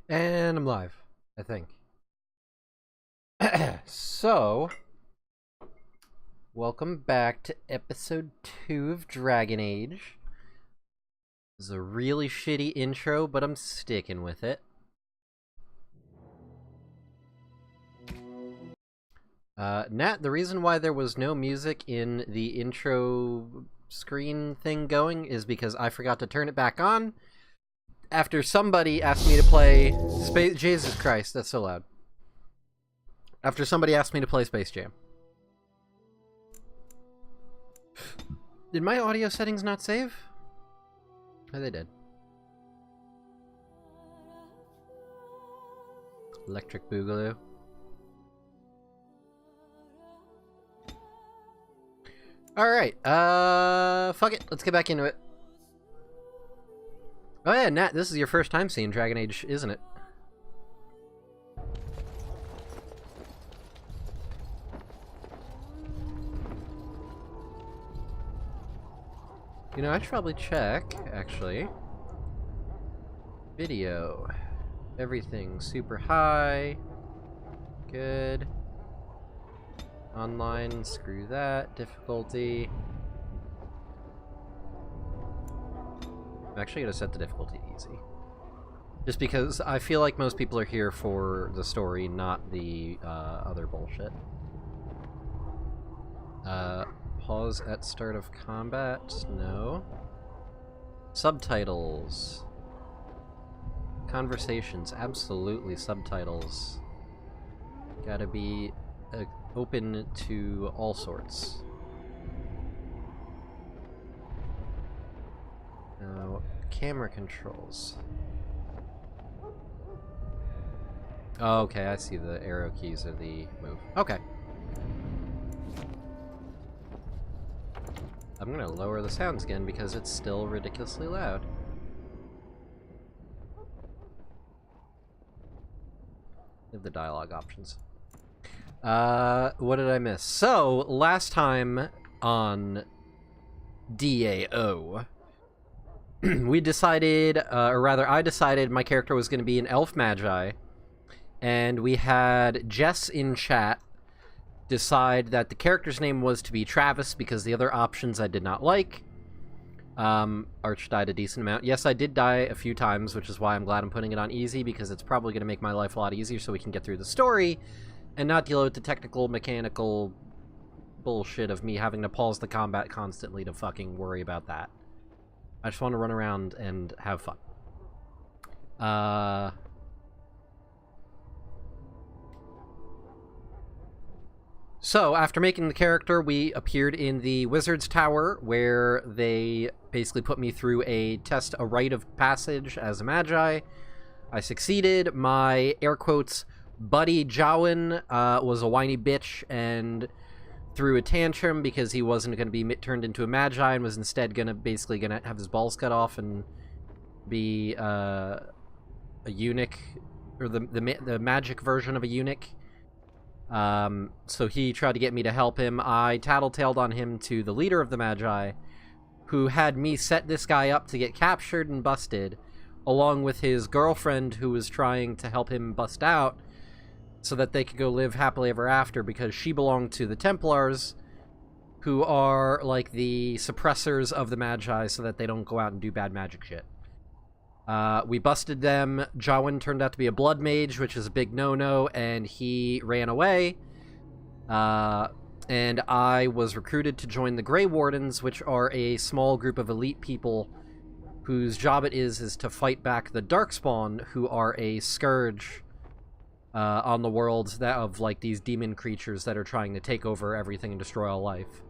And I'm live, I think. So, welcome back to episode 2 of Dragon Age. This is a really shitty intro, but I'm sticking with it. Nat, the reason why there was no music in the intro screen thing going is because I forgot to turn it back on after somebody asked me to play Space... Jesus Christ, that's so loud. After somebody asked me to play Space Jam. Did my audio settings not save? Oh, they did. Electric Boogaloo. Alright, fuck it, let's get back into it. Oh yeah, Nat, this is your first time seeing Dragon Age, isn't it? You know, I should probably check, actually. Video. Everything super high. Good. Online, screw that. Difficulty. I'm actually gonna set the difficulty easy. Just because I feel like most people are here for the story, not the other bullshit. Pause at start of combat? No. Subtitles. Conversations, absolutely subtitles. Gotta be open to all sorts. Now, camera controls. Oh, okay, I see the arrow keys are the move. Okay. I'm gonna lower the sounds again because it's still ridiculously loud. Of the dialogue options. What did I miss? So, last time on DAO, we decided, or rather I decided my character was going to be an elf magi, and we had Jess in chat decide that the character's name was to be Travis because the other options I did not like. Arch died a decent amount. Yes, I did die a few times, which is why I'm glad I'm putting it on easy, because it's probably going to make my life a lot easier so we can get through the story and not deal with the technical, mechanical bullshit of me having to pause the combat constantly to fucking worry about that. I just want to run around and have fun. So, after making the character, we appeared in the Wizard's Tower, where they basically put me through a rite of passage as a magi. I succeeded. My, air quotes, buddy Jowan was a whiny bitch and threw a tantrum because he wasn't going to be turned into a magi and was instead basically gonna have his balls cut off and be a eunuch, or the magic version of a eunuch. So he tried to get me to help him. I tattletaled on him to the leader of the Magi, who had me set this guy up to get captured and busted, along with his girlfriend who was trying to help him bust out so that they could go live happily ever after, because she belonged to the Templars, who are like the suppressors of the Magi so that they don't go out and do bad magic shit. We busted them. Jowan turned out to be a blood mage, which is a big no-no, and he ran away. And I was recruited to join the Grey Wardens, which are a small group of elite people whose job it is to fight back the Darkspawn, who are a scourge on the world of like these demon creatures that are trying to take over everything and destroy all life.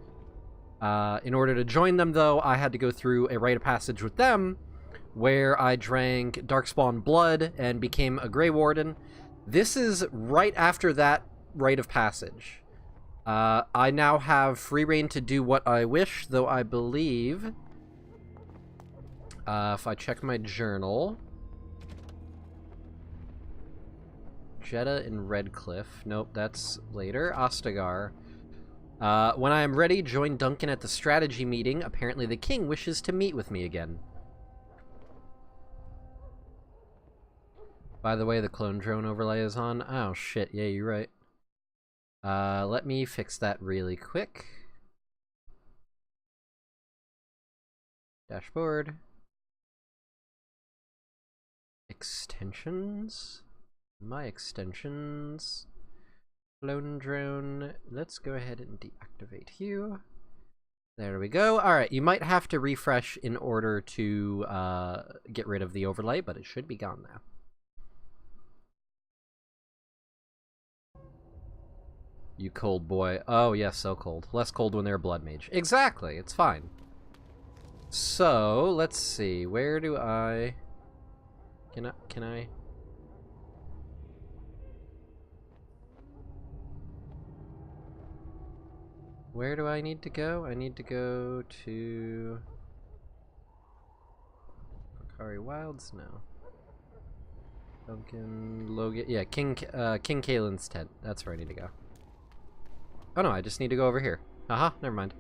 In order to join them, though, I had to go through a rite of passage with them, where I drank Darkspawn blood and became a Grey Warden. This is right after that rite of passage. I now have free reign to do what I wish, though I believe, if I check my journal, Jeddah and Redcliffe. Nope, that's later. Ostagar. When I am ready, join Duncan at the strategy meeting. Apparently the king wishes to meet with me again. By the way, the clone drone overlay is on. Oh shit, yeah, you're right. Let me fix that really quick. Dashboard. Extensions? My extensions. Clone drone. Let's go ahead and deactivate you. There we go. Alright, you might have to refresh in order to get rid of the overlay, but it should be gone now. You cold boy. Oh, yes, so cold. Less cold when they're a blood mage. Exactly, it's fine. So, let's see. Where do I... Can I... Where do I need to go? I need to go to... Korcari Wilds? No. Duncan... Logan... Yeah, King Kaelin's tent. That's where I need to go. Oh no, I just need to go over here. Haha, never mind.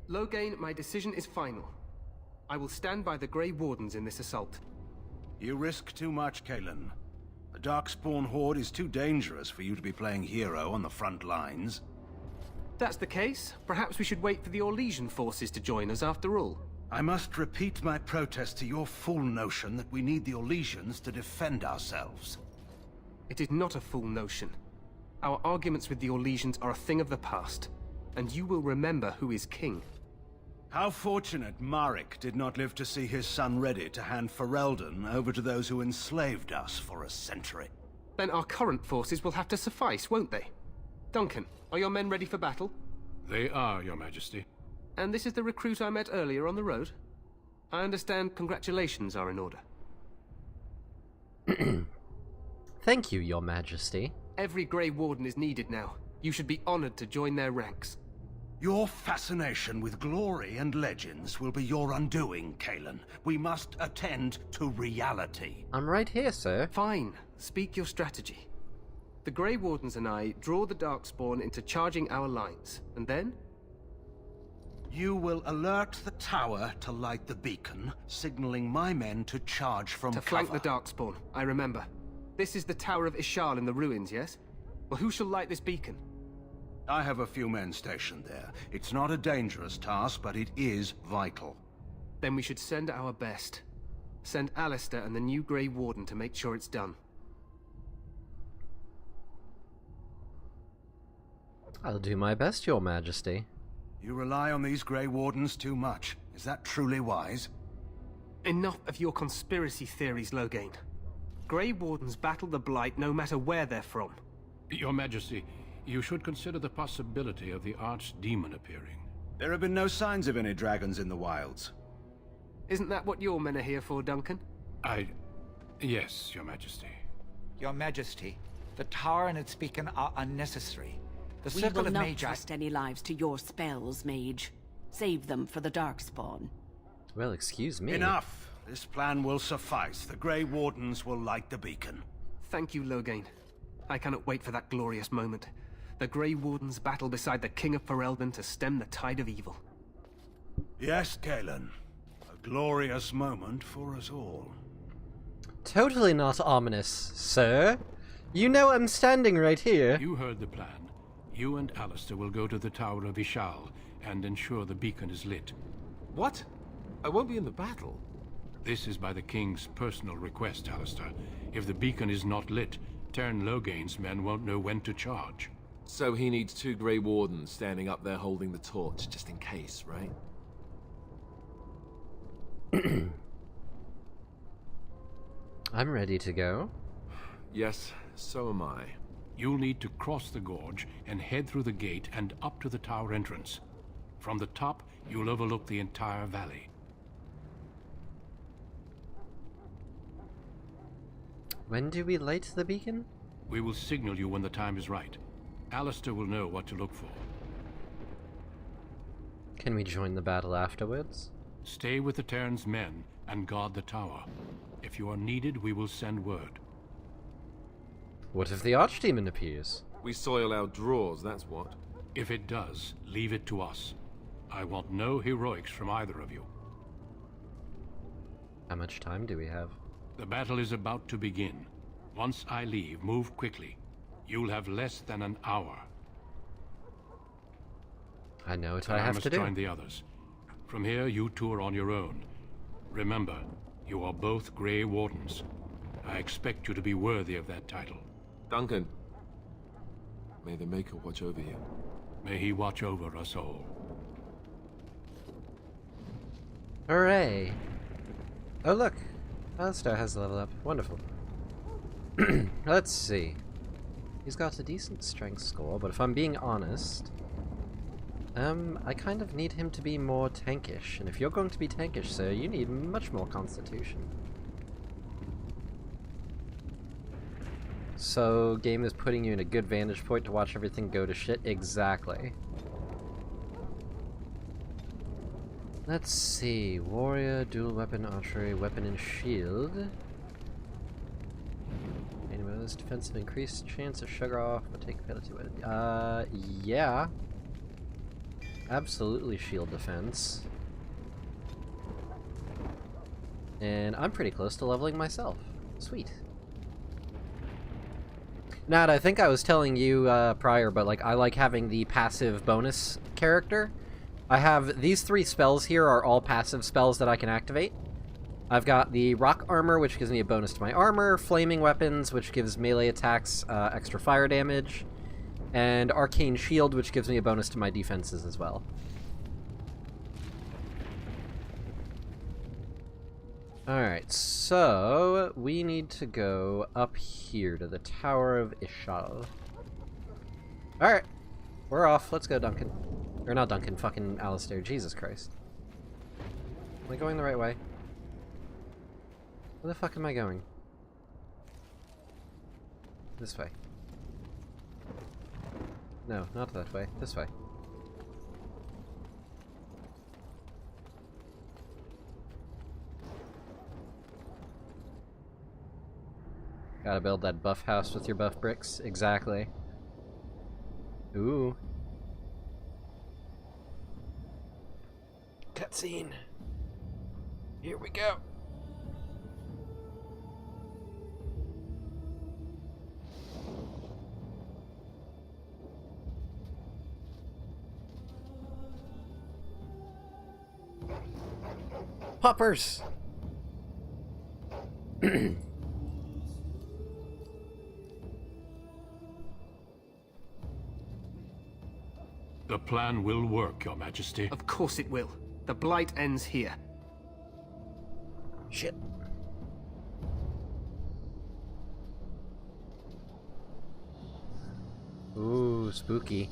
Loghain, my decision is final. I will stand by the Grey Wardens in this assault. You risk too much, Kaelin. The Darkspawn Horde is too dangerous for you to be playing hero on the front lines. If that's the case, perhaps we should wait for the Orlesian forces to join us after all. I must repeat my protest to your fool notion that we need the Orlesians to defend ourselves. It is not a fool notion. Our arguments with the Orlesians are a thing of the past, and you will remember who is king. How fortunate Marek did not live to see his son ready to hand Ferelden over to those who enslaved us for a century. Then our current forces will have to suffice, won't they? Duncan, are your men ready for battle? They are, Your Majesty. And this is the recruit I met earlier on the road? I understand congratulations are in order. Thank you, Your Majesty. Every Grey Warden is needed now. You should be honored to join their ranks. Your fascination with glory and legends will be your undoing, Kaelin. We must attend to reality. I'm right here, sir. Fine. Speak your strategy. The Grey Wardens and I draw the Darkspawn into charging our lines, and then? You will alert the tower to light the beacon, signaling my men to charge from cover. To flank the Darkspawn, I remember. This is the Tower of Ishal in the ruins, yes? Well, who shall light this beacon? I have a few men stationed there. It's not a dangerous task, but it is vital. Then we should send our best. Send Alistair and the new Grey Warden to make sure it's done. I'll do my best, Your Majesty. You rely on these Grey Wardens too much. Is that truly wise? Enough of your conspiracy theories, Loghain. Grey Wardens battle the Blight no matter where they're from. Your Majesty, you should consider the possibility of the Archdemon appearing. There have been no signs of any dragons in the wilds. Isn't that what your men are here for, Duncan? Yes, Your Majesty. Your Majesty, the tower and its beacon are unnecessary. The We Circle will of not Magi... trust any lives to your spells, mage. Save them for the Darkspawn. Well, excuse me. Enough! This plan will suffice. The Grey Wardens will light the beacon. Thank you, Loghain. I cannot wait for that glorious moment. The Grey Wardens battle beside the King of Ferelden to stem the tide of evil. Yes, Kaelin. A glorious moment for us all. Totally not ominous, sir. You know I'm standing right here. You heard the plan. You and Alistair will go to the Tower of Ishal and ensure the beacon is lit. What? I won't be in the battle. This is by the King's personal request, Alistair. If the beacon is not lit, Teyrn Loghain's men won't know when to charge. So he needs 2 Grey Wardens standing up there holding the torch, just in case, right? I'm ready to go. Yes, so am I. You'll need to cross the gorge and head through the gate and up to the tower entrance. From the top, you'll overlook the entire valley. When do we light the beacon? We will signal you when the time is right. Alistair will know what to look for. Can we join the battle afterwards? Stay with the Teyrn's men and guard the tower. If you are needed, we will send word. What if the Archdemon appears? We soil our drawers, that's what. If it does, leave it to us. I want no heroics from either of you. How much time do we have? The battle is about to begin. Once I leave, move quickly. You'll have less than an hour. I know what Then I have must to do. join the others. From here, you two are on your own. Remember, you are both Grey Wardens. I expect you to be worthy of that title. Duncan, may the Maker watch over you. May he watch over us all. Hooray! Oh look, Alistair has a level up. Wonderful. Let's see. He's got a decent strength score, but if I'm being honest, I kind of need him to be more tankish. And if you're going to be tankish, sir, you need much more constitution. So, game is putting you in a good vantage point to watch everything go to shit? Exactly. Let's see. Warrior, dual weapon, archery, weapon and shield. Anyway, this defensive increased chance of sugar off, but take penalty with it. Yeah. Absolutely shield defense. And I'm pretty close to leveling myself. Sweet. Nat, I think I was telling you prior, but like I like having the passive bonus character. I have these 3 spells here are all passive spells that I can activate. I've got the rock armor, which gives me a bonus to my armor, flaming weapons, which gives melee attacks extra fire damage, and arcane shield, which gives me a bonus to my defenses as well. Alright, so we need to go up here to the Tower of Ishal. Alright, we're off. Let's go, Duncan. Or not Duncan, fucking Alistair. Jesus Christ. Am I going the right way? Where the fuck am I going? This way. No, not that way. This way. Gotta build that buff house with your buff bricks. Exactly. Ooh. Cutscene. Here we go. Poppers! The plan will work, Your Majesty. Of course it will. The Blight ends here. Shit. Ooh, spooky.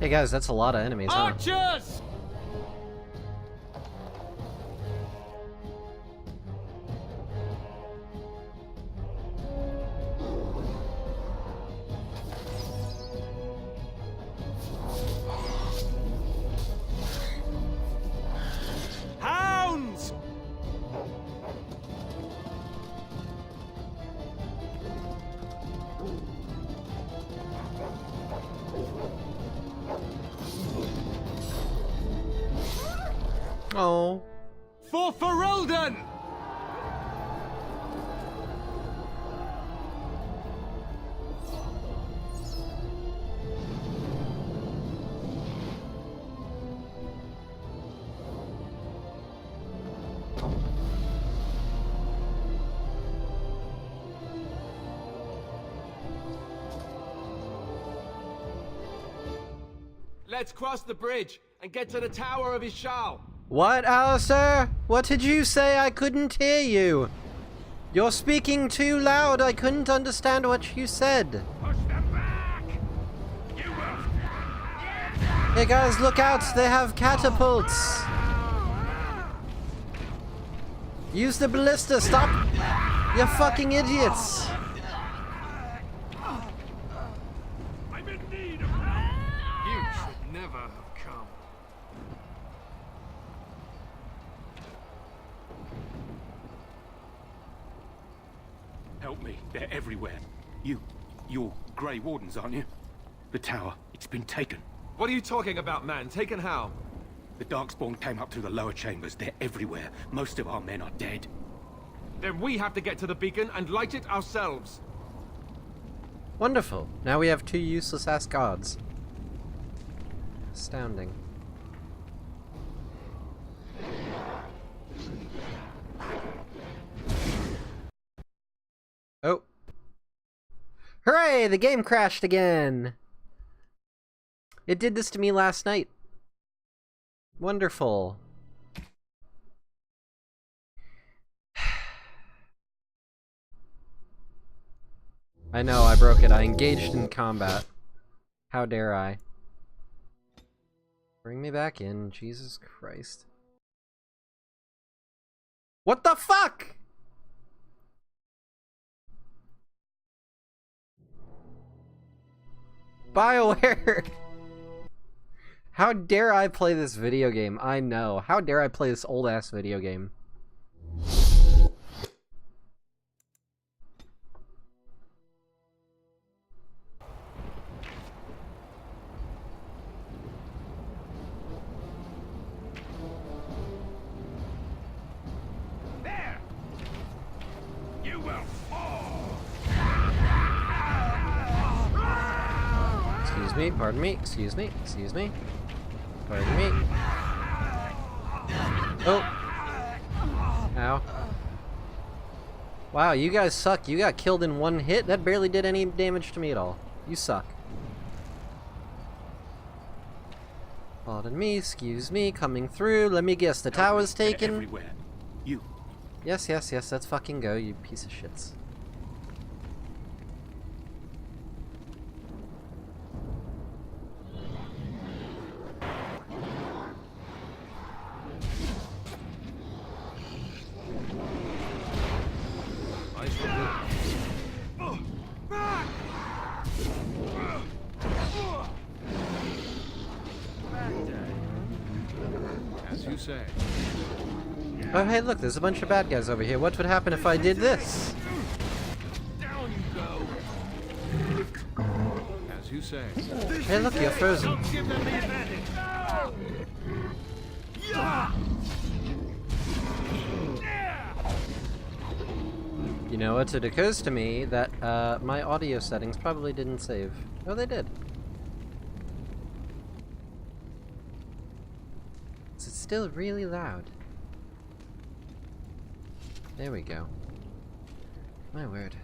Hey guys, that's a lot of enemies, huh? Archers! Hounds! Oh. For Ferelden! Let's cross the bridge and get to the Tower of Ishal. What, Alistair? What did you say? I couldn't hear you. You're speaking too loud. I couldn't understand what you said. Push them back! You will... Hey guys, look out! They have catapults! Use the ballista! Stop! You fucking idiots! I'm in need of help! You should never have come. Help me. They're everywhere. You're Grey Wardens, aren't you? The tower, it's been taken. What are you talking about, man? Taken how? The Darkspawn came up through the lower chambers. They're everywhere. Most of our men are dead. Then we have to get to the beacon and light it ourselves. Wonderful. Now we have 2 useless-ass guards. Astounding. Oh. Hooray! The game crashed again! It did this to me last night. Wonderful. I know, I broke it. I engaged in combat. How dare I? Bring me back in, Jesus Christ. What the fuck?! BioWare! How dare I play this video game? I know. How dare I play this old-ass video game? There! You will fall! Excuse me, pardon me, excuse me, excuse me. Pardon me. Oh! Ow. Wow, you guys suck. You got killed in 1 hit? That barely did any damage to me at all. You suck. Pardon me, excuse me, coming through. Let me guess, the tower's They're taken? everywhere. You. Yes, yes, yes, let's fucking go, you piece of shits. As you say. Oh, hey, look, there's a bunch of bad guys over here. What would happen if I did this? Down you go! As you say. Hey, look, you're frozen. Give them the advantage! You know what? It occurs to me that my audio settings probably didn't save. Oh, they did. Is it still really loud? There we go. My word.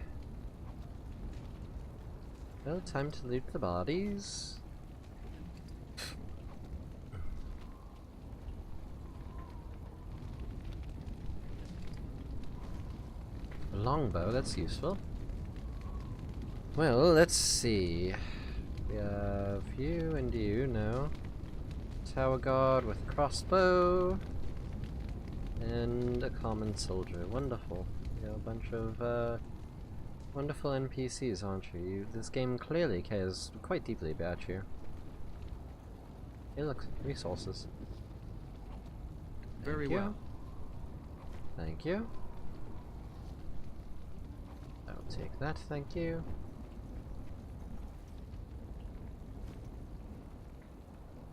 Well, time to loot the bodies. A longbow, that's useful. Well, let's see. We have you and you, no. Tower guard with crossbow. And a common soldier. Wonderful. You're a bunch of wonderful NPCs, aren't you? This game clearly cares quite deeply about you. Hey, look, resources. Very Thank you. well. Thank you. I'll take that, thank you.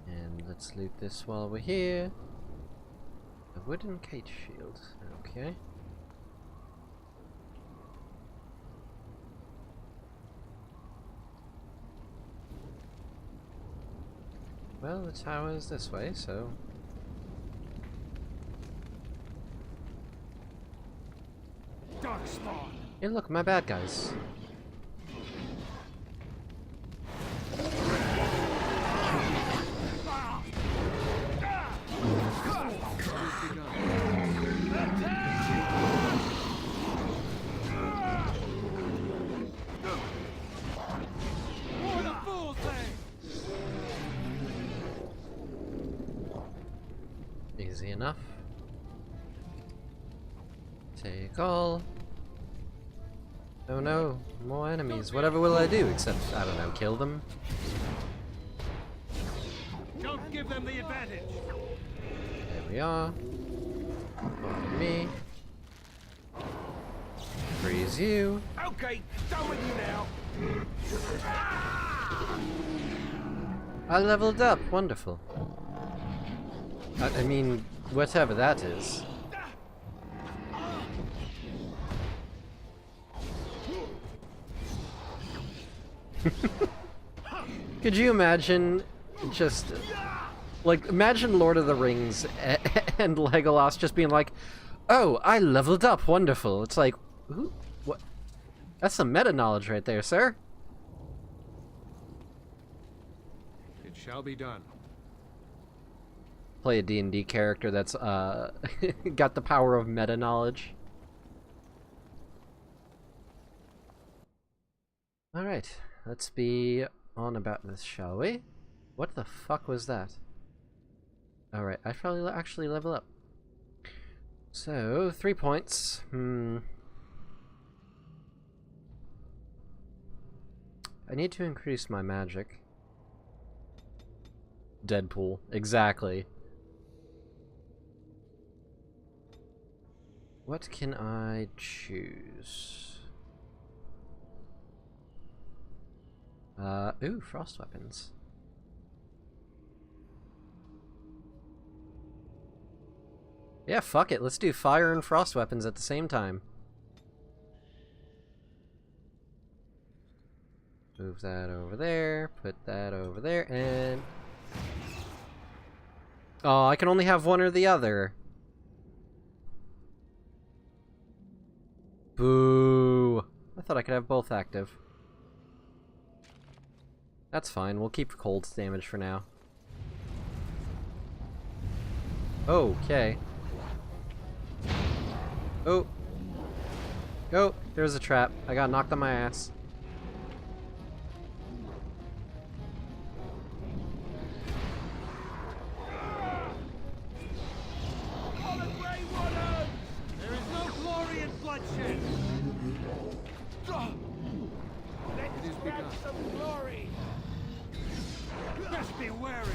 And let's loot this while we're here. A wooden kite shield, okay. Well, the tower is this way, so... Darkspawn! Hey, look, my bad guys. Easy enough. Take all. Oh no, more enemies. Whatever will I do except, I don't know, kill them? Don't give them the advantage. There we are. Pardon me. Freeze you. Okay, done with you now. I leveled up. Wonderful. I mean, whatever that is. Could you imagine just... like, imagine Lord of the Rings and Legolas just being like, oh, I leveled up, wonderful. It's like, ooh, what? That's some meta-knowledge right there, sir. It shall be done. Play a D&D character that's, got the power of meta-knowledge. Alright, let's be on about this, shall we? What the fuck was that? Alright, I probably actually level up. So, 3 points. I need to increase my magic. Deadpool, exactly. What can I choose? Ooh, frost weapons. Yeah, fuck it. Let's do fire and frost weapons at the same time. Move that over there, put that over there, and... oh, I can only have one or the other. Boo! I thought I could have both active. That's fine, we'll keep cold damage for now. Okay. Oh. Oh, there's a trap. I got knocked on my ass. There is no glory in bloodshed. It is begun. Some glory. Best be wary.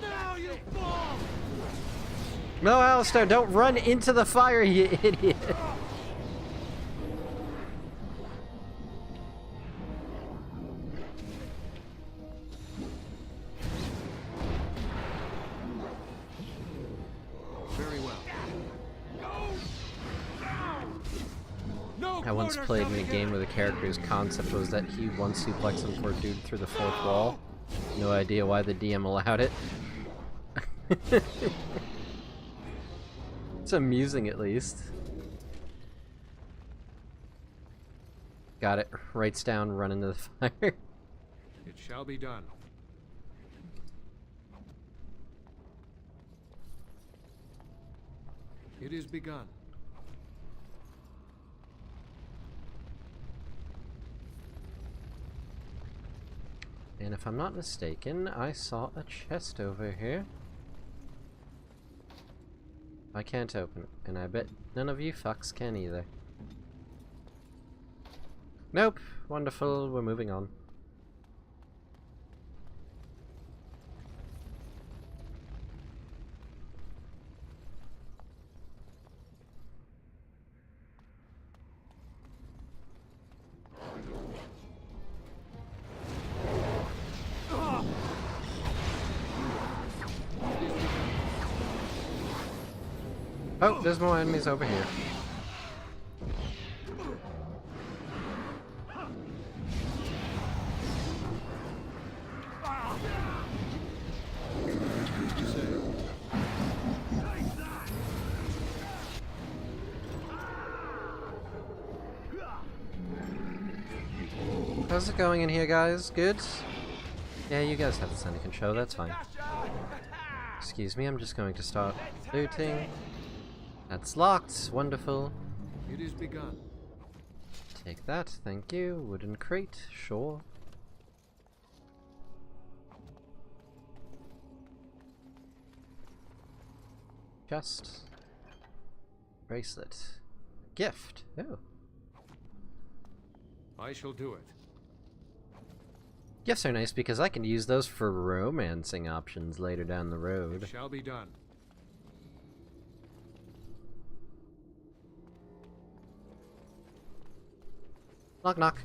Now you fall. No, Alistair, don't run into the fire, you idiot. Very well. No I once quarter played in a coming game where the character's concept was that he one suplexed him for a dude through the fourth wall. No idea why the DM allowed it. It's amusing, at least. Got it. Writes down, run into the fire. It shall be done. It is begun. And if I'm not mistaken, I saw a chest over here. I can't open it, and I bet none of you fucks can either. Nope. Wonderful. We're moving on. Oh, there's more enemies over here. How's it going in here, guys? Good? Yeah, you guys have the Sunny control, that's fine. Excuse me, I'm just going to start looting. That's locked. Wonderful. It is begun. Take that, thank you. Wooden crate, sure. Chest. Bracelet. Gift. Oh. I shall do it. Gifts are nice because I can use those for romancing options later down the road. It shall be done. Knock knock.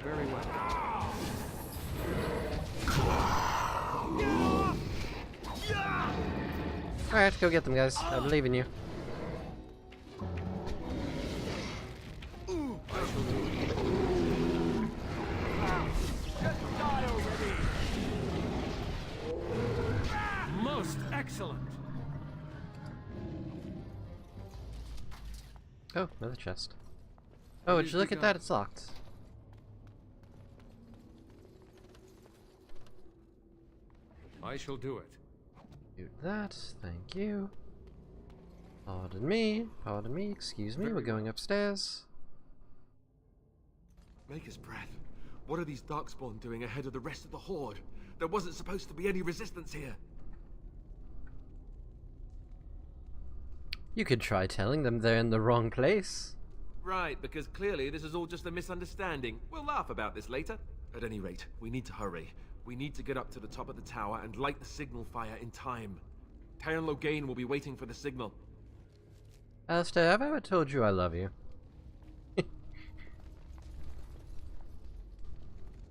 Very well. Alright, go get them, guys. I believe in you. Most excellent. Oh, another chest. Oh, would you look at that? It's locked. I shall do it. Do that. Thank you. Pardon me, excuse me, we're going upstairs. Maker's breath. What are these Darkspawn doing ahead of the rest of the Horde? There wasn't supposed to be any resistance here. You could try telling them they're in the wrong place. Right, because clearly this is all just a misunderstanding. We'll laugh about this later. At any rate, we need to hurry. We need to get up to the top of the tower and light the signal fire in time. Teyrn Loghain will be waiting for the signal. Alistair, have I ever told you I love you?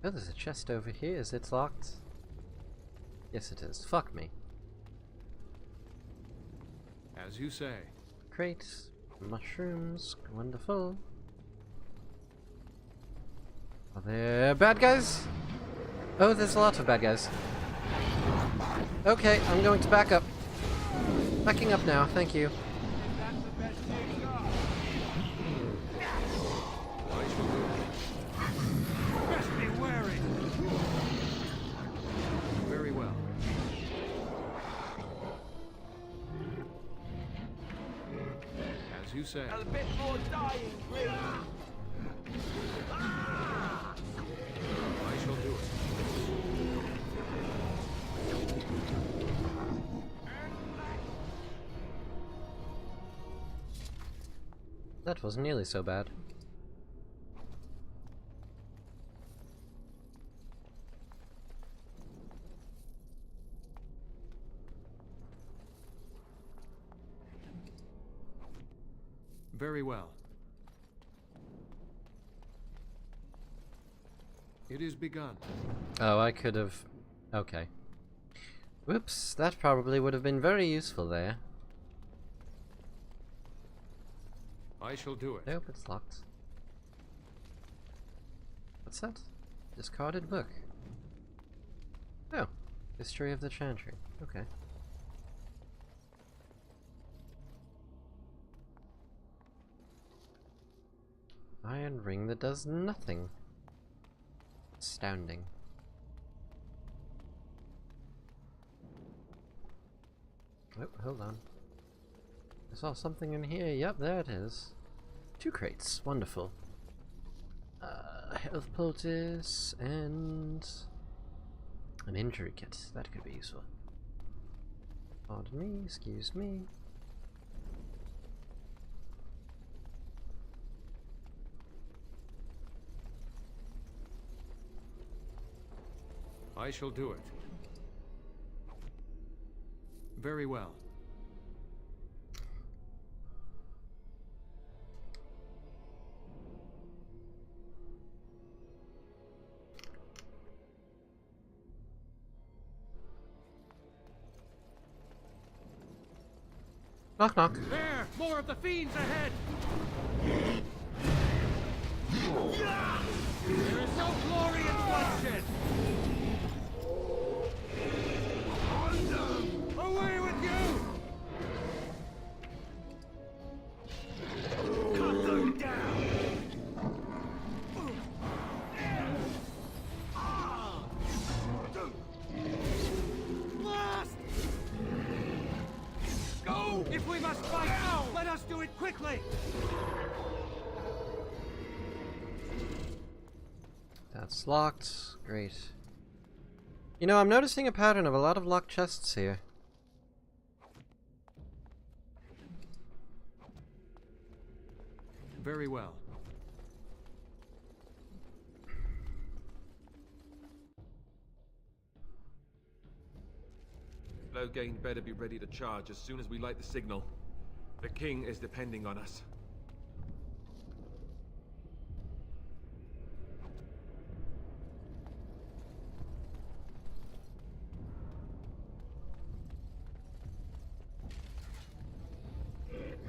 Oh, there's a chest over here. Is it locked? Yes, it is. Fuck me. As you say. Crates, mushrooms, wonderful. Are there bad guys? Oh, there's a lot of bad guys. Okay, I'm going to back up. Backing up now, thank you. Best be wary. Very well. As you say. A bit more dying, please. I shall do it. That wasn't nearly so bad. Very well. It is begun. Oh, I could have... Okay. Whoops, that probably would have been very useful there. I shall do it. Nope, it's locked. What's that? Discarded book. Oh, History of the Chantry. Okay. Iron ring that does nothing. Astounding. Oh, hold on. I saw something in here. Yep, there it is. 2 crates. Wonderful. Health poultice and an injury kit. That could be useful. Pardon me, excuse me. I shall do it. Very well. Knock knock. There! More of the fiends ahead! There is no glory in bloodshed! Away with you! Cut them down! Blast! Go! If we must fight now, let us do it quickly! That's locked. Great. You know, I'm noticing a pattern of a lot of locked chests here. Very well. Loghain better be ready to charge as soon as we light the signal. The king is depending on us.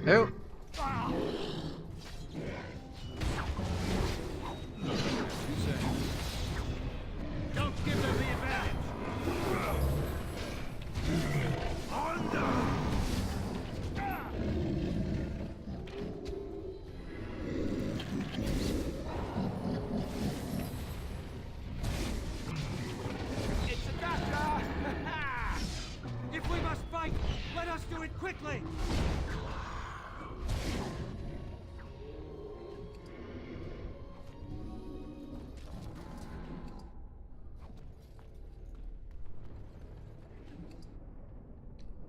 Oh! Don't give them the advantage! It's a gotcha! If we must fight, let us do it quickly!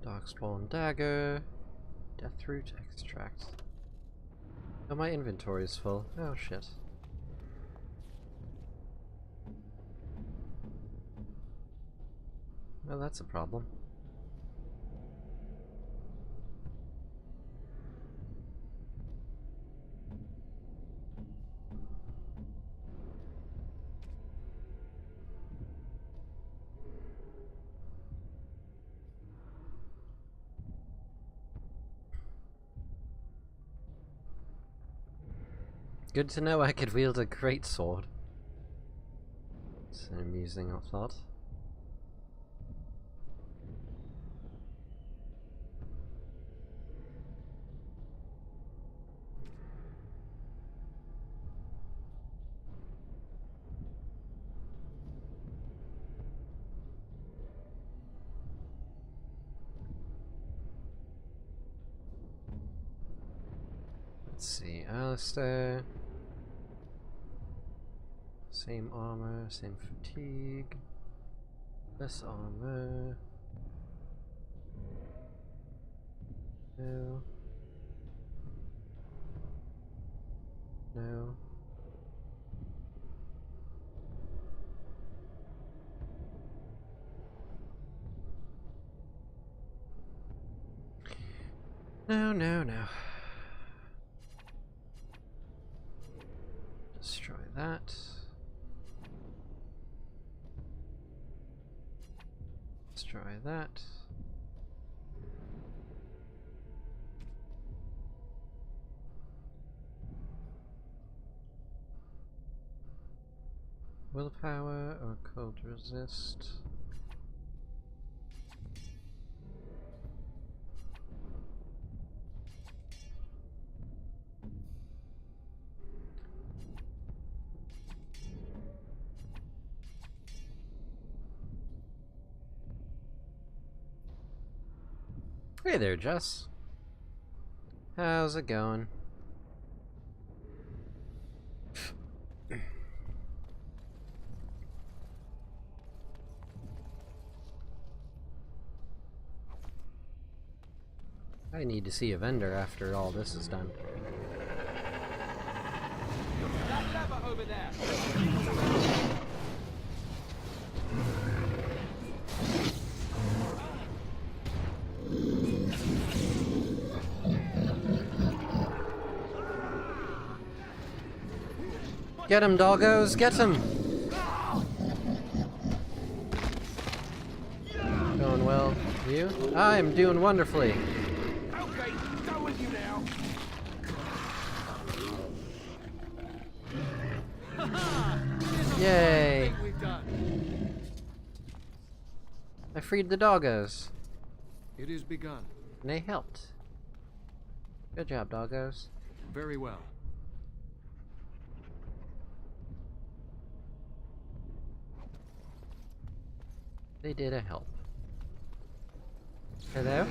Darkspawn dagger. Deathroot extract. Oh, my inventory is full. Oh shit. Well, that's a problem. Good to know I could wield a greatsword. It's an amusing thought. Let's see, Alistair. Same armor, same fatigue. Less armor. No. No. No, no, no. Destroy that. Destroy that. Willpower or cold resist? Hey there, Jess. How's it going? I need to see a vendor after all this is done. That lever over there! Get him, doggos! Get him! Going well. You? I'm doing wonderfully. Okay, go with you now! Yay! We've done. I freed the doggos. It is begun. And they helped. Good job, doggos. Very well. They did a help. Hello?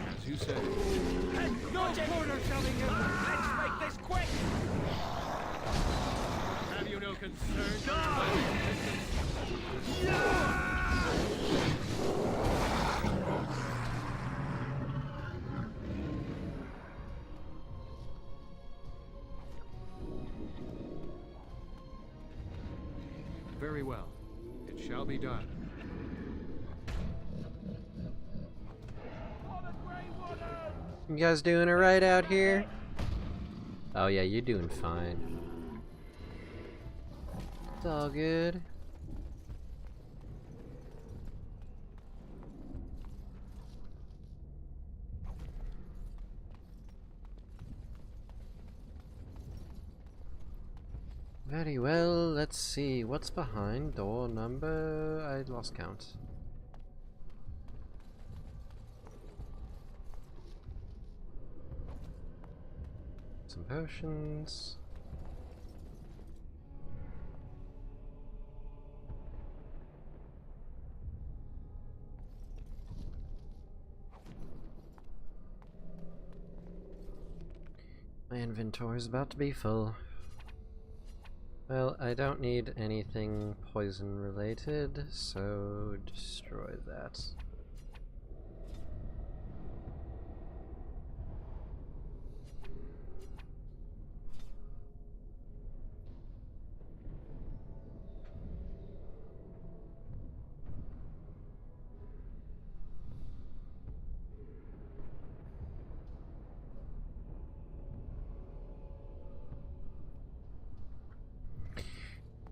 As you say. No corner shall be given! Let's make this quick! Have you no concern? Very well. It shall be done. You guys doing alright out here? Oh yeah, you're doing fine. It's all good. Very well, let's see. What's behind door number... I lost count. Some potions. My inventory is about to be full. Well, I don't need anything poison related, so destroy that.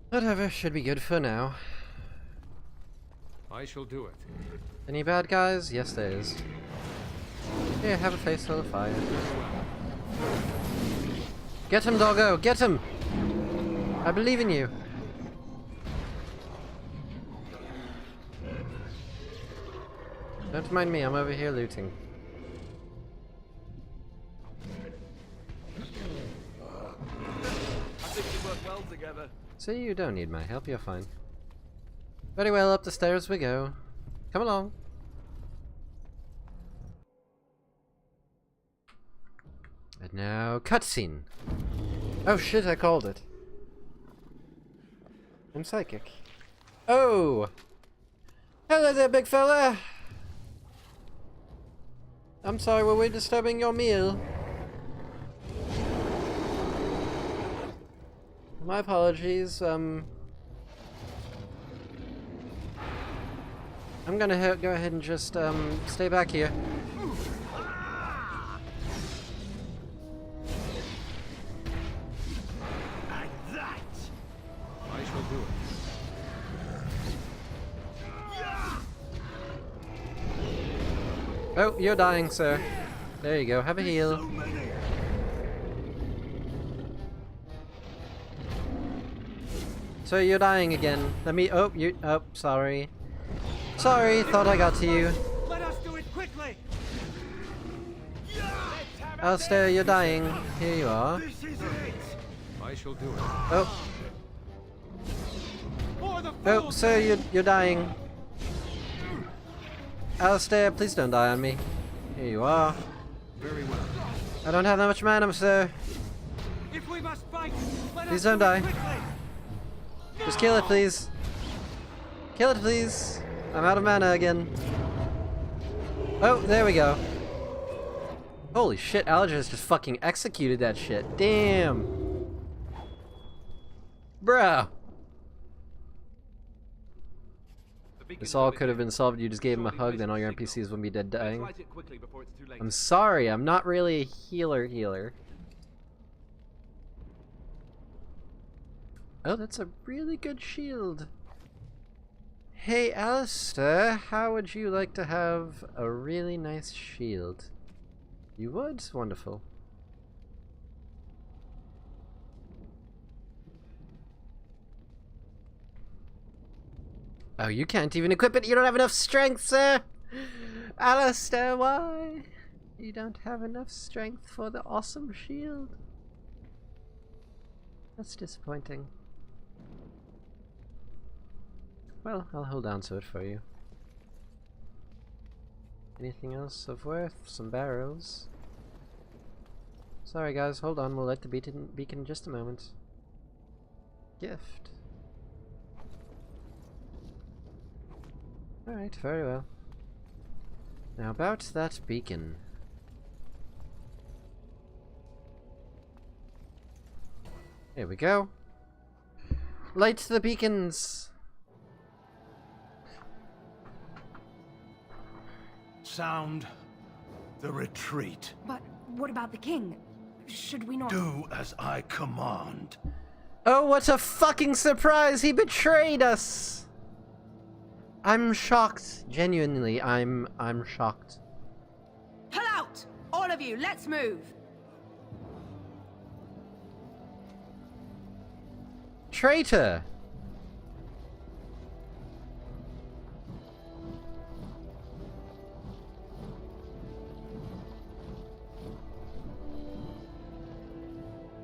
Whatever, should be good for now. I shall do it. Any bad guys? Yes, there is. Here, have a face full of fire. Get him, doggo! Get him! I believe in you. Don't mind me, I'm over here looting. I think we work well together. So you don't need my help, you're fine. Very well, up the stairs we go. Come along. And now, cutscene. Oh shit, I called it. I'm psychic. Oh! Hello there, big fella! I'm sorry, were we disturbing your meal? My apologies, I'm gonna go ahead and just, stay back here. I shall do it. Oh, you're dying, sir. There you go, have a heal. So you're dying again. Let me. Oh, you. Oh, sorry. Sorry, thought I got to you. Let us do it quickly. Alistair, you're dying. Here you are. This is it. I shall do it. Oh, For the oh, fools. sir, you're dying. Alistair, please don't die on me. Here you are. Very well. I don't have that much mana, sir. If we must fight, let Please us don't do it die. quickly. Just kill it, please. Kill it, please. I'm out of mana again. Oh, there we go. Holy shit, Algis just fucking executed that shit. Damn. Bruh. This all could have been solved. You just gave him a hug, then all your NPCs wouldn't be dead dying. Light it quickly before it's too late. I'm sorry, I'm not really a healer. Oh, that's a really good shield. Hey, Alistair, how would you like to have a really nice shield? You would? Wonderful. Oh, you can't even equip it. You don't have enough strength, sir. Alistair, why? You don't have enough strength for the awesome shield. That's disappointing. Well, I'll hold on to it for you. Anything else of worth? Some barrels. Sorry guys, hold on, we'll light the beacon in just a moment. Gift. Alright, very well. Now about that beacon. Here we go. Light the beacons! Sound the retreat. But what about the king? Should we not... Do as I command. Oh, what a fucking surprise! He betrayed us! I'm shocked. Genuinely, I'm shocked. Pull out! All of you, let's move! Traitor!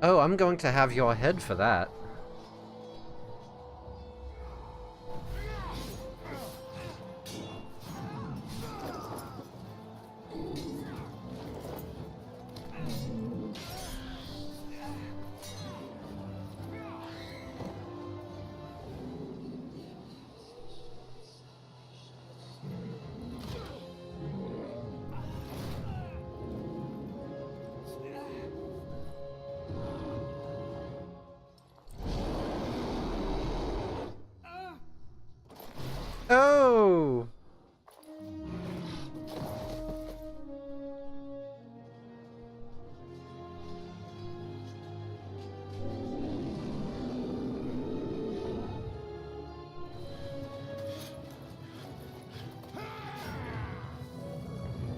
Oh, I'm going to have your head for that. Oh!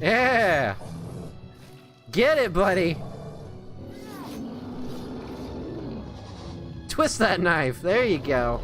Yeah! Get it, buddy! Twist that knife, there you go.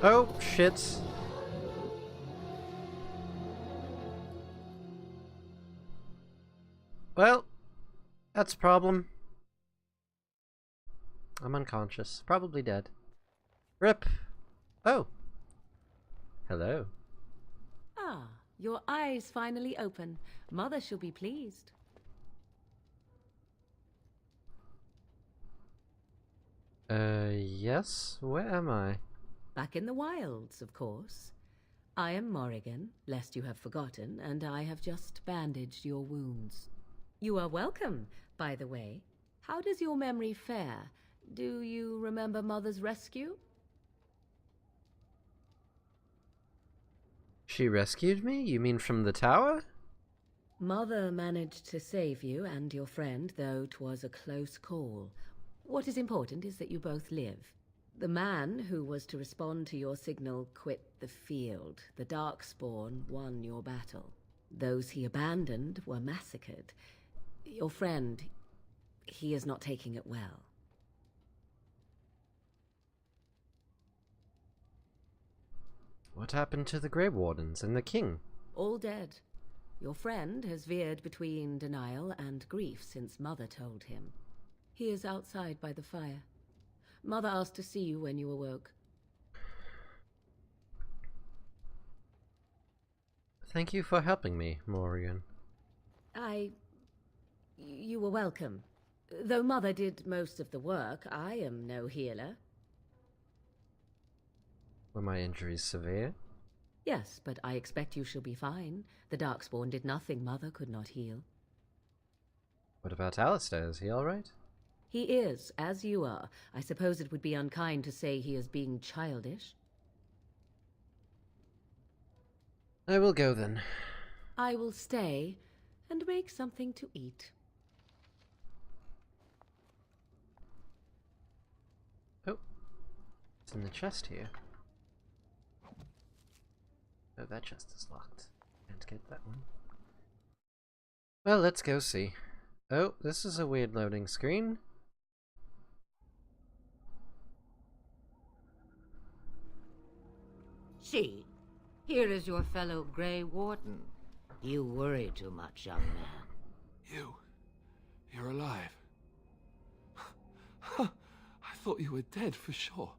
Oh, shit. Well, that's a problem. I'm unconscious. Probably dead. Rip. Oh. Hello. Ah, your eyes finally open. Mother shall be pleased. Yes? Where am I? Back in the wilds, of course. I am Morrigan, lest you have forgotten, and I have just bandaged your wounds. You are welcome, by the way. How does your memory fare? Do you remember Mother's rescue? She rescued me? You mean from the tower? Mother managed to save you and your friend, though 'twas a close call. What is important is that you both live. The man who was to respond to your signal quit the field. The Darkspawn won your battle. Those he abandoned were massacred. Your friend, he is not taking it well. What happened to the Grey Wardens and the king? All dead. Your friend has veered between denial and grief since Mother told him. He is outside by the fire. Mother asked to see you when you awoke. Thank you for helping me, Morrigan. You were welcome. Though Mother did most of the work, I am no healer. Were my injuries severe? Yes, but I expect you shall be fine. The Darkspawn did nothing Mother could not heal. What about Alistair? Is he alright? He is, as you are. I suppose it would be unkind to say he is being childish. I will go then. I will stay and make something to eat. Oh, in the chest here? Oh, that chest is locked. Can't get that one. Well, let's go see. Oh, this is a weird loading screen. See, here is your fellow Grey Warden. You worry too much, young man. You're alive. I thought you were dead for sure.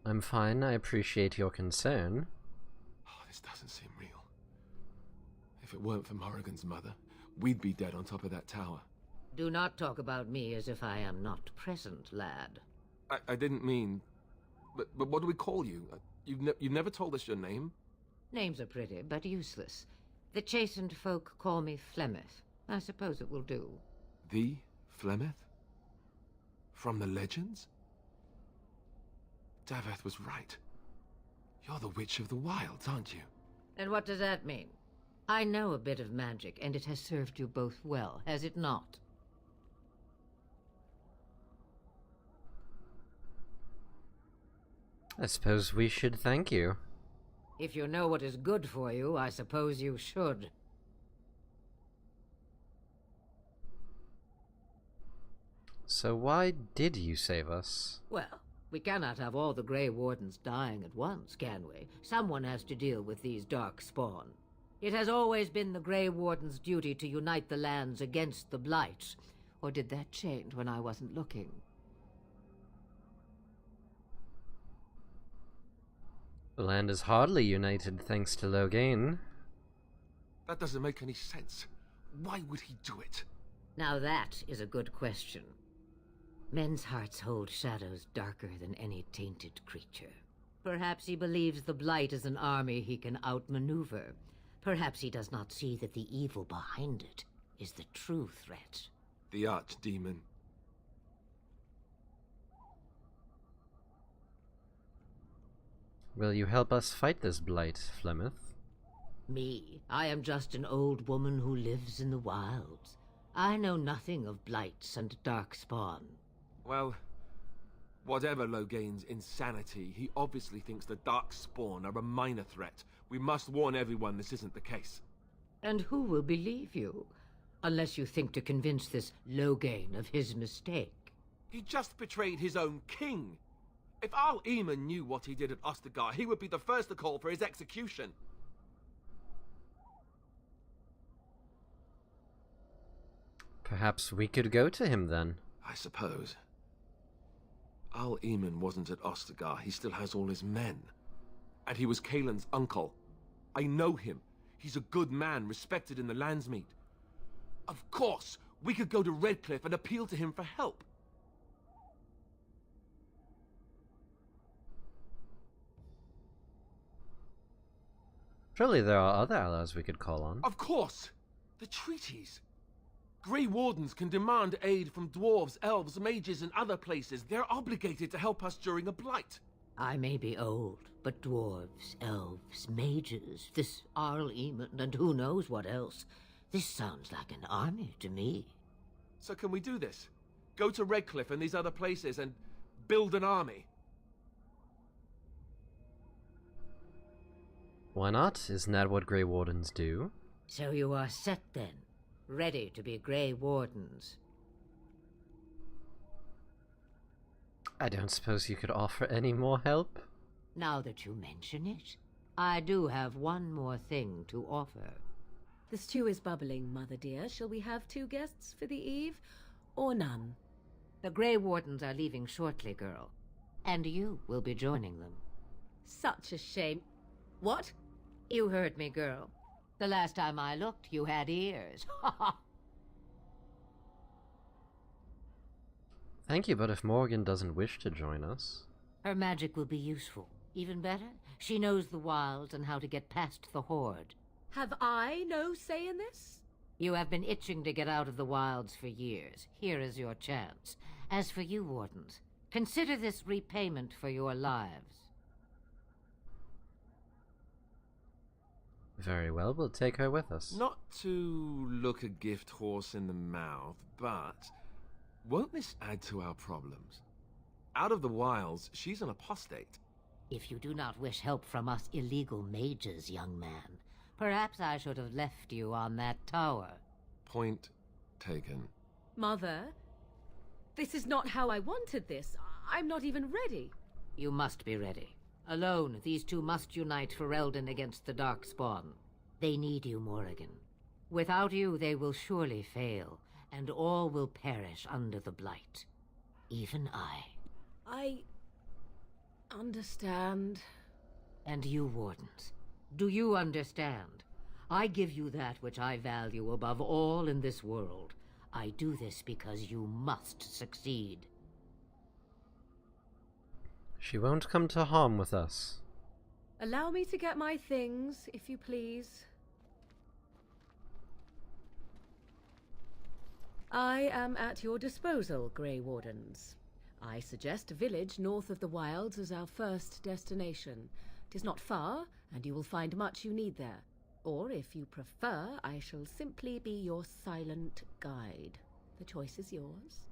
I'm fine, I appreciate your concern. Oh, this doesn't seem real. If it weren't for Morrigan's mother, we'd be dead on top of that tower. Do not talk about me as if I am not present, lad. I didn't mean... But what do we call you? You've never told us your name? Names are pretty, but useless. The chastened folk call me Flemeth. I suppose it will do. The Flemeth? From the legends? Daveth was right. You're the Witch of the Wilds, aren't you? And what does that mean? I know a bit of magic, and it has served you both well, has it not? I suppose we should thank you. If you know what is good for you, I suppose you should. So why did you save us? Well, we cannot have all the Grey Wardens dying at once, can we? Someone has to deal with these dark spawn. It has always been the Grey Warden's duty to unite the lands against the Blight. Or did that change when I wasn't looking? The land is hardly united thanks to Loghain. That doesn't make any sense. Why would he do it? Now that is a good question. Men's hearts hold shadows darker than any tainted creature. Perhaps he believes the Blight is an army he can outmaneuver. Perhaps he does not see that the evil behind it is the true threat. The Archdemon. Will you help us fight this blight, Flemeth? Me? I am just an old woman who lives in the wilds. I know nothing of blights and darkspawn. Well, whatever Loghain's insanity, he obviously thinks the Darkspawn are a minor threat. We must warn everyone this isn't the case. And who will believe you? Unless you think to convince this Loghain of his mistake. He just betrayed his own king. If Arl Eamon knew what he did at Ostagar, he would be the first to call for his execution. Perhaps we could go to him then. I suppose. Arl Eamon wasn't at Ostagar. He still has all his men. And he was Kaelin's uncle. I know him. He's a good man, respected in the Landsmeet. Of course, we could go to Redcliffe and appeal to him for help. Surely there are other allies we could call on. Of course! The treaties! Grey Wardens can demand aid from dwarves, elves, mages, and other places. They're obligated to help us during a blight. I may be old, but dwarves, elves, mages, this Arl Eamon, and who knows what else. This sounds like an army to me. So can we do this? Go to Redcliffe and these other places and build an army? Why not? Isn't that what Grey Wardens do? So you are set then, ready to be Grey Wardens. I don't suppose you could offer any more help? Now that you mention it, I do have one more thing to offer. The stew is bubbling, Mother dear. Shall we have 2 guests for the eve, or none? The Grey Wardens are leaving shortly, girl. And you will be joining them. Such a shame. What? You heard me, girl. The last time I looked, you had ears. Ha ha! Thank you, but if Morgan doesn't wish to join us... Her magic will be useful. Even better, she knows the wilds and how to get past the Horde. Have I no say in this? You have been itching to get out of the wilds for years. Here is your chance. As for you, Wardens, consider this repayment for your lives. Very well, we'll take her with us. Not to look a gift horse in the mouth, but Won't this add to our problems? Out of the wilds, she's an apostate. If you do not wish help from us illegal mages, young man, perhaps I should have left you on that tower. Point taken. Mother, this is not how I wanted this. I'm not even ready. You must be ready. Alone, these two must unite Ferelden against the Darkspawn. They need you, Morrigan. Without you, they will surely fail, and all will perish under the Blight. Even I understand. And you, Wardens, do you understand? I give you that which I value above all in this world. I do this because you must succeed. She won't come to harm with us. Allow me to get my things, if you please. I am at your disposal, Grey Wardens. I suggest a village north of the wilds as our first destination. It is not far, and you will find much you need there. Or, if you prefer, I shall simply be your silent guide. The choice is yours.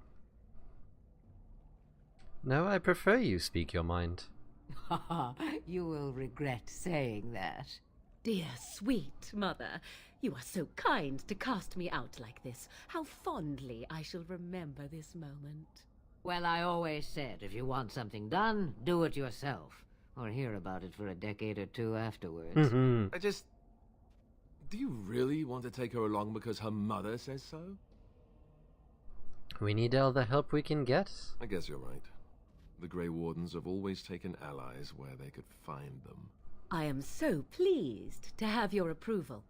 No, I prefer you speak your mind. You will regret saying that. Dear, sweet mother, you are so kind to cast me out like this. How fondly I shall remember this moment. Well, I always said, if you want something done, do it yourself. Or hear about it for a decade or two afterwards. Do you really want to take her along because her mother says so? We need all the help we can get. I guess you're right. The Grey Wardens have always taken allies where they could find them. I am so pleased to have your approval.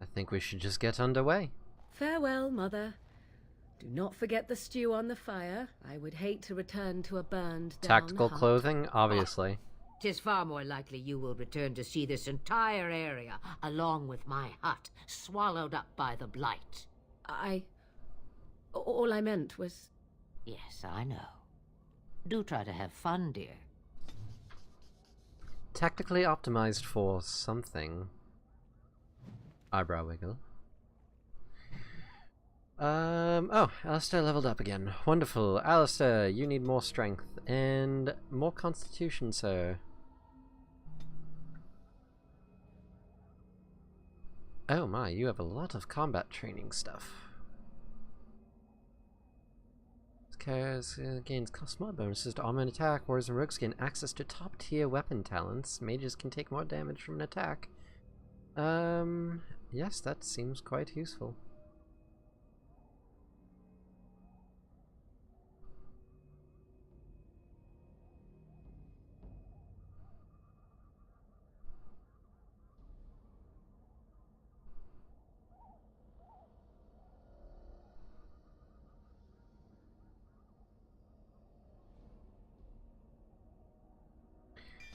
I think we should just get underway. Farewell, Mother. Do not forget the stew on the fire. I would hate to return to a burned down Tactical hut. clothing, obviously. 'Tis far more likely you will return to see this entire area, along with my hut, swallowed up by the Blight. All I meant was... Yes, I know. Do try to have fun, dear. Tactically optimized for something. Eyebrow wiggle. Oh, Alistair leveled up again. Wonderful. Alistair, you need more strength and more constitution, sir. Oh my, you have a lot of combat training stuff. Gains cost more bonuses to armor and attack. Warriors and rogues gain access to top tier weapon talents. Mages can take more damage from an attack. Yes, that seems quite useful.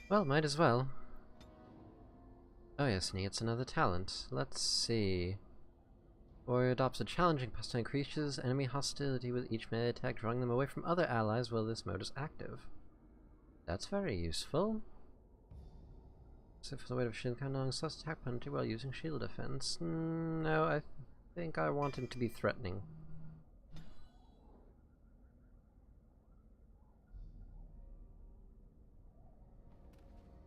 Well, might as well. Oh yes, and he gets another talent. Let's see. Warrior adopts a challenging past to increases enemy hostility with each melee attack, drawing them away from other allies while this mode is active. That's very useful. Except for the weight of shield countdown, plus attack penalty while using shield defense. No, I think I want him to be threatening.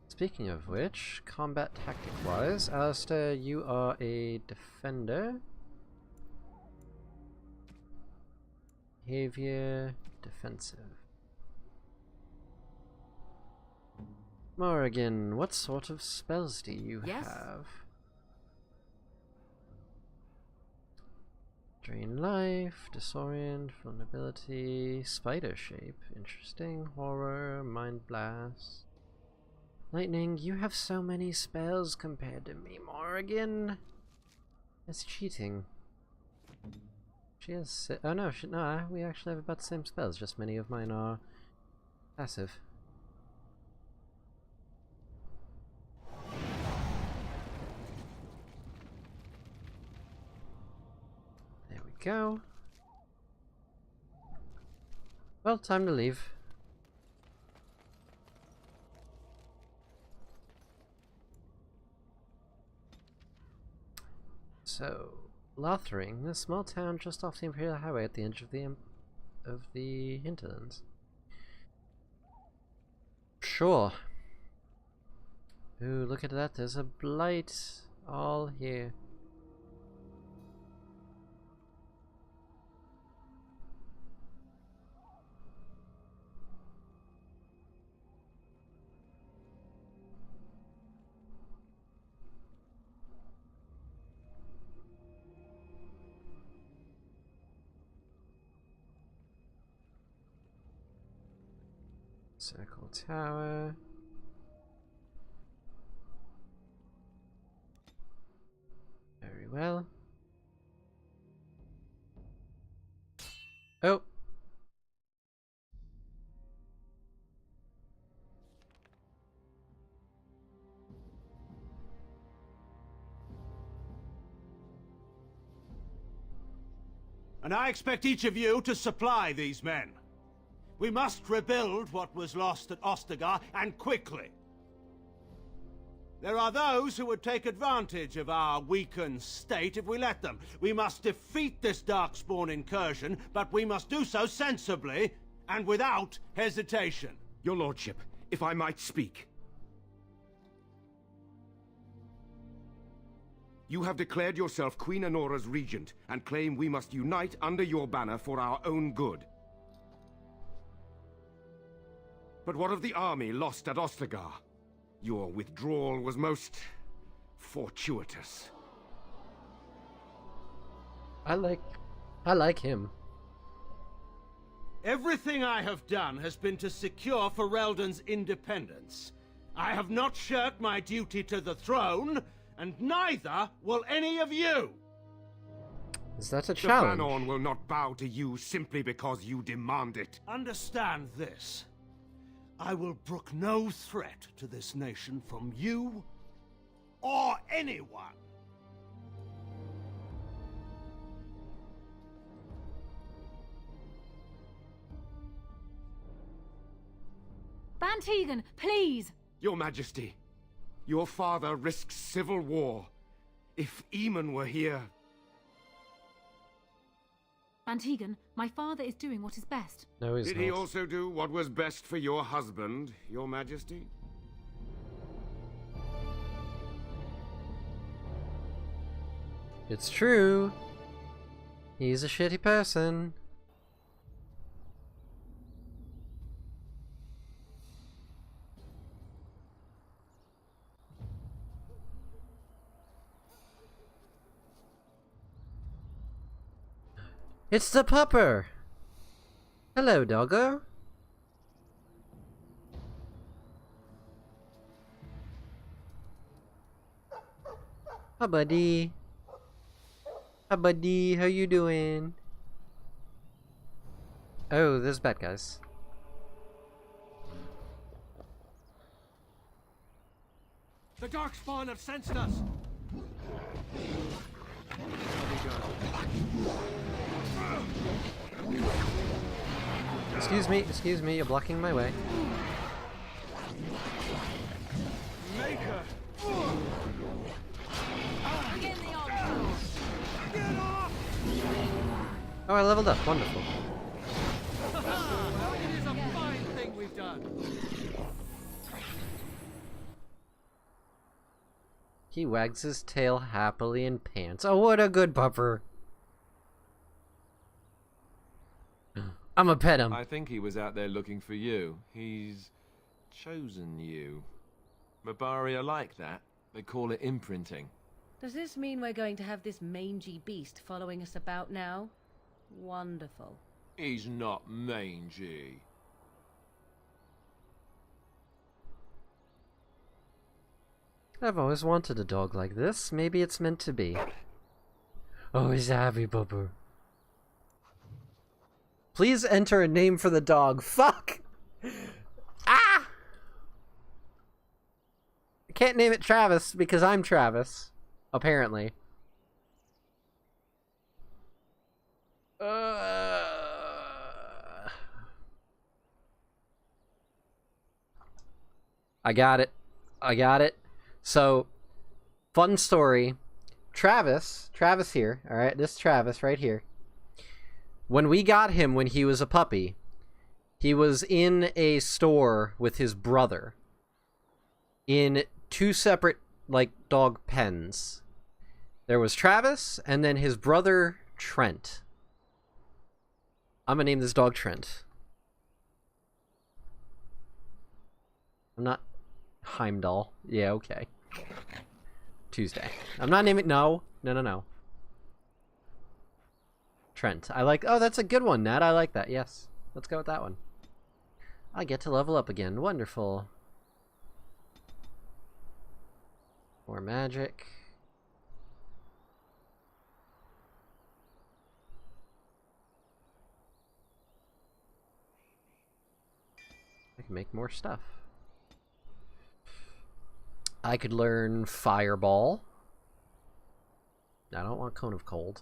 Speaking of which, combat tactic-wise, Alistair, you are a defender. Behavior, defensive. Morrigan, what sort of spells do you have? Drain life, disorient, vulnerability, spider shape, interesting, horror, mind blast. Lightning, you have so many spells compared to me, Morrigan. That's cheating. She has... oh no, no, we actually have about the same spells, just many of mine are passive. There we go. Well, time to leave. So, Lothering, this small town just off the Imperial Highway at the edge of the hinterlands. Sure. Ooh, look at that, there's a blight all here. Circle Tower. Very well. Oh. And I expect each of you to supply these men. We must rebuild what was lost at Ostagar, and quickly. There are those who would take advantage of our weakened state if we let them. We must defeat this Darkspawn incursion, but we must do so sensibly and without hesitation. Your lordship, if I might speak. You have declared yourself Queen Anora's regent, and claim we must unite under your banner for our own good. But what of the army lost at Ostagar? Your withdrawal was most fortuitous. I like him. Everything I have done has been to secure Ferelden's independence. I have not shirked my duty to the throne, and neither will any of you. Is that a challenge? The Bannorn will not bow to you simply because you demand it. Understand this. I will brook no threat to this nation from you or anyone. Bantegan, please! Your Majesty, your father risks civil war. If Eamon were here... Bantegan, my father is doing what is best. No, he's Did not. he also do what was best for your husband, your Majesty? It's true. He's a shitty person. It's the pupper! Hello, doggo. Hi, buddy. Hi, buddy. How you doing? Oh, there's bad guys. The Darkspawn have sensed us! Excuse me, you're blocking my way. Maker! Oh, I leveled up. Wonderful. It is a fine thing we've done! He wags his tail happily and pants. Oh, what a good pupper. I'ma pet him. I think he was out there looking for you. He's chosen you. Mabaria like that. They call it imprinting. Does this mean we're going to have this mangy beast following us about now? Wonderful. He's not mangy. I've always wanted a dog like this. Maybe it's meant to be. Oh, he's a happy pupper. Please enter a name for the dog. Fuck! Ah! I can't name it Travis because I'm Travis. Apparently. I got it. So, fun story. Travis here, alright, this Travis right here. When we got him when he was a puppy, he was in a store with his brother in 2 separate, like, dog pens. There was Travis, and then his brother, Trent. I'm gonna name this dog Trent. I'm not... Heimdall. Yeah, okay. Tuesday. I'm not naming... No. Trent. I like... Oh, that's a good one, Nat. I like that. Yes. Let's go with that one. I get to level up again. Wonderful. More magic. I can make more stuff. I could learn Fireball. I don't want Cone of Cold.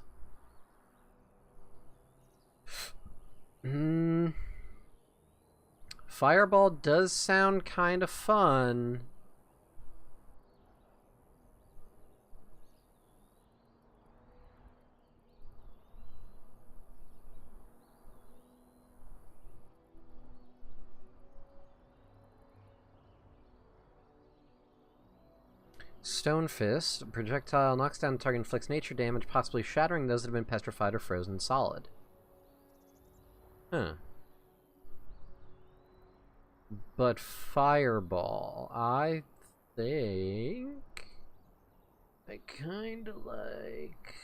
Fireball does sound kind of fun. Stone Fist. Projectile knocks down the target, inflicts nature damage, possibly shattering those that have been petrified or frozen solid. Huh. But Fireball, I think I kind of like...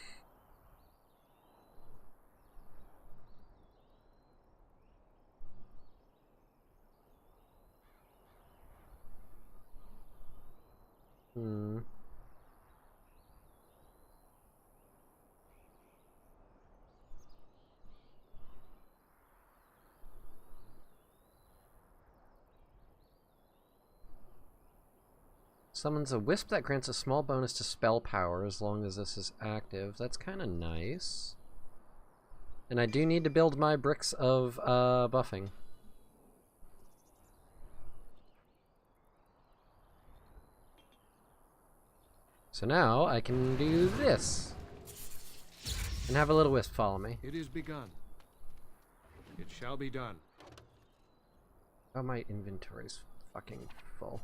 Summons a wisp that grants a small bonus to spell power as long as this is active. That's kind of nice. And I do need to build my bricks of buffing. So now I can do this. And have a little wisp follow me. It is begun. It shall be done. Oh, my inventory's fucking full.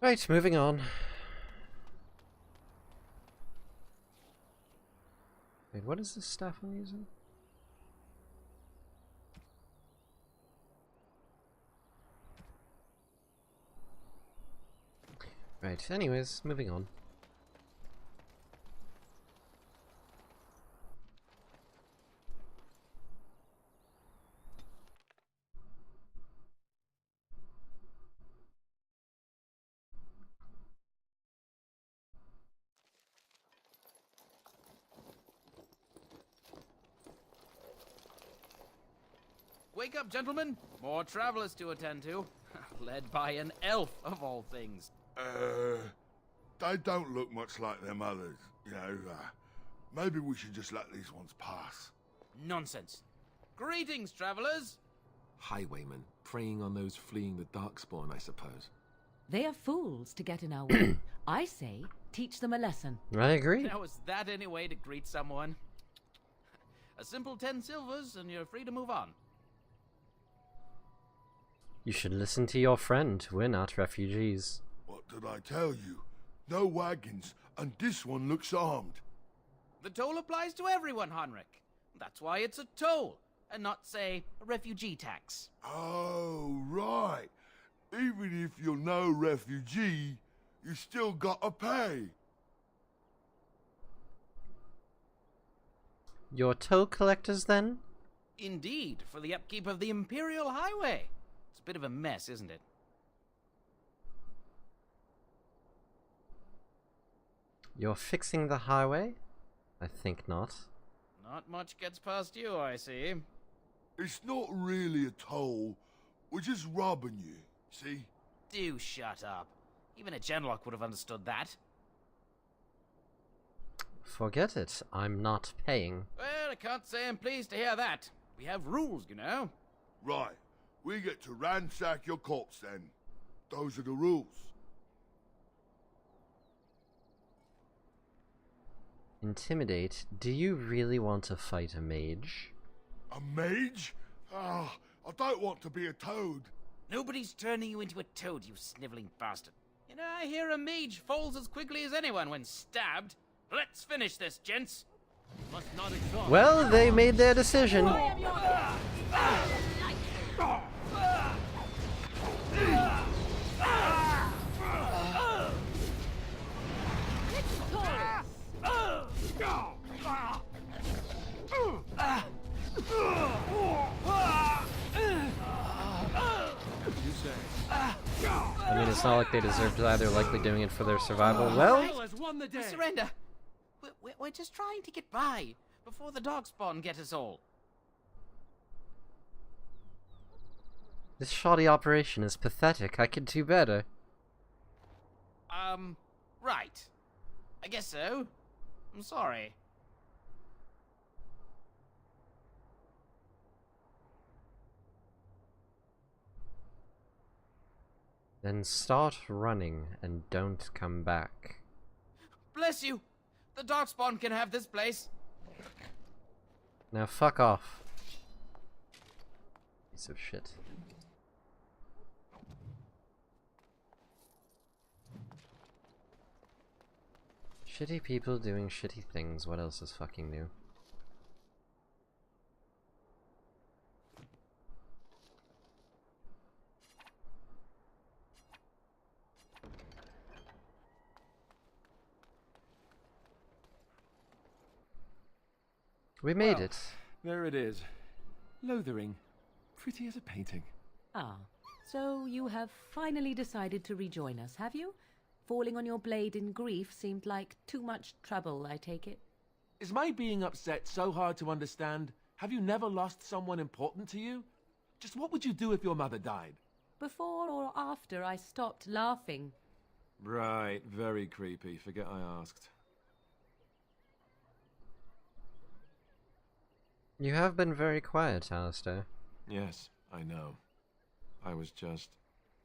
Right, moving on. Wait, what is this stuff I'm using? Right, anyways, moving on. Wake up, gentlemen! More travelers to attend to. Led by an elf, of all things. They don't look much like them others, you know. Maybe we should just let these ones pass. Nonsense. Greetings, travelers! Highwaymen, preying on those fleeing the Darkspawn, I suppose. They are fools to get in our way. I say, teach them a lesson. I agree. Now, is that any way to greet someone? A simple 10 silvers, and you're free to move on. You should listen to your friend. We're not refugees. What did I tell you? No wagons, and this one looks armed. The toll applies to everyone, Henrik. That's why it's a toll, and not, say, a refugee tax. Oh, right. Even if you're no refugee, you still gotta pay. You're toll collectors, then? Indeed, for the upkeep of the Imperial Highway. It's a bit of a mess, isn't it? You're fixing the highway? I think not. Not much gets past you, I see. It's not really a toll. We're just robbing you, see? Do shut up. Even a Genlock would have understood that. Forget it. I'm not paying. Well, I can't say I'm pleased to hear that. We have rules, you know. Right. We get to ransack your corpse then. Those are the rules. Intimidate? Do you really want to fight a mage? A mage? Ah, I don't want to be a toad. Nobody's turning you into a toad, you sniveling bastard. You know, I hear a mage falls as quickly as anyone when stabbed. Let's finish this, gents. Must not exhaust. Well, they made their decision. I mean, it's not like they deserve to die. They're likely doing it for their survival. Well, We surrender. We're just trying to get by before the Darkspawn get us all. this shoddy operation is pathetic. I could do better. Right. I guess so. I'm sorry. Then start running and don't come back. Bless you! The Darkspawn can have this place. Now fuck off. Piece of shit. Shitty people doing shitty things. What else is fucking new? We made it. There it is. Lothering. Pretty as a painting. Ah, so you have finally decided to rejoin us, have you? Falling on your blade in grief seemed like too much trouble, I take it. Is my being upset so hard to understand? Have you never lost someone important to you? Just what would you do if your mother died? Before or after I stopped laughing? Right, very creepy. Forget I asked. You have been very quiet, Alistair. Yes, I know. I was just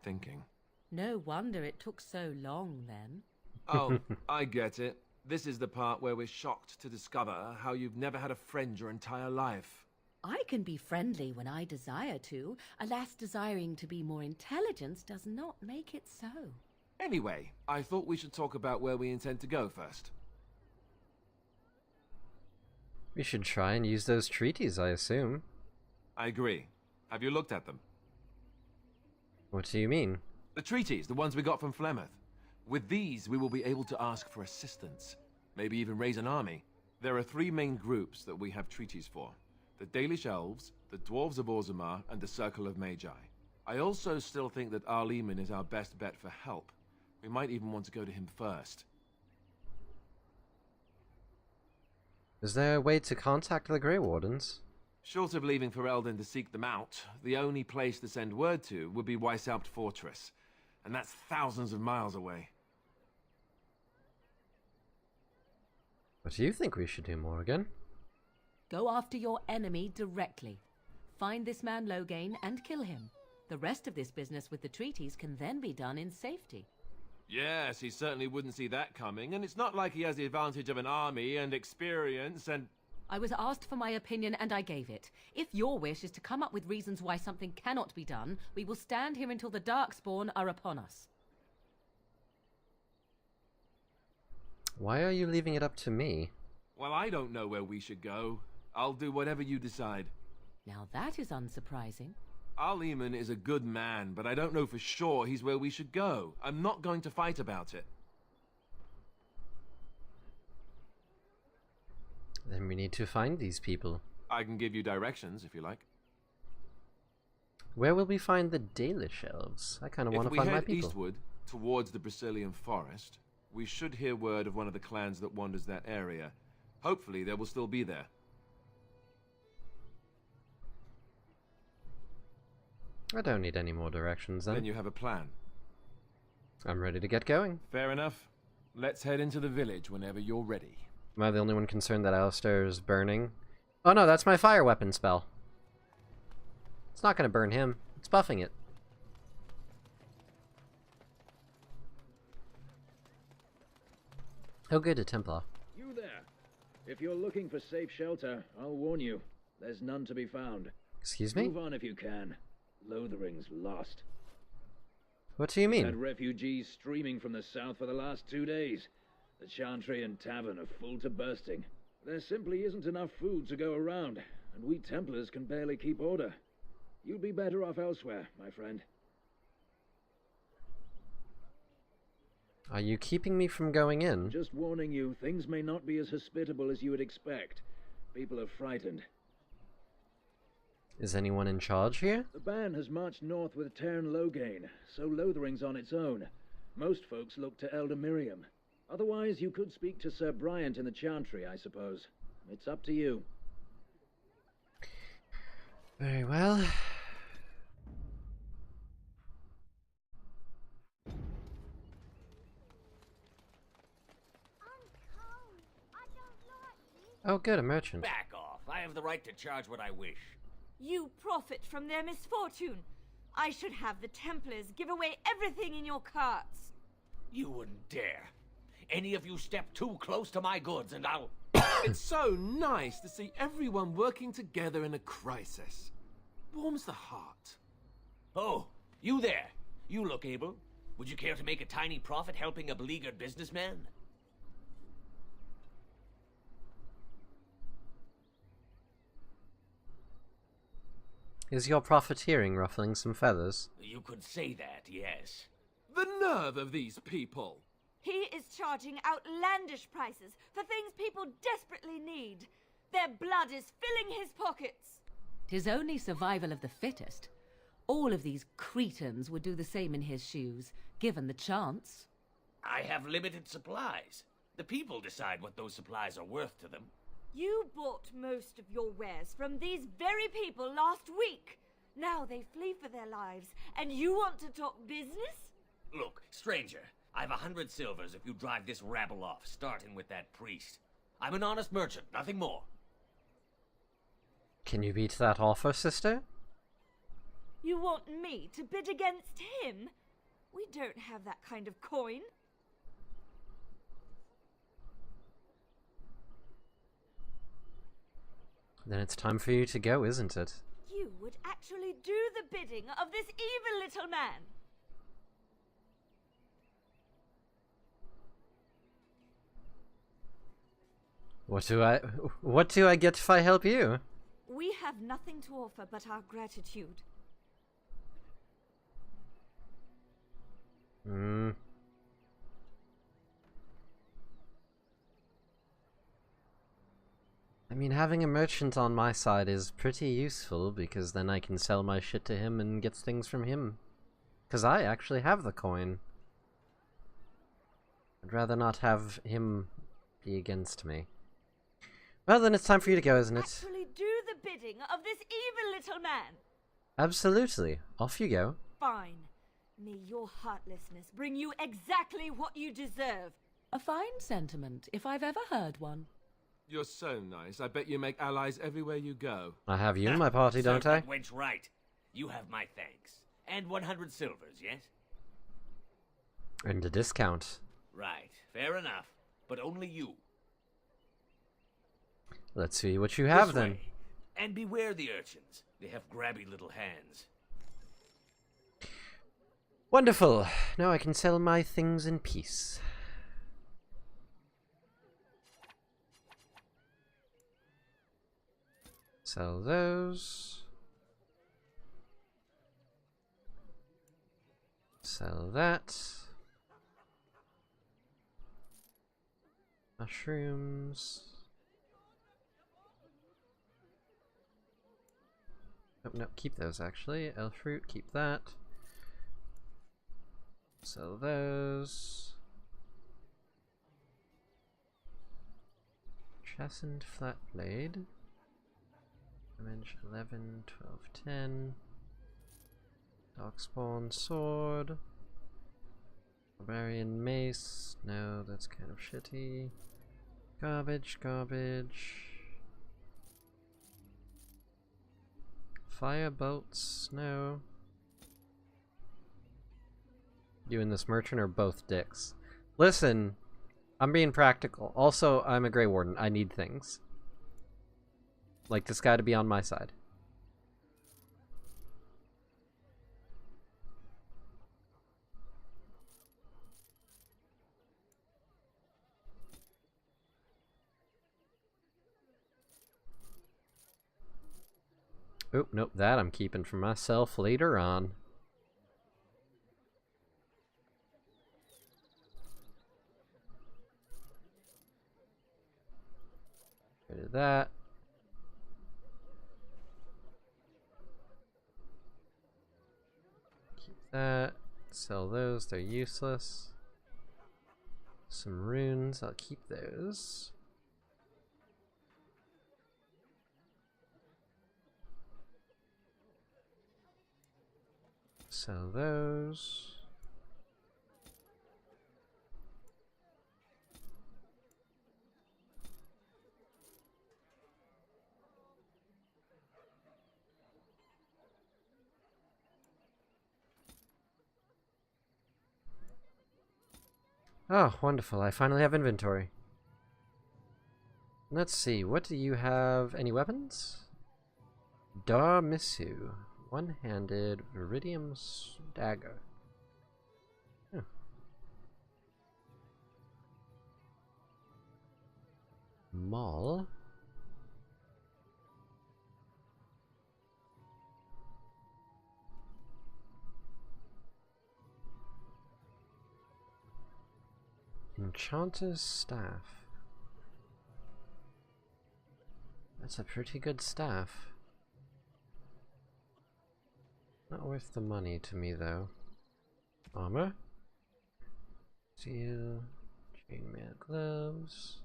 thinking. No wonder it took so long, then. Oh, I get it. This is the part where we're shocked to discover how you've never had a friend your entire life. I can be friendly when I desire to. Alas, desiring to be more intelligent does not make it so. Anyway, I thought we should talk about where we intend to go first. We should try and use those treaties, I assume. I agree. Have you looked at them? What do you mean? The treaties, the ones we got from Flemeth. With these, we will be able to ask for assistance. Maybe even raise an army. There are three main groups that we have treaties for. The Dalish Elves, the Dwarves of Orzammar, and the Circle of Magi. I also still think that Arleman is our best bet for help. We might even want to go to him first. Is there a way to contact the Grey Wardens? Short of leaving Ferelden to seek them out, the only place to send word to would be Weishaupt Fortress. And that's thousands of miles away. What do you think we should do, Morrigan? Go after your enemy directly. Find this man Loghain and kill him. The rest of this business with the treaties can then be done in safety. Yes, he certainly wouldn't see that coming, and it's not like he has the advantage of an army and experience and... I was asked for my opinion and I gave it. If your wish is to come up with reasons why something cannot be done, we will stand here until the Darkspawn are upon us. Why are you leaving it up to me? Well, I don't know where we should go. I'll do whatever you decide. Now that is unsurprising. Arleman is a good man, but I don't know for sure he's where we should go. I'm not going to fight about it. Then we need to find these people. I can give you directions, if you like. Where will we find the Dalish Elves? I kind of want to find my people. If we head eastward, towards the Brecilian Forest, we should hear word of one of the clans that wanders that area. Hopefully they will still be there. I don't need any more directions then. Then you have a plan. I'm ready to get going. Fair enough. Let's head into the village whenever you're ready. Am I the only one concerned that Alistair is burning? Oh no, that's my fire weapon spell. It's not gonna burn him. It's buffing it. Oh good, a Templar. You there. If you're looking for safe shelter, I'll warn you. There's none to be found. Excuse me? Move on if you can. Lothering's lost. What do you mean? Had refugees streaming from the south for the last 2 days. The Chantry and Tavern are full to bursting. There simply isn't enough food to go around, and we Templars can barely keep order. You'll be better off elsewhere, my friend. Are you keeping me from going in? Just warning you, things may not be as hospitable as you would expect. People are frightened. Is anyone in charge here? The band has marched north with Tairn Loghain, so Lothering's on its own. Most folks look to Elder Miriam. Otherwise, you could speak to Sir Bryant in the Chantry, I suppose. It's up to you. Very well. Oh good, a merchant. Back off. I have the right to charge what I wish. You profit from their misfortune. I should have the Templars give away everything in your carts. You wouldn't dare. Any of you step too close to my goods and I'll... It's so nice to see everyone working together in a crisis. Warms the heart. Oh, you there. You look able. Would you care to make a tiny profit helping a beleaguered businessman? Is your profiteering ruffling some feathers? You could say that, yes. The nerve of these people! He is charging outlandish prices for things people desperately need. Their blood is filling his pockets. 'Tis only survival of the fittest. All of these cretins would do the same in his shoes, given the chance. I have limited supplies. The people decide what those supplies are worth to them. You bought most of your wares from these very people last week. Now they flee for their lives, and you want to talk business? Look, stranger, I've 100 silvers if you drive this rabble off, starting with that priest. I'm an honest merchant, nothing more. Can you beat that offer, sister? You want me to bid against him? We don't have that kind of coin. Then it's time for you to go, isn't it? You would actually do the bidding of this evil little man. What do I get if I help you? We have nothing to offer but our gratitude. I mean, having a merchant on my side is pretty useful, because then I can sell my shit to him and get things from him. Because I actually have the coin. I'd rather not have him be against me. Well, then it's time for you to go, isn't it? Actually do the bidding of this evil little man. Absolutely. Off you go. Fine. May your heartlessness bring you exactly what you deserve. A fine sentiment, if I've ever heard one. You're so nice. I bet you make allies everywhere you go. I have you in my party, don't I? That wench right. You have my thanks. And 100 silvers, yes? And a discount. Right. Fair enough. But only you. Let's see what you have This then. way. And beware the urchins. They have grabby little hands. Wonderful. Now I can sell my things in peace. Sell those. Sell that. Mushrooms. Oh, no, keep those actually. Elf fruit, keep that. Sell those. Chastened flat blade. Damage 11, 12, 10. Darkspawn sword. Barbarian mace. No, that's kind of shitty. Garbage, garbage. Fire bolts. No. You and this merchant are both dicks. Listen, I'm being practical. Also, I'm a Grey Warden. I need things. Like this guy to be on my side. Oh, nope, that I'm keeping for myself later on. Rid of that. Keep that. Sell those, they're useless. Some runes, I'll keep those. Sell those. Oh, wonderful. I finally have inventory. Let's see. What do you have? Any weapons? Darmisu. One-handed Viridium dagger. Huh. Maul. Enchanter's staff. That's a pretty good staff. Not worth the money to me, though. Armor. Steel. Chainmail gloves.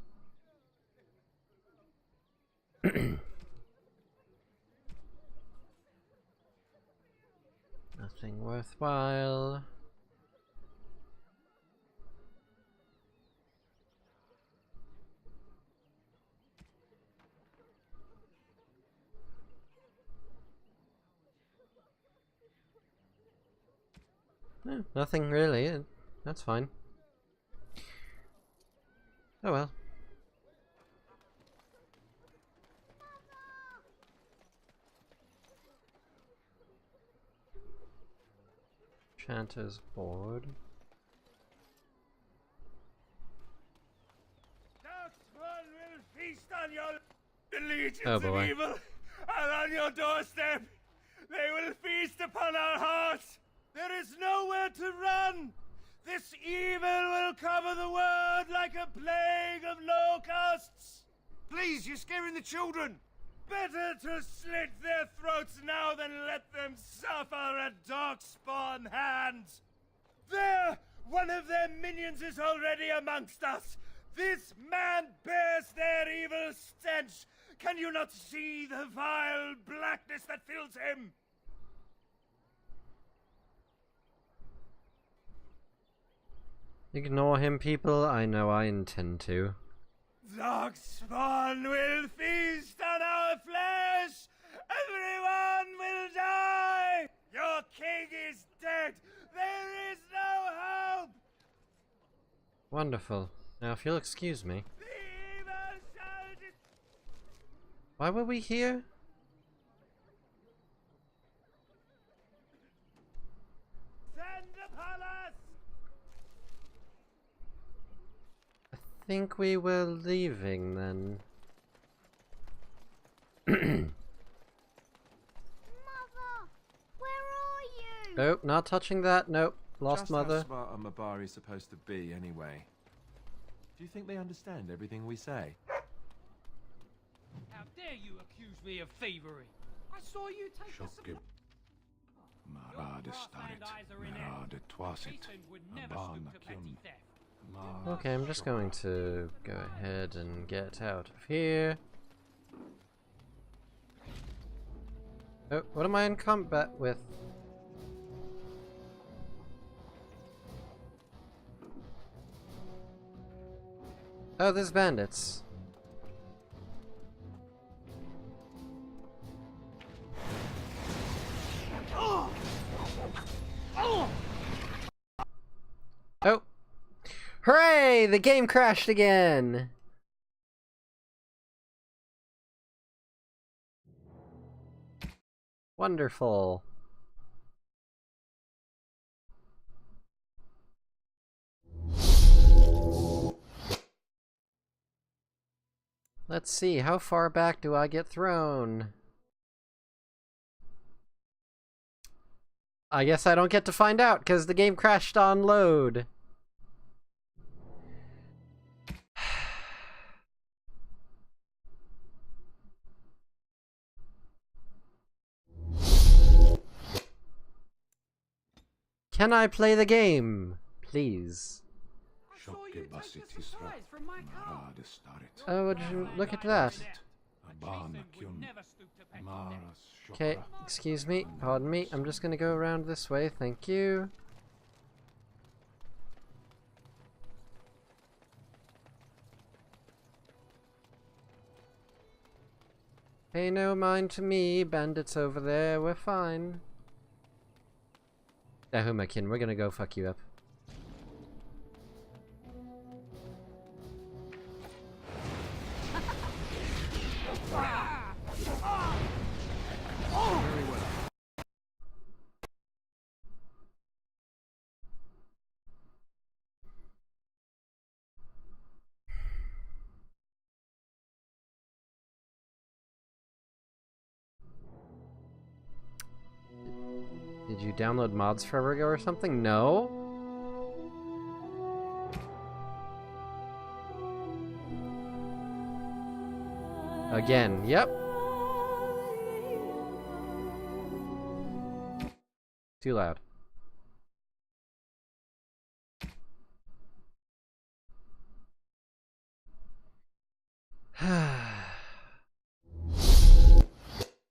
Nothing worthwhile. No, nothing really. That's fine. Oh well. Chanter's board. Darkspawn will feast on your legions Oh boy. of evil, and on your doorstep they will feast upon our hearts. There is nowhere to run. This evil will cover the world like a plague of locusts. Please, you're scaring the children. Better to slit their throats now than let them suffer at Darkspawn hands. There! One of their minions is already amongst us. This man bears their evil stench. Can you not see the vile blackness that fills him? Ignore him, people. I know I intend to. Darkspawn will feast on our flesh! Everyone will die! Your king is dead! There is no hope! Wonderful. Now, if you'll excuse me. Why were we here? Send upon us! I think we were leaving then. Mother, where are you? Nope, not touching that. Nope. Lost Just mother. How smart are Mabari supposed to be, anyway? Do you think they understand everything we say? How dare you accuse me of thievery? I saw you take a Shokib. Marade starit. Marade twasit. Abana kyun. Okay, I'm just going to go ahead and get out of here. Oh, what am I in combat with? Oh, there's bandits. Oh. Hooray! The game crashed again! Wonderful. Let's see, how far back do I get thrown? I guess I don't get to find out, because the game crashed on load. Can I play the game? Please. Oh, would you look at that? Okay, excuse me, pardon me, I'm just gonna go around this way, thank you. Pay no mind to me, bandits over there, we're fine. Dahumakin, we're gonna go fuck you up. Did you download mods forever ago or something? No? Again, yep. Too loud.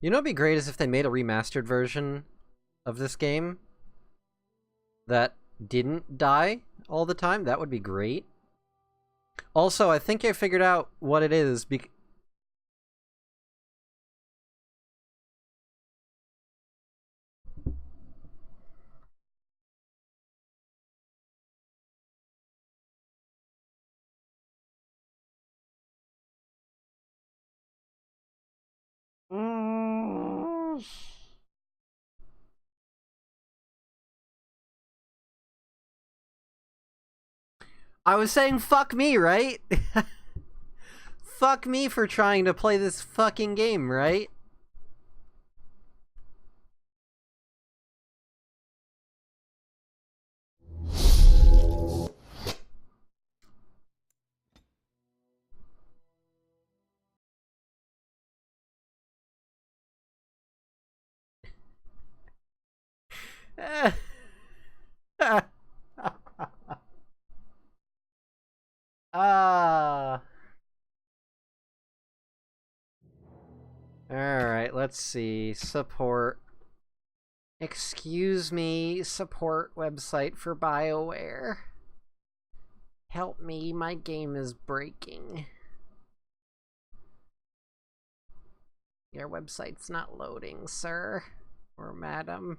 You know what'd be great is if they made a remastered version of this game that didn't die all the time. That would be great. Also, I think I figured out what it is I was saying fuck me, right? Fuck me for trying to play this fucking game, right? Alright, let's see. Support. Excuse me, support website for BioWare. Help me, my game is breaking. Your website's not loading, sir. Or madam.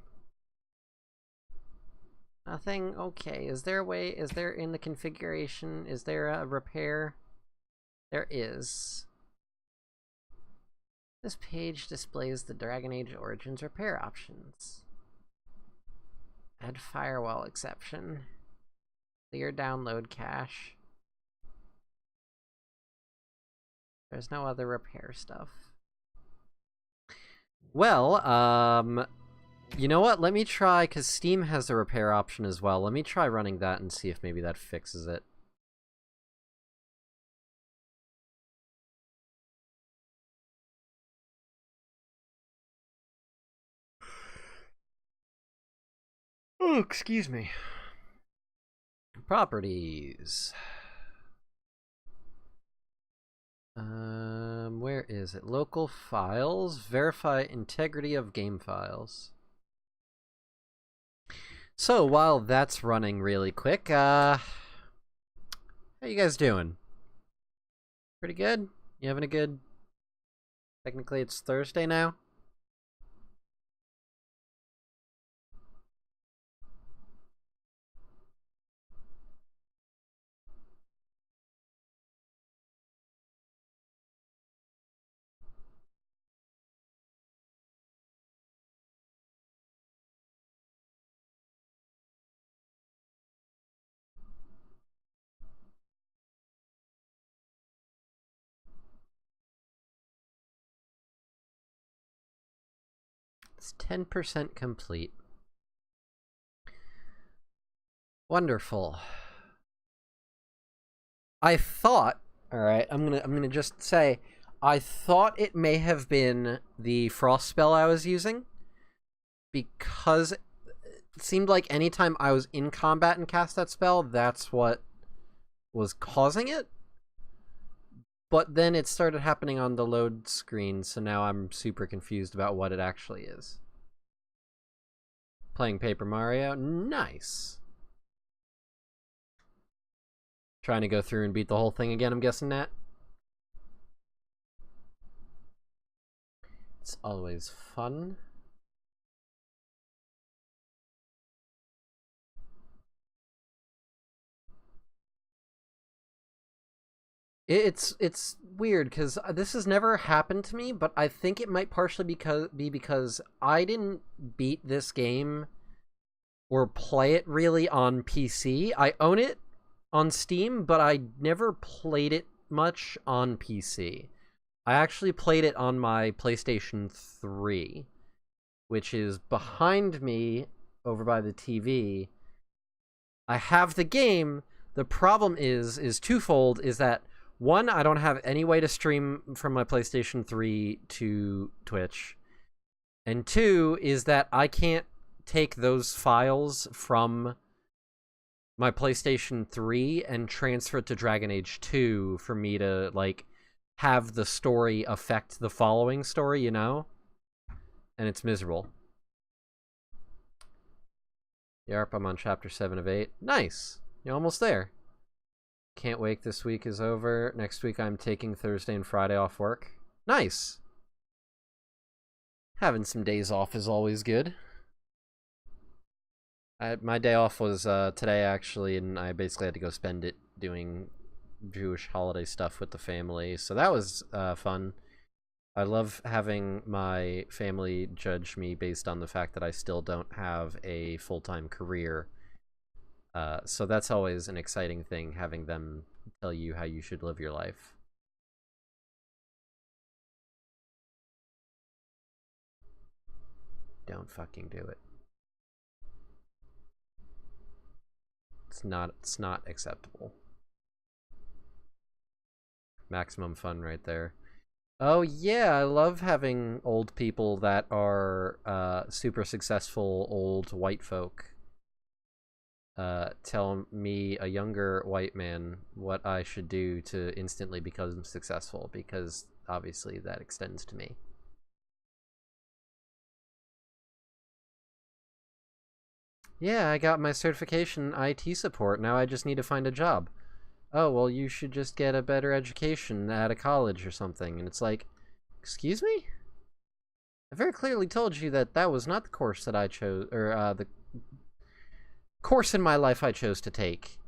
Nothing? Okay. Is there a way? Is there in the configuration? Is there a repair? There is. This page displays the Dragon Age Origins repair options. Add firewall exception. Clear download cache. There's no other repair stuff. Well, you know what? Let me try, because Steam has a repair option as well. Let me try running that and see if maybe that fixes it. Oh, excuse me. Properties. Where is it? Local files. Verify integrity of game files. So while that's running really quick, how you guys doing? Pretty good? You having a good... Technically, it's Thursday now? It's 10% complete. Wonderful. I thought, alright, I'm gonna just say, I thought it may have been the frost spell I was using, because it seemed like anytime I was in combat and cast that spell, that's what was causing it. But then it started happening on the load screen, so now I'm super confused about what it actually is. Playing Paper Mario? Nice. Trying to go through and beat the whole thing again, I'm guessing, Nat? It's always fun. It's weird because this has never happened to me, but I think it might partially be because I didn't beat this game or play it really on PC. I own it on Steam, but I never played it much on PC. I actually played it on my PlayStation 3, which is behind me over by the TV. I have the game. The problem is twofold, is that one, I don't have any way to stream from my PlayStation 3 to Twitch. And two, is that I can't take those files from my PlayStation 3 and transfer it to Dragon Age 2 for me to, like, have the story affect the following story, you know? And it's miserable. Yarp, I'm on chapter 7 of 8. Nice! You're almost there. Can't wait this week is over. Next week I'm taking Thursday and Friday off work. Nice! Having some days off is always good. My day off was today, actually, and I basically had to go spend it doing Jewish holiday stuff with the family, so that was fun. I love having my family judge me based on the fact that I still don't have a full-time career. So that's always an exciting thing, having them tell you how you should live your life. Don't fucking do it. It's not acceptable. Maximum fun right there. Oh yeah, I love having old people that are super successful old white folk tell me, a younger white man, what I should do to instantly become successful, because obviously that extends to me. Yeah, I got my certification in IT support. Now I just need to find a job. Oh, well, you should just get a better education at a college or something. And it's like, excuse me? I very clearly told you that that was not the course that I chose, or the course in my life I chose to take.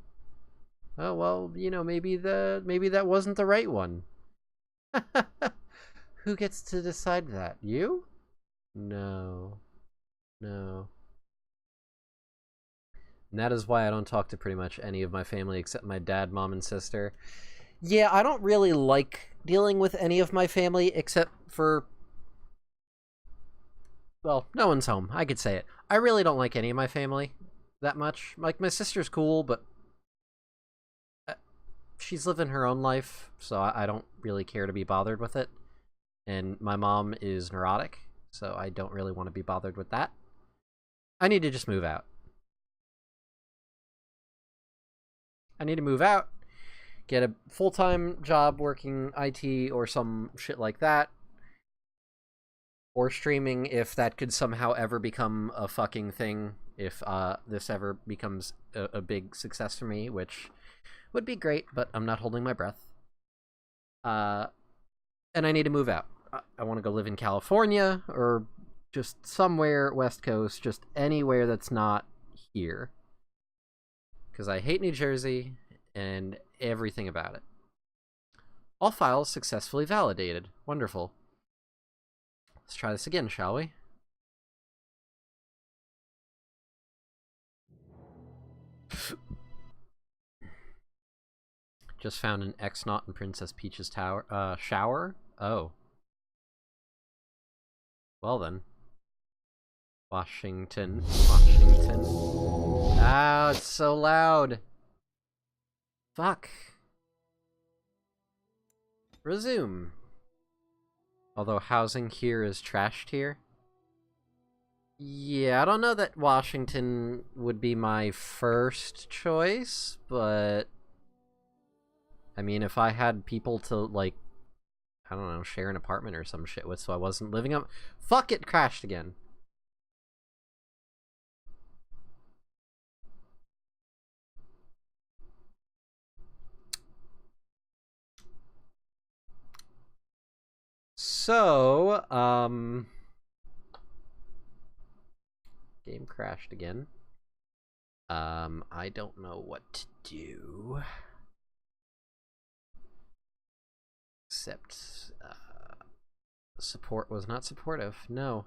Oh, well, you know, maybe that wasn't the right one. Who gets to decide that? You? No. No. And that is why I don't talk to pretty much any of my family except my dad, mom, and sister. Yeah, I don't really like dealing with any of my family except for... Well, no one's home. I could say it. I really don't like any of my family that much. Like, my sister's cool, but she's living her own life, so I don't really care to be bothered with it. And my mom is neurotic, so I don't really want to be bothered with that. I need to just move out. I need to move out, get a full-time job working IT or some shit like that. Or streaming, if that could somehow ever become a fucking thing. If this ever becomes a big success for me, which would be great, but I'm not holding my breath. And I need to move out. I want to go live in California or just somewhere West Coast, just anywhere that's not here. Because I hate New Jersey and everything about it. All files successfully validated. Wonderful. Let's try this again, shall we? Just found an X-Knot in Princess Peach's shower? Oh. Well then. Washington. Ah, it's so loud. Fuck. Resume. Although housing here is trashed here. Yeah, I don't know that Washington would be my first choice, but I mean, if I had people to, like, I don't know, share an apartment or some shit with, so I wasn't living up. Fuck, it crashed again. So, game crashed again. I don't know what to do. Except, support was not supportive. No.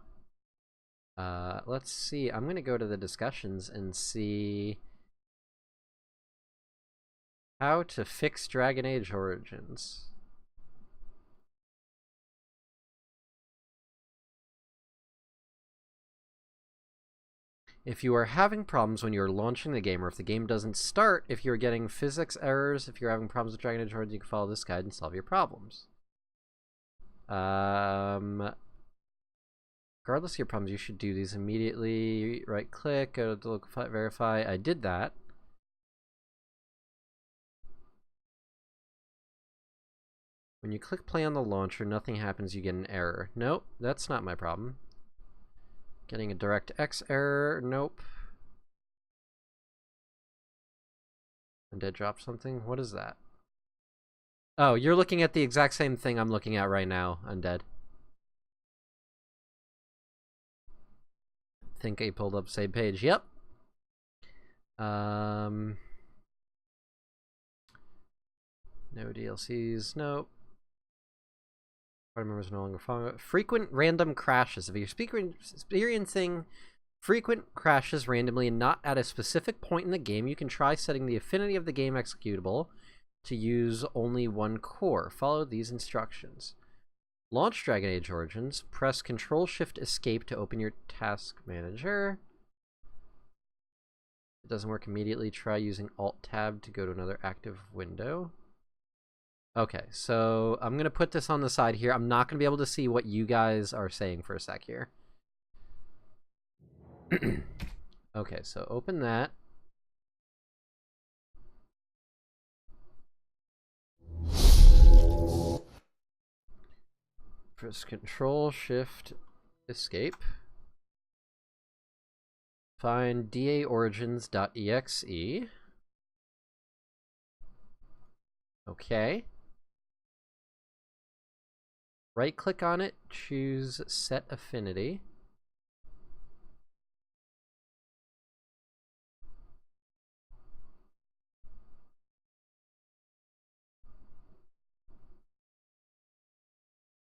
Let's see. I'm gonna go to the discussions and see how to fix Dragon Age Origins. If you are having problems when you're launching the game, or if the game doesn't start, if you're getting physics errors, if you're having problems with Dragon Age Origins, you can follow this guide and solve your problems. Regardless of your problems, you should do these immediately. Right click, go to local file, verify. I did that. When you click play on the launcher, nothing happens, you get an error. Nope, that's not my problem. Getting a DirectX error. Nope. Undead dropped something. What is that? Oh, you're looking at the exact same thing I'm looking at right now, Undead. I think I pulled up same page. Yep. No DLCs. Nope. Party members no longer follow. Frequent random crashes. If you're experiencing frequent crashes randomly and not at a specific point in the game, you can try setting the affinity of the game executable to use only one core. Follow these instructions. Launch Dragon Age Origins. Press Ctrl-Shift-Escape to open your task manager. If it doesn't work immediately, try using Alt-Tab to go to another active window. Okay, so I'm going to put this on the side here. I'm not going to be able to see what you guys are saying for a sec here. Okay, so open that. Press Ctrl-Shift-Escape. Find daorigins.exe. Okay. Right-click on it, choose Set Affinity.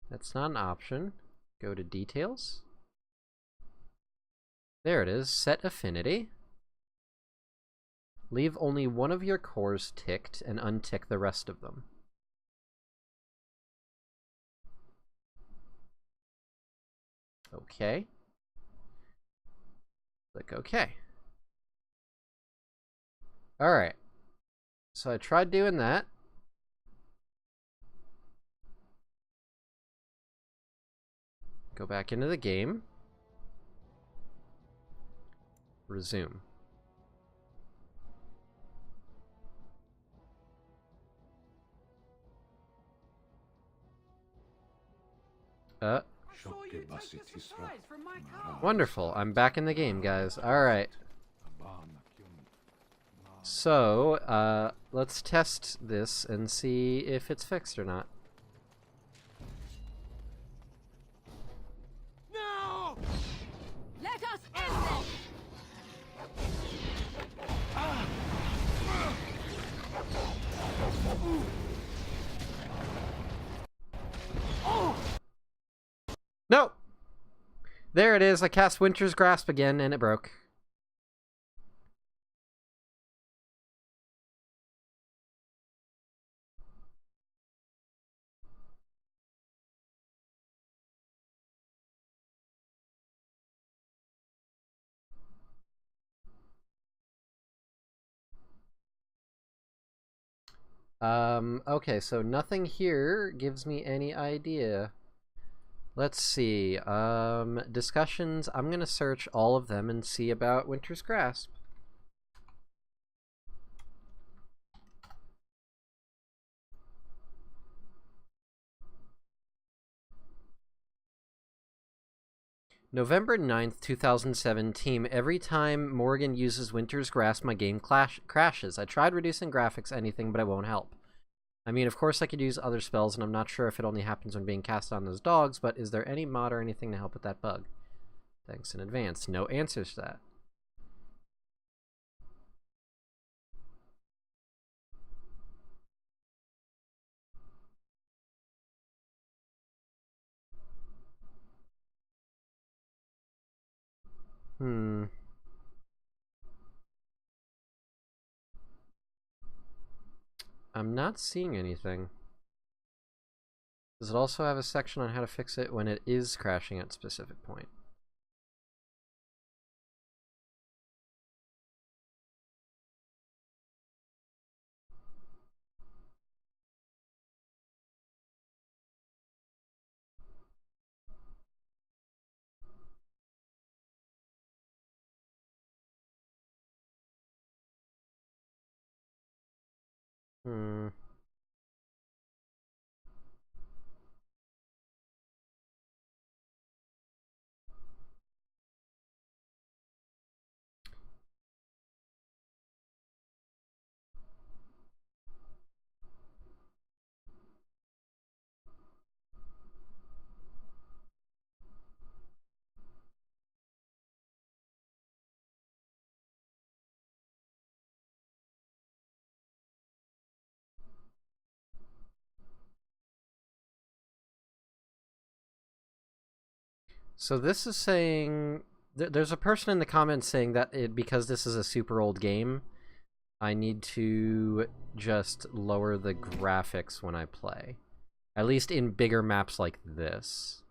That's not an option. Go to Details. There it is, Set Affinity. Leave only one of your cores ticked and untick the rest of them. Okay. Click OK. Alright. So I tried doing that. Go back into the game. Resume. Wonderful. I'm back in the game, guys. Alright. So, let's test this and see if it's fixed or not. No! There it is. I cast Winter's Grasp again, and it broke. Okay, so nothing here gives me any idea. Let's see. Discussions. I'm gonna search all of them and see about Winter's Grasp. November 9th, 2007. Team, every time Morgan uses Winter's Grasp, my game crashes. I tried reducing graphics, anything, but it won't help. I mean, of course I could use other spells, and I'm not sure if it only happens when being cast on those dogs, but is there any mod or anything to help with that bug? Thanks in advance. No answers to that. I'm not seeing anything. Does it also have a section on how to fix it when it is crashing at a specific point? So this is saying... There's a person in the comments saying that because this is a super old game, I need to just lower the graphics when I play. At least in bigger maps like this.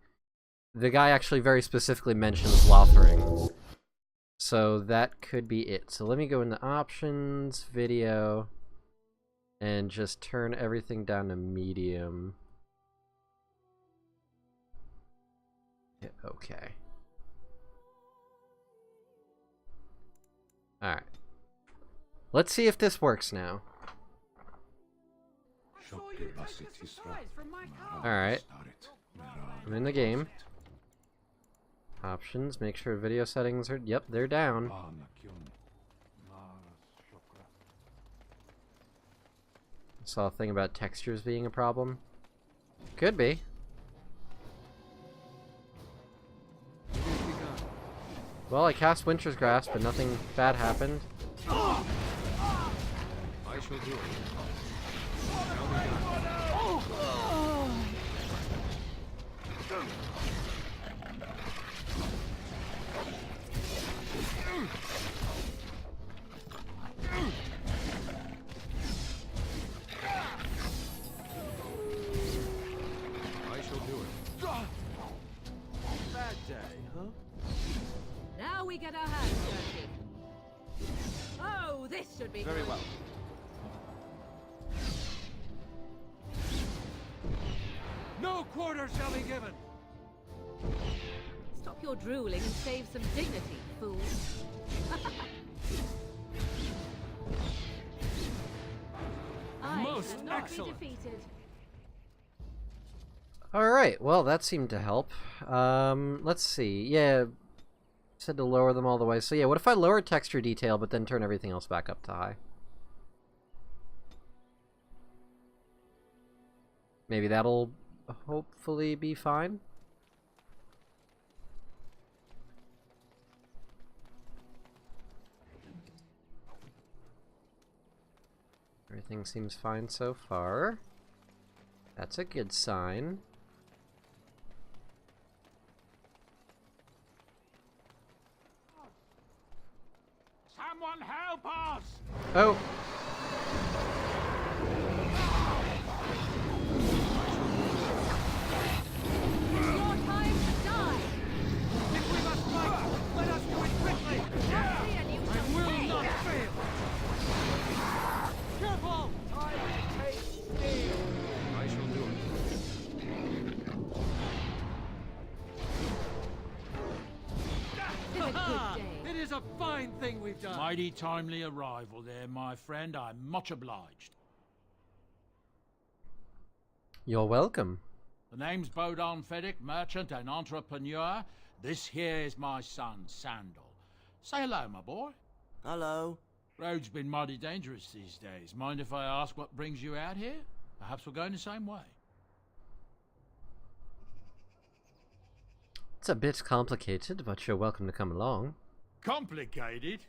The guy actually very specifically mentions Lothering. So that could be it. So let me go into options, video, and just turn everything down to medium. Hit OK. Alright. Let's see if this works now. Alright. I'm in the game. Options, make sure video settings are... Yep, they're down. Saw a thing about textures being a problem. Could be. Well, I cast Winter's Grasp, but nothing bad happened. I shall do it. I shall do it. Bad day, huh? Now we get our hands dirty. Oh, this should be very good. well. No quarter shall be given. Stop your drooling and save some dignity, fool. Most excellent. Alright, well that seemed to help. Let's see. Yeah, said to lower them all the way. So yeah, what if I lower texture detail but then turn everything else back up to high? Maybe that'll hopefully be fine. Everything seems fine so far. That's a good sign. Someone help us! Oh. It's your time to die! If we must fight, let us do it quickly! I will not fail! Careful! Time takes steel! I shall do it. It is a fine thing we've done. Mighty timely arrival there, my friend. I'm much obliged. You're welcome. The name's Bodon Fedek, merchant and entrepreneur. This here is my son, Sandal. Say hello, my boy. Hello. Road's been mighty dangerous these days. Mind if I ask what brings you out here? Perhaps we're going the same way. It's a bit complicated, but you're welcome to come along. Complicated?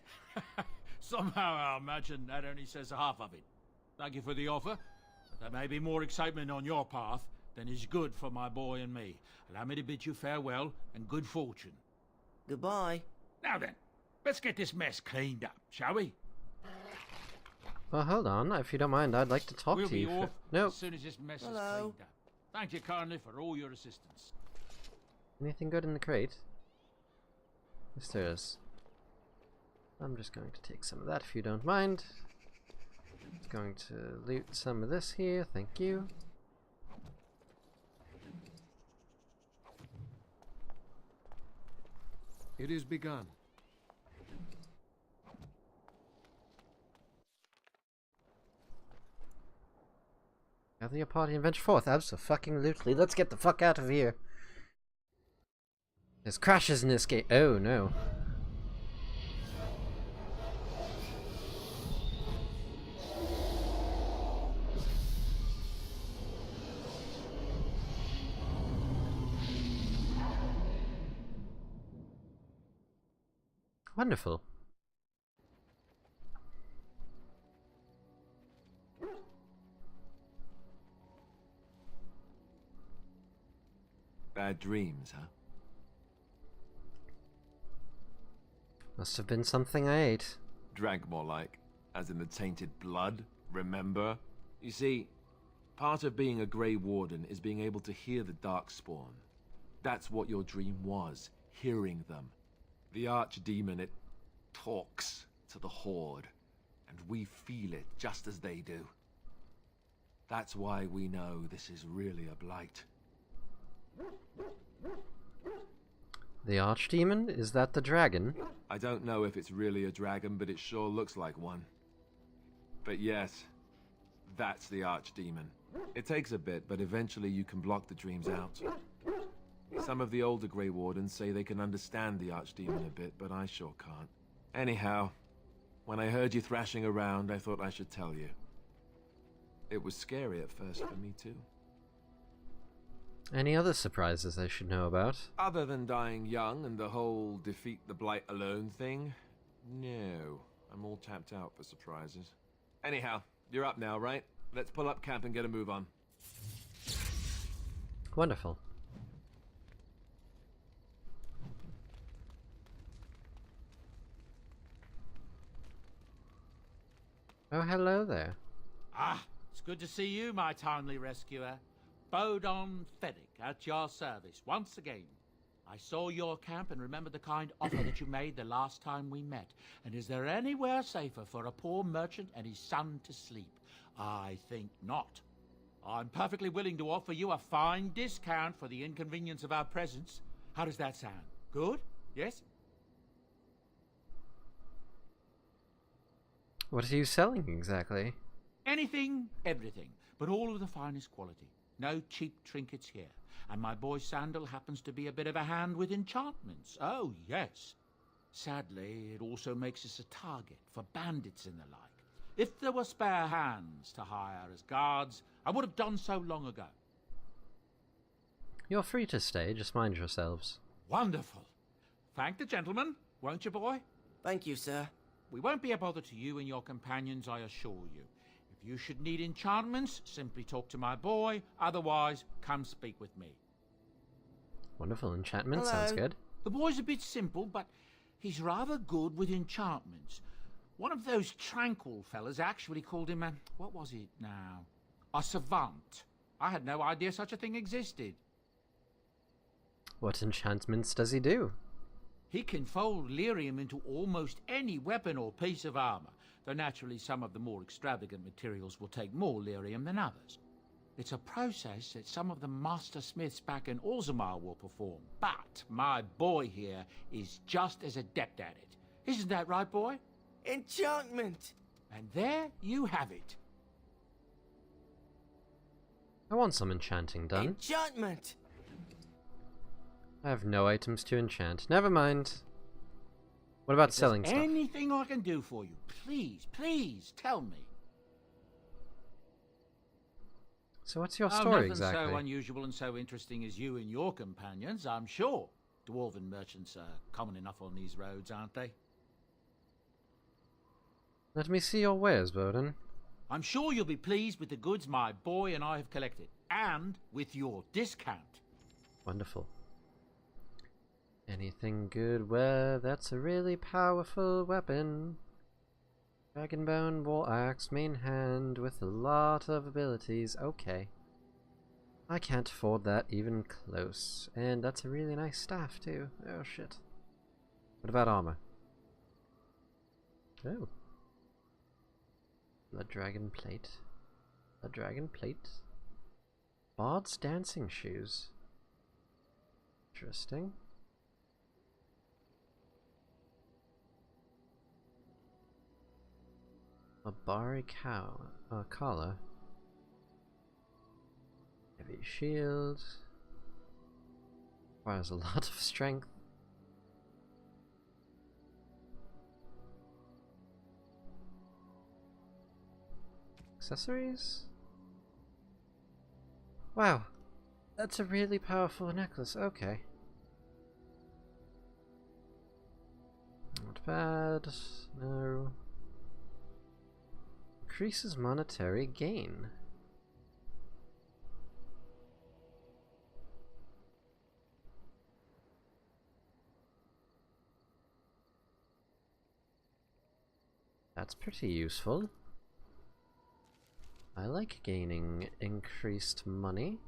Somehow I imagine that only says half of it. Thank you for the offer, but there may be more excitement on your path than is good for my boy and me. Allow me to bid you farewell and good fortune. Goodbye. Now then, let's get this mess cleaned up, shall we? Well, hold on. If you don't mind, I'd like to talk We'll to be you. off Nope. as soon as this mess is Hello. cleaned up. Thank you kindly for all your assistance. Anything good in the crate? Yes, there is. I'm just going to take some of that if you don't mind. Just going to loot some of this here. Thank you. It is begun. Gather your party and venture forth. Abso-fucking-lutely. Let's get the fuck out of here. There's crashes in this game. Oh no. Wonderful. Bad dreams, huh? Must have been something I ate. Drank more like, as in the tainted blood, remember? You see, part of being a Grey Warden is being able to hear the Darkspawn. That's what your dream was, hearing them. The Archdemon, it talks to the Horde, and we feel it just as they do. That's why we know this is really a blight. The Archdemon? Is that the dragon? I don't know if it's really a dragon, but it sure looks like one. But yes, that's the Archdemon. It takes a bit, but eventually you can block the dreams out. Some of the older Grey Wardens say they can understand the Archdemon a bit, but I sure can't. Anyhow, when I heard you thrashing around, I thought I should tell you. It was scary at first for me too. Any other surprises I should know about? Other than dying young and the whole defeat the Blight alone thing? No. I'm all tapped out for surprises. Anyhow, you're up now, right? Let's pull up camp and get a move on. Wonderful. Oh, hello there. Ah, it's good to see you, my timely rescuer. Bodon Fedek, at your service, once again. I saw your camp and remembered the kind offer that you made the last time we met. And is there anywhere safer for a poor merchant and his son to sleep? I think not. I'm perfectly willing to offer you a fine discount for the inconvenience of our presence. How does that sound? Good? Yes? What are you selling exactly? Anything, everything, but all of the finest quality. No cheap trinkets here. And my boy Sandal happens to be a bit of a hand with enchantments. Oh, yes. Sadly, it also makes us a target for bandits and the like. If there were spare hands to hire as guards, I would have done so long ago. You're free to stay, just mind yourselves. Wonderful. Thank the gentleman, won't you, boy? Thank you, sir. We won't be a bother to you and your companions, I assure you. If you should need enchantments, simply talk to my boy. Otherwise, come speak with me. Wonderful. Enchantment Hello. sounds good. The boy's a bit simple, but he's rather good with enchantments. One of those tranquil fellas actually called him a... what was it now? A savant. I had no idea such a thing existed. What enchantments does he do? He can fold lyrium into almost any weapon or piece of armor, though naturally some of the more extravagant materials will take more lyrium than others. It's a process that some of the master smiths back in Orzammar will perform, but my boy here is just as adept at it. Isn't that right, boy? Enchantment! And there you have it. I want some enchanting done. Enchantment! I have no items to enchant. Never mind. What about selling stuff? Anything I can do for you, please, please tell me. So what's your Oh, story nothing exactly? so unusual and so interesting as you and your companions, I'm sure. Dwarven merchants are common enough on these roads, aren't they? Let me see your wares, Bowden. I'm sure you'll be pleased with the goods my boy and I have collected, and with your discount. Wonderful. Anything good? Well, that's a really powerful weapon. Dragonbone war axe, main hand, with a lot of abilities. Okay. I can't afford that even close. And that's a really nice staff too. Oh shit. What about armor? Oh. Blood dragon plate. Blood dragon plate. Bard's dancing shoes. Interesting. A Bari cow, collar. Heavy shield. Requires a lot of strength. Accessories? Wow, that's a really powerful necklace. Okay. Not bad. No. Increases monetary gain. That's pretty useful. I like gaining increased money.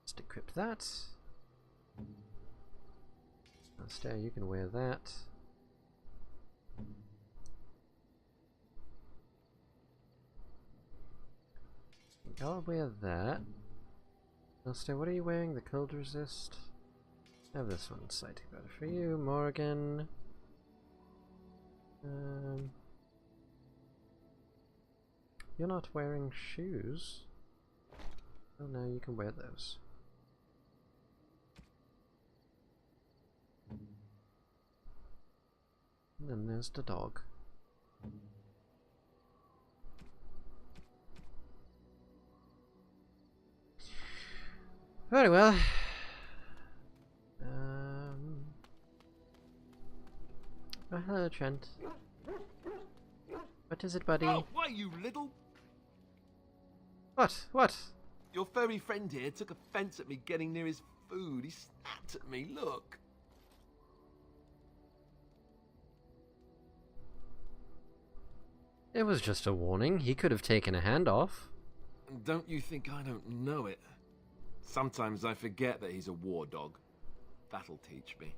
Just equip that. Astaire, you can wear that. I'll wear that. Astaire, what are you wearing? The cold resist? Have this one slightly better for you, Morgan. You're not wearing shoes. Oh no, you can wear those. And then there's the dog. Very well. Oh, hello, Trent. What is it, buddy? Oh, why, you little... What? What? Your furry friend here took offense at me getting near his food. He snapped at me, look. It was just a warning. He could have taken a hand off. Don't you think I don't know it? Sometimes I forget that he's a war dog. That'll teach me.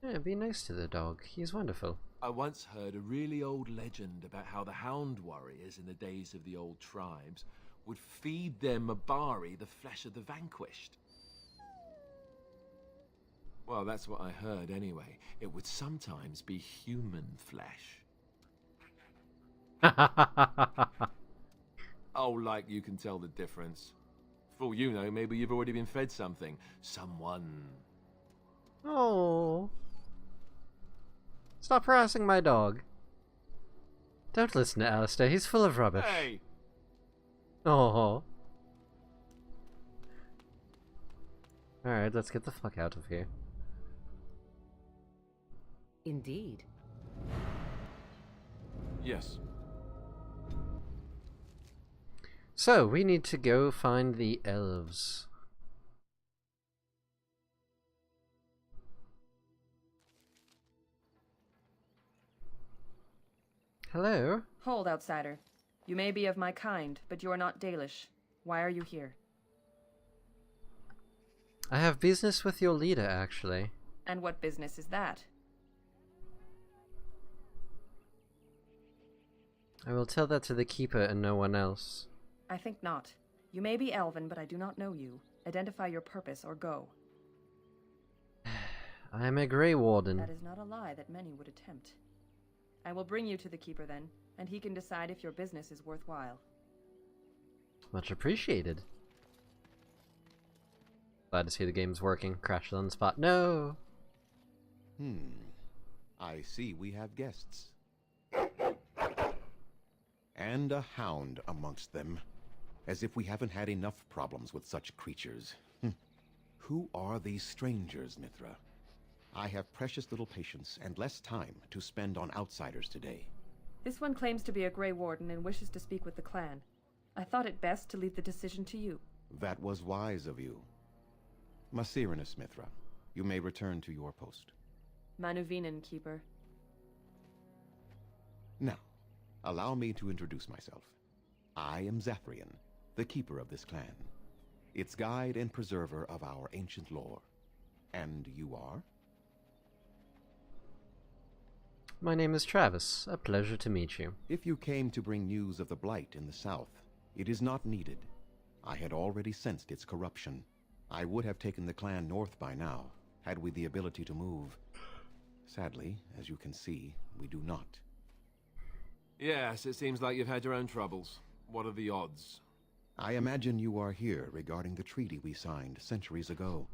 Yeah, be nice to the dog. He's wonderful. I once heard a really old legend about how the Hound warriors in the days of the old tribes would feed their Mabari the flesh of the vanquished. Well, that's what I heard anyway. It would sometimes be human flesh. Oh, like you can tell the difference. For all you know, maybe you've already been fed something. Someone. Oh. Stop harassing my dog. Don't listen to Astaire, he's full of rubbish. Hey! Oh. Alright, let's get the fuck out of here. Indeed. Yes. So, we need to go find the elves. Hello? Hold, outsider. You may be of my kind, but you are not Dalish. Why are you here? I have business with your leader, actually. And what business is that? I will tell that to the Keeper and no one else. I think not. You may be Elven, but I do not know you. Identify your purpose or go. I am a Grey Warden. That is not a lie that many would attempt. I will bring you to the Keeper then, and he can decide if your business is worthwhile. Much appreciated. Glad to see the game's working. Crashed on the spot. No! I see we have guests. And a hound amongst them. As if we haven't had enough problems with such creatures. Who are these strangers, Mithra? I have precious little patience and less time to spend on outsiders today. This one claims to be a Grey Warden and wishes to speak with the clan. I thought it best to leave the decision to you. That was wise of you. Masirinus, Mithra, you may return to your post. Manuvinen, Keeper. Now, allow me to introduce myself. I am Zathrian, the keeper of this clan, its guide and preserver of our ancient lore. And you are? My name is Travis. A pleasure to meet you. If you came to bring news of the Blight in the south, it is not needed. I had already sensed its corruption. I would have taken the clan north by now, had we the ability to move. Sadly, as you can see, we do not. Yes, it seems like you've had your own troubles. What are the odds? I imagine you are here regarding the treaty we signed centuries ago.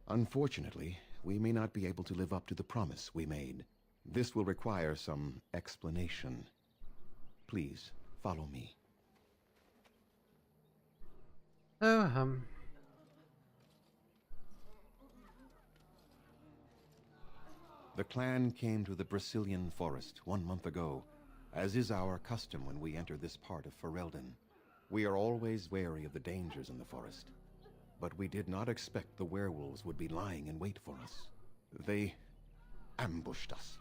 Unfortunately, we may not be able to live up to the promise we made. This will require some explanation. Please, follow me. Oh, The clan came to the Brecilian forest 1 month ago, as is our custom when we enter this part of Ferelden. We are always wary of the dangers in the forest, but we did not expect the werewolves would be lying in wait for us. They ambushed us,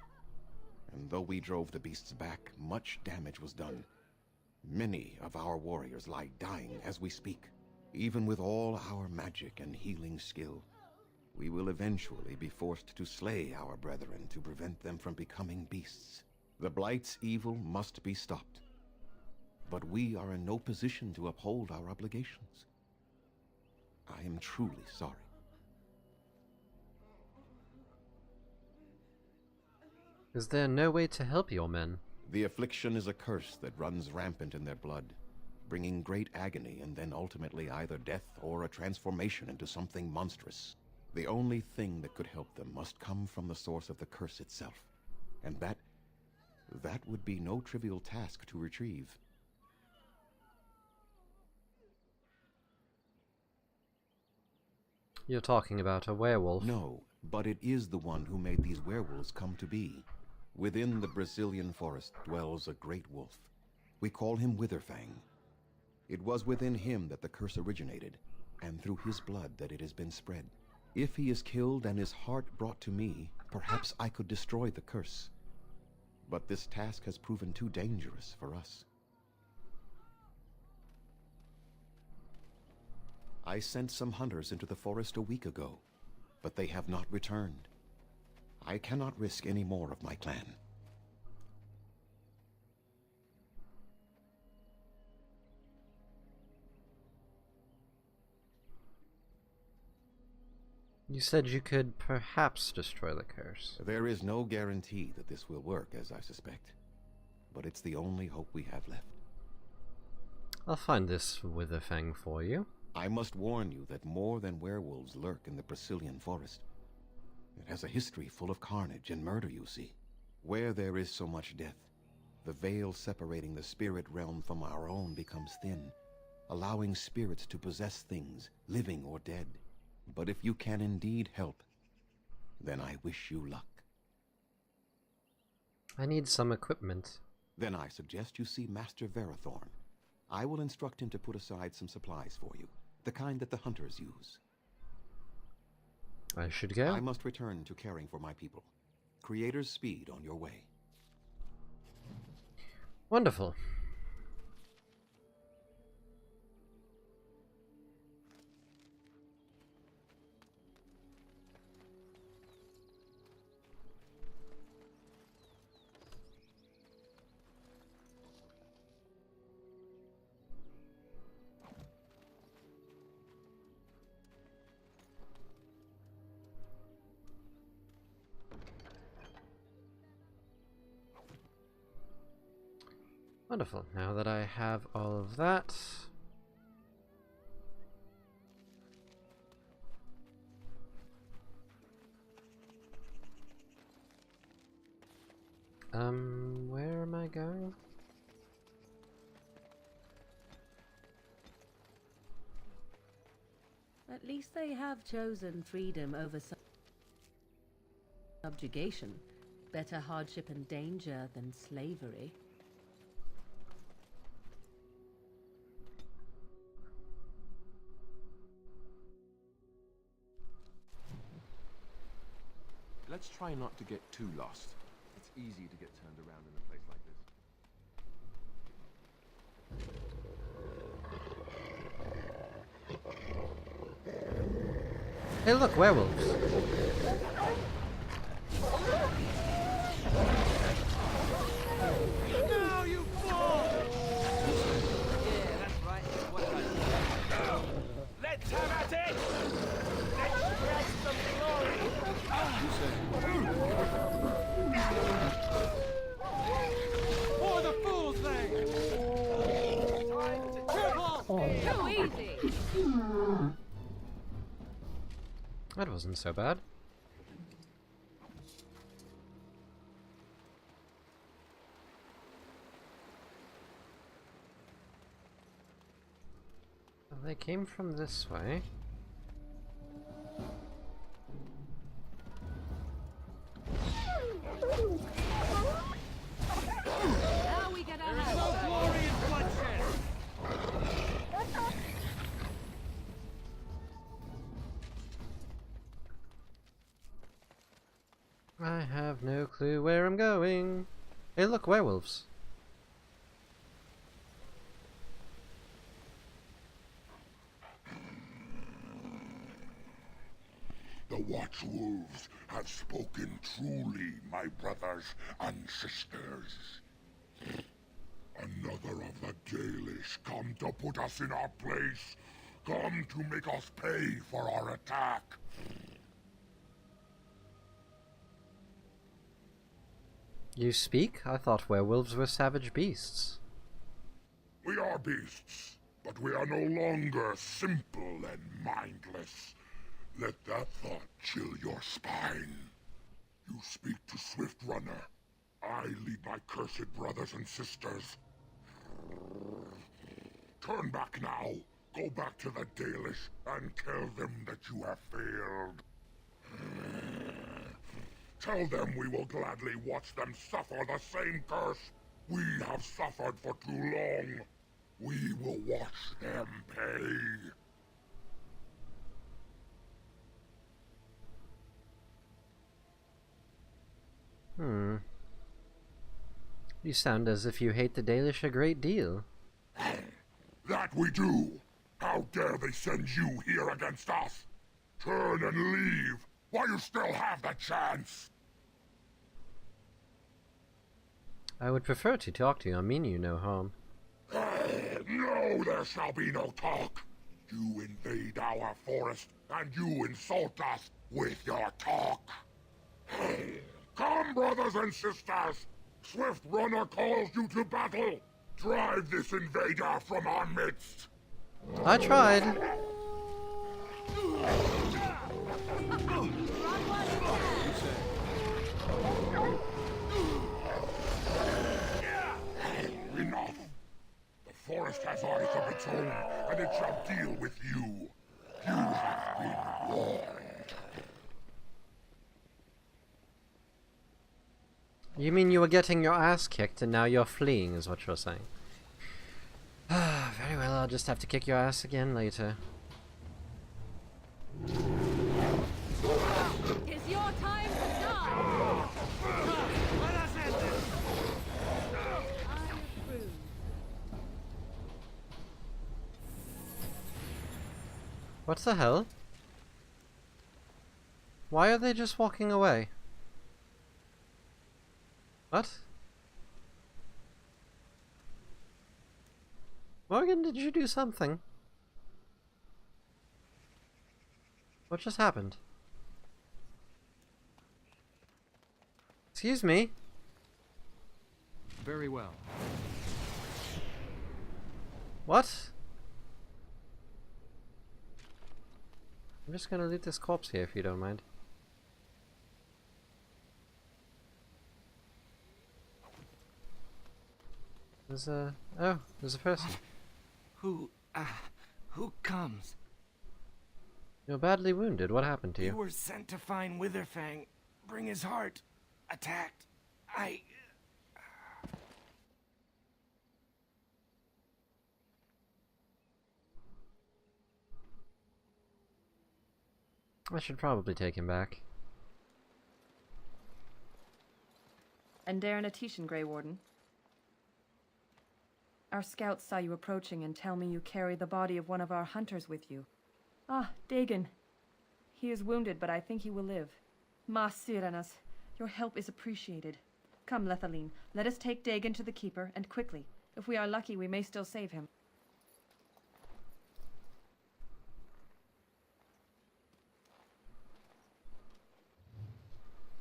and though we drove the beasts back, much damage was done. Many of our warriors lie dying as we speak. Even with all our magic and healing skill, we will eventually be forced to slay our brethren to prevent them from becoming beasts. The Blight's evil must be stopped. But we are in no position to uphold our obligations. I am truly sorry. Is there no way to help your men? The affliction is a curse that runs rampant in their blood, bringing great agony and then ultimately either death or a transformation into something monstrous. The only thing that could help them must come from the source of the curse itself. And that would be no trivial task to retrieve. You're talking about a werewolf? No, but it is the one who made these werewolves come to be. Within the Brecilian forest dwells a great wolf. We call him Witherfang. It was within him that the curse originated, and through his blood that it has been spread. If he is killed and his heart brought to me, perhaps I could destroy the curse. But this task has proven too dangerous for us. I sent some hunters into the forest a week ago, but they have not returned. I cannot risk any more of my clan. You said you could perhaps destroy the curse. There is no guarantee that this will work, as I suspect. But it's the only hope we have left. I'll find this Witherfang for you. I must warn you that more than werewolves lurk in the Brecilian forest. It has a history full of carnage and murder, you see. Where there is so much death, the veil separating the spirit realm from our own becomes thin, allowing spirits to possess things, living or dead. But if you can indeed help, then I wish you luck. I need some equipment. Then I suggest you see Master Verathorn. I will instruct him to put aside some supplies for you, the kind that the hunters use. I should go? I must return to caring for my people. Creator's speed on your way. Wonderful. Wonderful. Now that I have all of that, where am I going? At least they have chosen freedom over subjugation. Better hardship and danger than slavery. Let's try not to get too lost. It's easy to get turned around in a place like this. Hey, look, werewolves. Now you fall! Yeah, that's right. What does? Let's have at it! Let's get some glory! For the fool's sake! Too easy! That wasn't so bad. Well, they came from this way. Now we get our There is no glory in bloodshed! I have no clue where I'm going. Hey, look, werewolves. The Watchwolves have spoken truly, my brothers and sisters. Another of the Gaelish come to put us in our place. Come to make us pay for our attack. You speak? I thought werewolves were savage beasts. We are beasts, but we are no longer simple and mindless. Let that thought chill your spine. You speak to Swift Runner. I lead my cursed brothers and sisters. Turn back now. Go back to the Dalish and tell them that you have failed. Tell them we will gladly watch them suffer the same curse we have suffered for too long. We will watch them pay. You sound as if you hate the Dalish a great deal. That we do! How dare they send you here against us? Turn and leave, while you still have the chance! I would prefer to talk to you. I mean you no harm. No, there shall be no talk! You invade our forest, and you insult us with your talk! Come, brothers and sisters! Swift Runner calls you to battle! Drive this invader from our midst! I tried. Enough! The forest has eyes of its own, and it shall deal with you. You have been warned. You mean you were getting your ass kicked and now you're fleeing, is what you're saying? Very well, I'll just have to kick your ass again later. It's your time to die! What the hell? Why are they just walking away? What? Morgan, did you do something? What just happened? Excuse me? Very well. What? I'm just gonna loot this corpse here if you don't mind. There's a... oh, there's a person. Who comes? You're badly wounded. What happened to We you? were sent to find Witherfang. Bring his heart. Attacked. I should probably take him back. And Darren Atishan, Grey Warden. Our scouts saw you approaching and tell me you carry the body of one of our hunters with you. Ah, Dagon. He is wounded, but I think he will live. Ma Syranas, your help is appreciated. Come, Lethaline, let us take Dagon to the Keeper, and quickly. If we are lucky, we may still save him.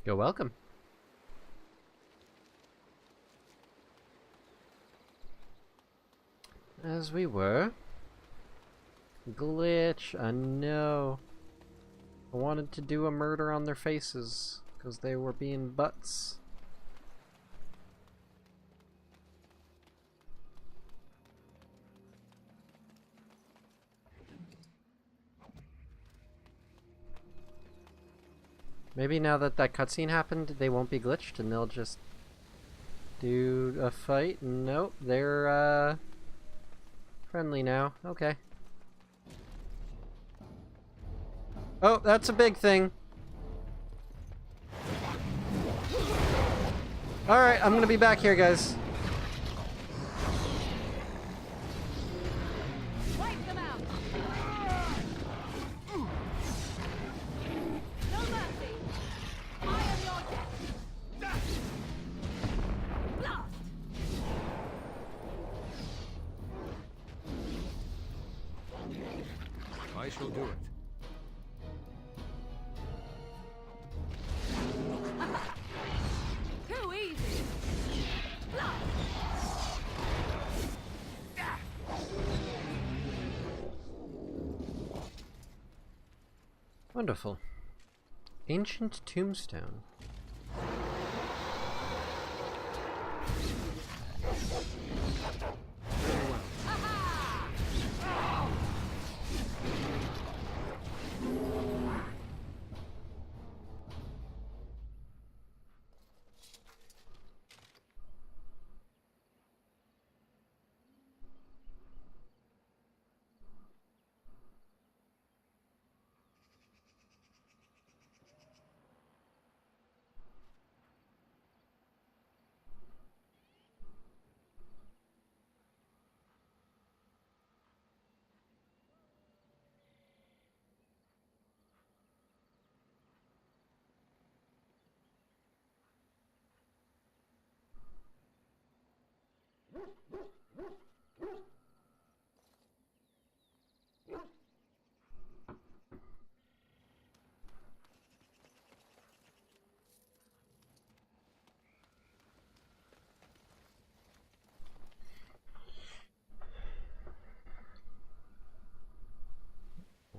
You're welcome. As we were. Glitch, I know. I wanted to do a murder on their faces, because they were being butts. Maybe now that that cutscene happened, they won't be glitched and they'll just do a fight. Nope, they're friendly now. Okay. Oh, that's a big thing. Alright, I'm gonna be back here, guys. Wipe them out. No mercy. I am your death. Blast. I shall do it. Too easy. Blast. Wonderful. Ancient tombstone.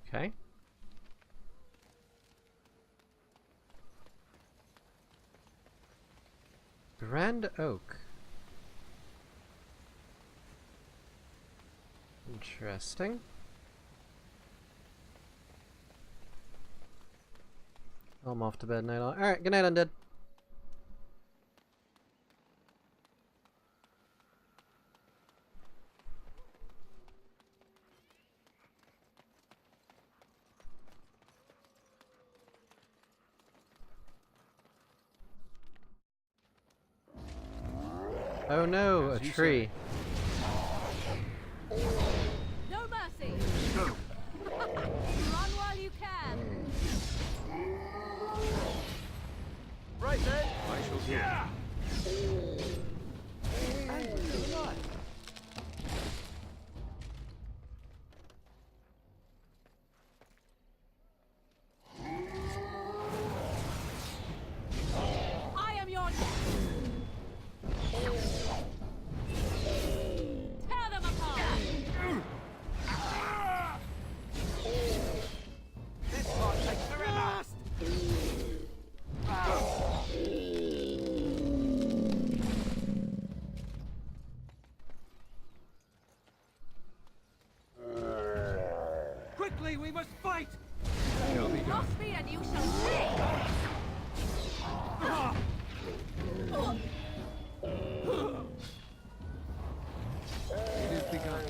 Okay. Grand Oak. Interesting. I'm off to bed, night all. Alright, good night, Undead. Oh no, a tree. No mercy. fight! Cross me and you shall see! It is begun.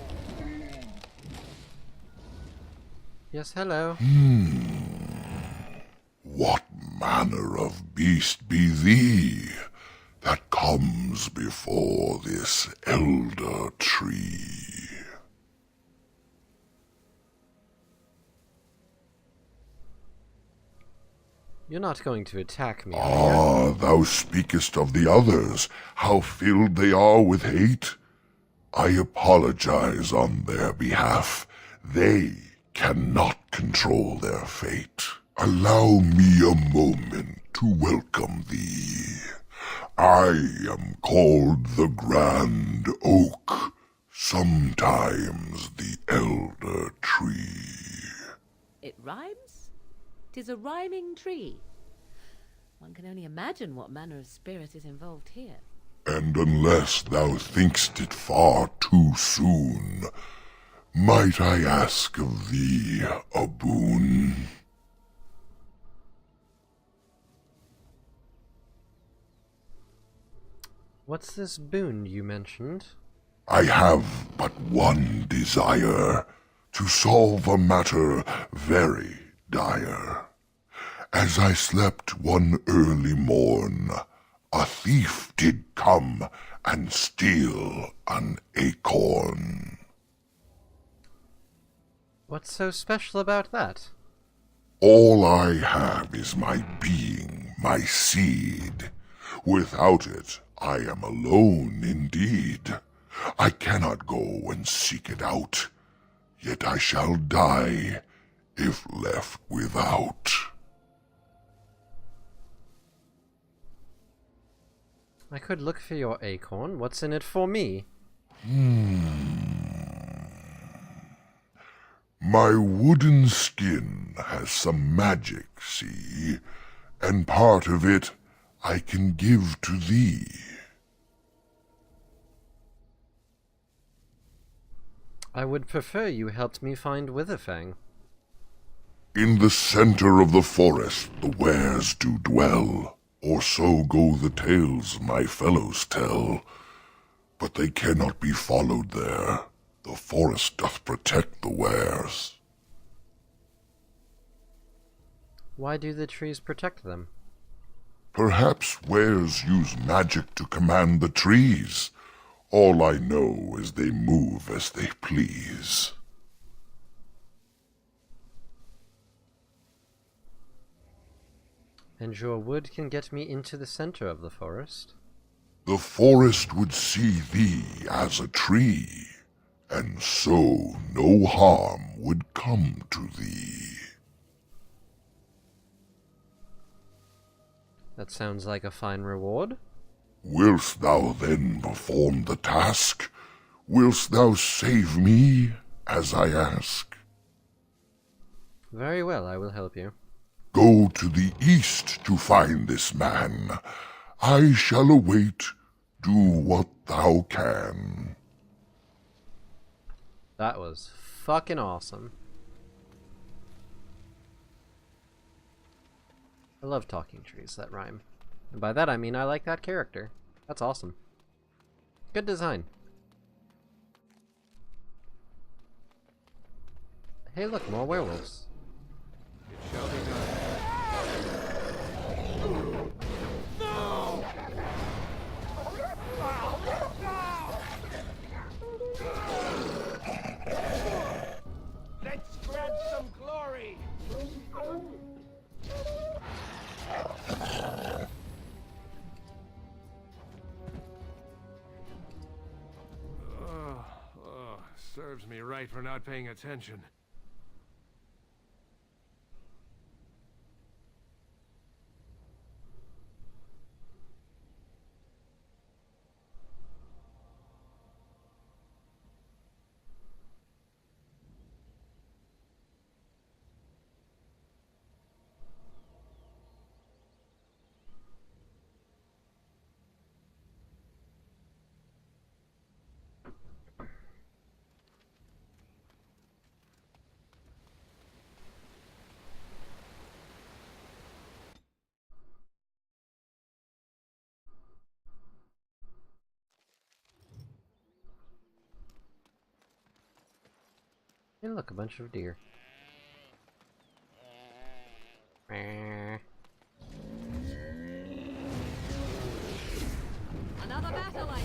Yes, hello. What manner of beast be thee that comes before this elder tree? You're not going to attack me, Ah, thou speakest of the others, how filled they are with hate? I apologize on their behalf. They cannot control their fate. Allow me a moment to welcome thee. I am called the Grand Oak, sometimes the Elder Tree. It rhymes? 'Tis a rhyming tree. One can only imagine what manner of spirit is involved here. And unless thou thinkst it far too soon, might I ask of thee a boon? What's this boon you mentioned? I have but one desire, to solve a matter very dire. As I slept one early morn, a thief did come and steal an acorn. What's so special about that? All I have is my being, my seed. Without it, I am alone indeed. I cannot go and seek it out, yet I shall die if left without. I could look for your acorn. What's in it for me? My wooden skin has some magic, see, and part of it I can give to thee. I would prefer you helped me find Witherfang. In the center of the forest the wares do dwell, or so go the tales my fellows tell. But they cannot be followed there. The forest doth protect the wares. Why do the trees protect them? Perhaps wares use magic to command the trees. All I know is they move as they please. And your wood can get me into the center of the forest? The forest would see thee as a tree, and so no harm would come to thee. That sounds like a fine reward. Wilt thou then perform the task? Wilt thou save me, as I ask? Very well, I will help you. Go to the east to find this man. I shall await. Do what thou can. That was fucking awesome. I love talking trees that rhyme. And by that I mean I like that character. That's awesome. Good design. Hey look, more werewolves. It shall be done. No! Let's grab some glory! Serves me right for not paying attention. Hey, look, a bunch of deer. Another battle, I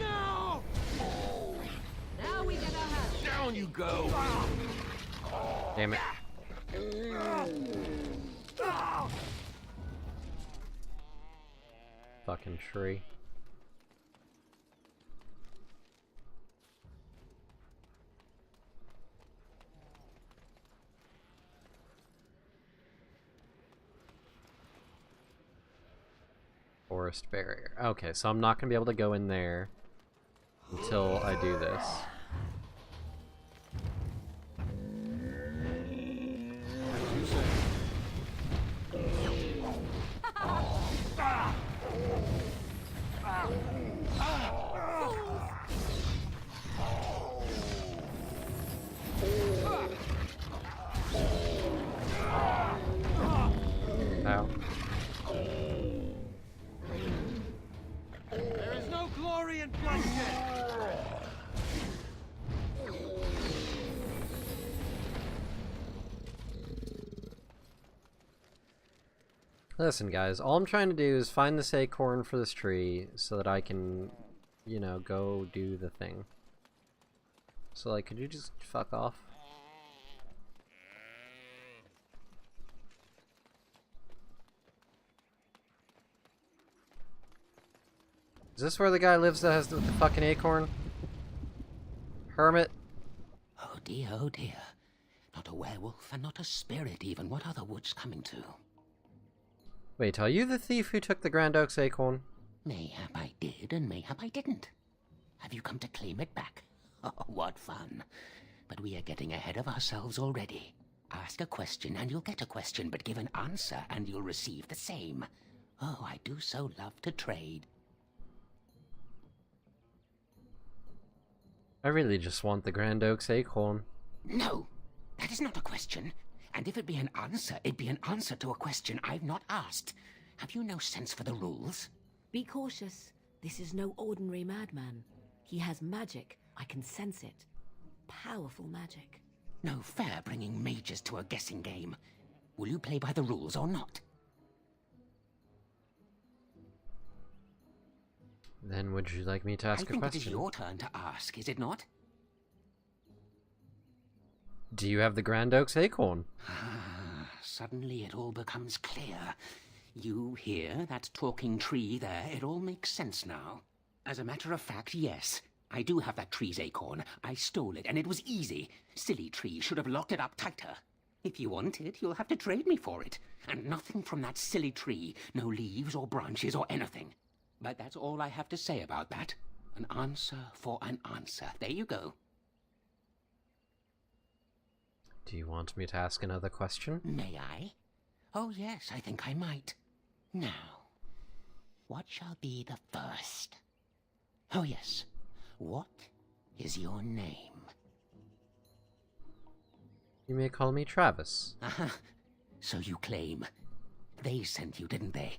No! Now we get our hands. Down you go! Damn it. Fucking tree. Forest barrier. Okay, so I'm not gonna be able to go in there until I do this. Ow. There is no glory in bloodshed! Listen, guys, all I'm trying to do is find this acorn for this tree so that I can, you know, go do the thing. So, like, could you just fuck off? Is this where the guy lives that has the fucking acorn? Hermit? Oh dear, oh dear. Not a werewolf and not a spirit even. What are the woods coming to? Wait, are you the thief who took the Grand Oak's acorn? Mayhap I did and mayhap I didn't. Have you come to claim it back? Oh, what fun. But we are getting ahead of ourselves already. Ask a question and you'll get a question, but give an answer and you'll receive the same. Oh, I do so love to trade. I really just want the Grand Oak's acorn. No, that is not a question. And if it be an answer, it'd be an answer to a question I've not asked. Have you no sense for the rules? Be cautious. This is no ordinary madman. He has magic. I can sense it. Powerful magic. No fair bringing mages to a guessing game. Will you play by the rules or not? Then would you like me to ask a question? I think it is your turn to ask, is it not? Do you have the Grand Oak's acorn? Suddenly it all becomes clear. You here, that talking tree there, it all makes sense now. As a matter of fact, yes. I do have that tree's acorn. I stole it, and it was easy. Silly tree should have locked it up tighter. If you want it, you'll have to trade me for it. And nothing from that silly tree. No leaves or branches or anything. But that's all I have to say about that. An answer for an answer. There you go. Do you want me to ask another question? May I? Oh yes, I think I might. Now, what shall be the first? Oh yes, what is your name? You may call me Travis. So you claim. They sent you, didn't they?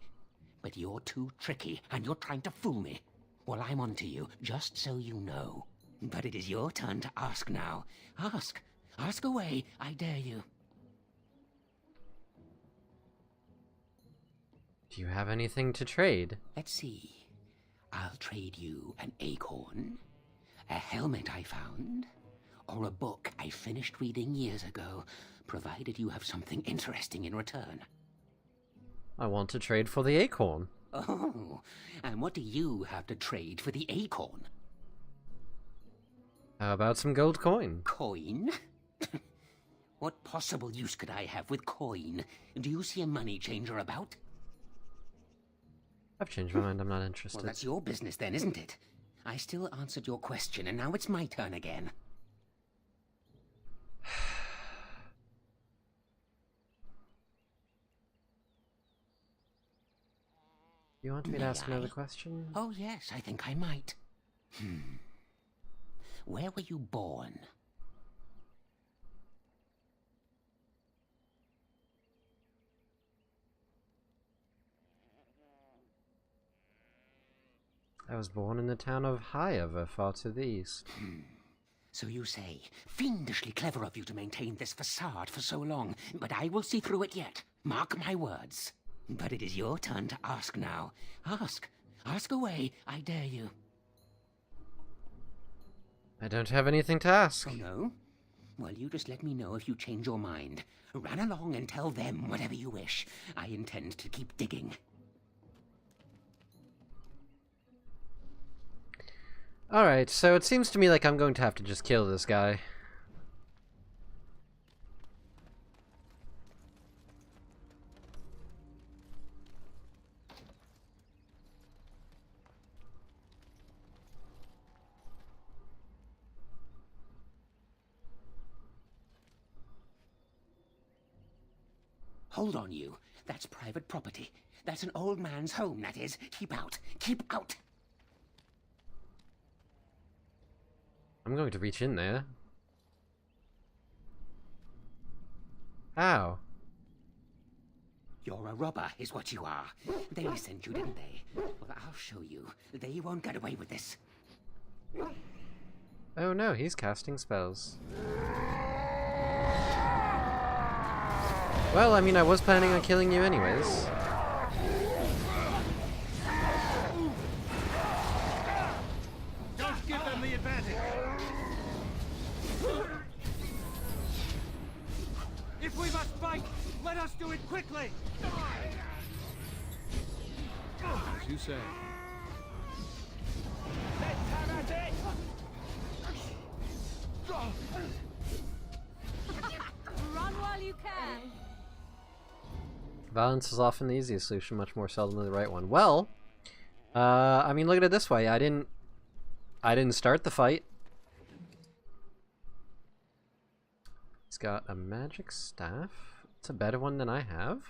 But you're too tricky, and you're trying to fool me. Well, I'm on to you, just so you know. But it is your turn to ask now. Ask. Ask away, I dare you. Do you have anything to trade? Let's see. I'll trade you an acorn, a helmet I found, or a book I finished reading years ago, provided you have something interesting in return. I want to trade for the acorn. Oh, and what do you have to trade for the acorn? How about some gold coin? Coin? What possible use could I have with coin? Do you see a money changer about? I've changed my mind, I'm not interested. Well, that's your business then, isn't it? I still answered your question, and now it's my turn again. You want me to ask another question? Oh, yes, I think I might. Where were you born? I was born in the town of Highover, far to the east. So you say. Fiendishly clever of you to maintain this facade for so long, but I will see through it yet. Mark my words. But it is your turn to ask now. Ask. Ask away, I dare you. I don't have anything to ask. Oh, no? Well, you just let me know if you change your mind. Run along and tell them whatever you wish. I intend to keep digging. Alright, so it seems to me like I'm going to have to just kill this guy. Hold on, you. That's private property. That's an old man's home, that is. Keep out. Keep out! I'm going to reach in there. Ow. You're a robber, is what you are. They sent you, didn't they? Well, I'll show you. They won't get away with this. Oh no, he's casting spells. Well, I mean, I was planning on killing you anyways. Don't give them the advantage. If we must fight, let us do it quickly. As you say. Let's have at it. Run while you can. Violence is often the easiest solution, much more seldom the right one. Well, I mean, look at it this way. I didn't start the fight. He's got a magic staff. It's a better one than I have.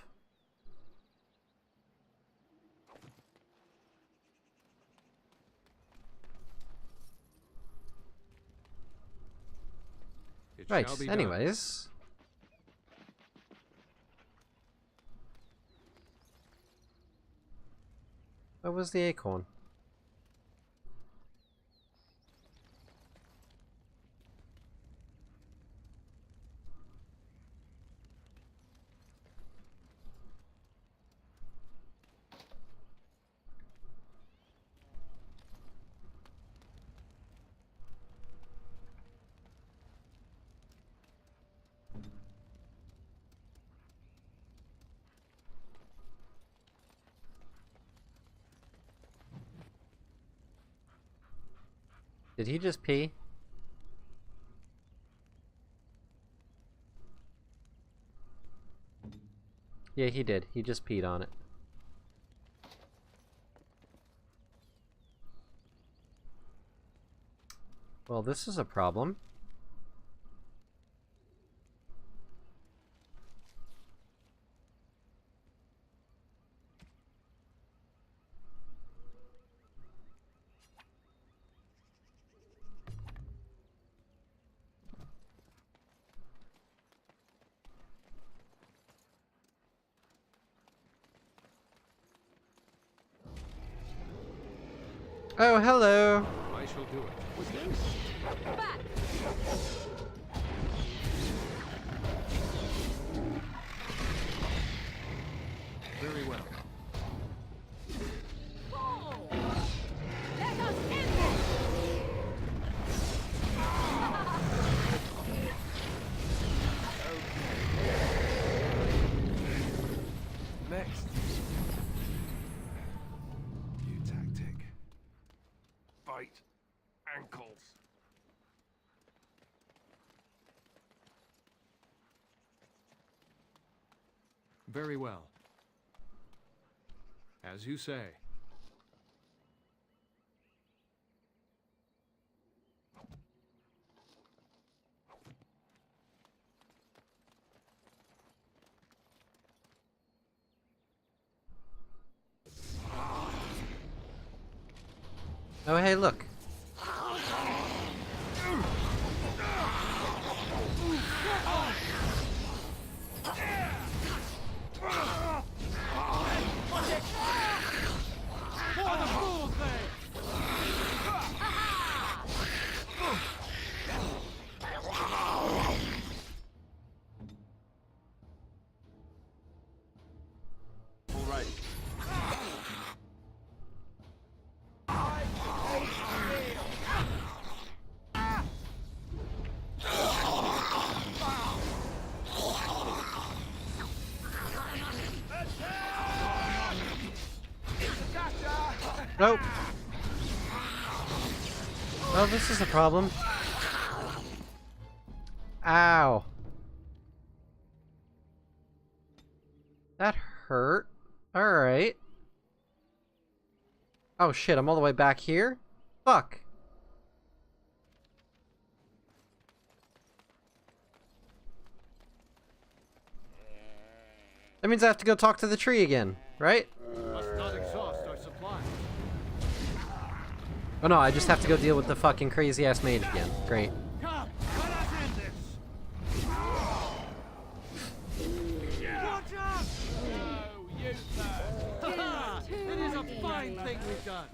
Right, anyways. Where was the acorn? Did he just pee? Yeah, he did. He just peed on it. Well, this is a problem. Oh, hello. I shall do it. Back. Very well. Let us end this. Next. New tactic. Fight ankles. Very well. As you say. Oh, hey, look. What a fool thing! Nope. Oh, this is a problem. Ow. That hurt. Alright. Oh shit, I'm all the way back here? Fuck. That means I have to go talk to the tree again, right? Must not exhaust our supply. Oh no, I just have to go deal with the fucking crazy ass mage again. Great. Come, let us end this. Watch out! No, you first. It is a fine thing we've done.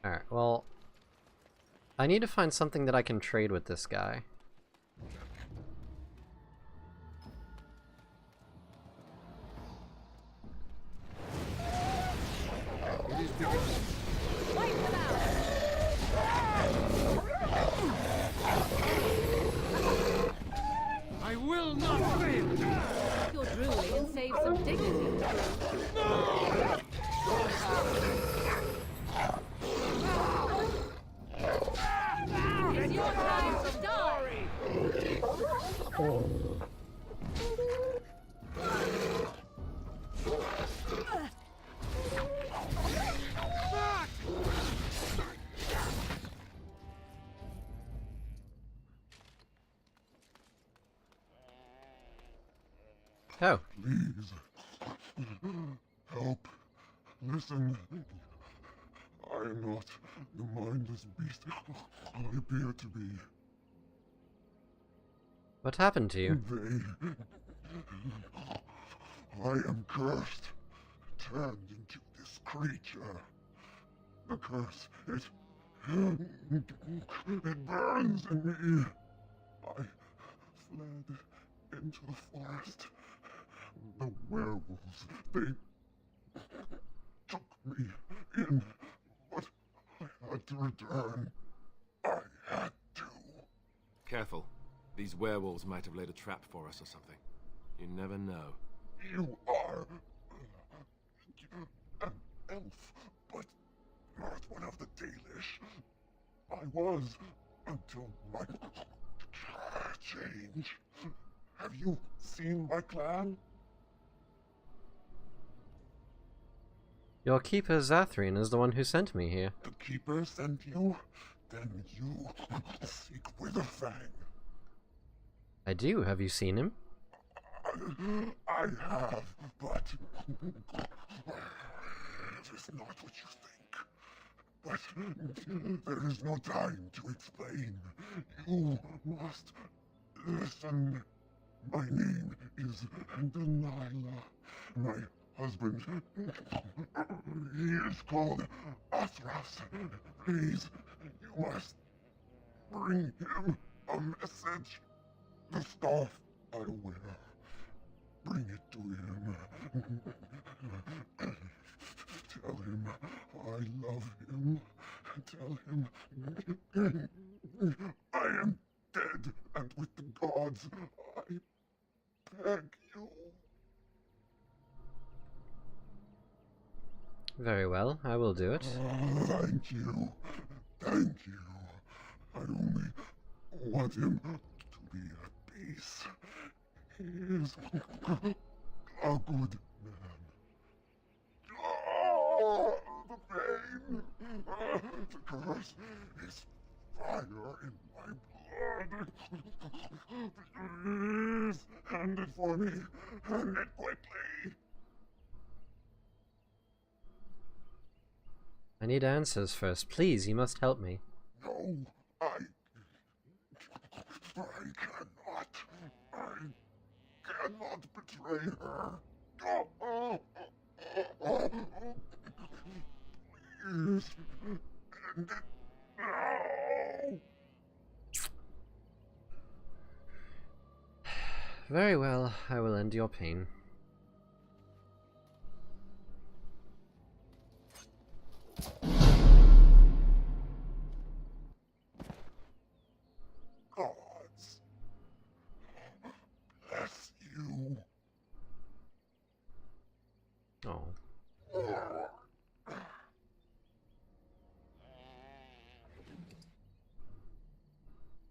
Alright, well... I need to find something that I can trade with this guy. I will not fail. You're drooling and save some dignity. It's your time to die. Oh. Please. Help. Listen. I am not the mindless beast I appear to be. What happened to you? I am cursed. Turned into this creature. The curse, it burns in me. I fled into the forest. The werewolves, they took me in, but I had to return. I had to. Careful. These werewolves might have laid a trap for us or something. You never know. You are an elf, but not one of the Dalish. I was until my change. Have you seen my clan? Your keeper Zathrian is the one who sent me here. The keeper sent you? Then you seek Witherfang. I do. Have you seen him? I have, but it is not what you think. But there is no time to explain. You must listen. My name is Delilah. My husband, he is called Athras. Please, you must bring him a message. The staff I wear. Bring it to him. Tell him I love him. Tell him I am dead, and with the gods, I beg you. Very well, I will do it. Thank you. Thank you. I only want him to be at peace. He is a good man. Oh, the pain! The curse is fire in my blood. Please, hand it for me. Hand it quickly. I need answers first. Please, you must help me. No, I cannot. I cannot betray her. Please, end it now. Very well, I will end your pain. Oh.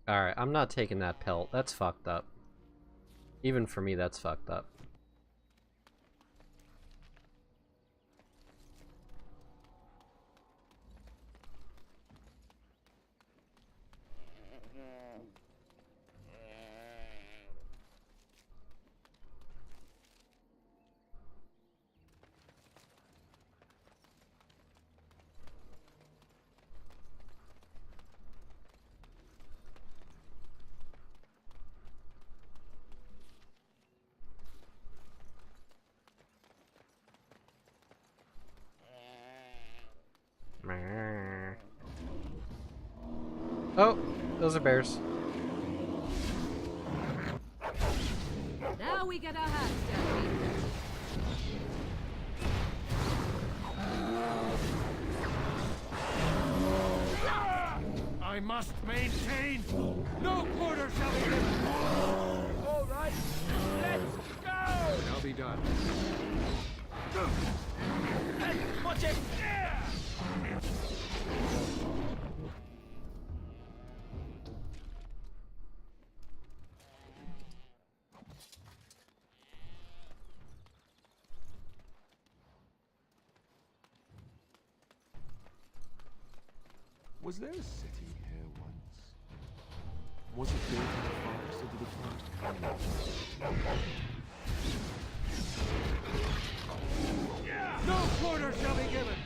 Alright, I'm not taking that pelt. That's fucked up. Even for me, that's fucked up. Oh, those are bears. Now we get our hands dirty. I must maintain. No quarter shall be given. All right, let's go. I'll be done. Watch it. Was there a city here once? Was it built in the forest, or did the forest come? No quarter shall be given.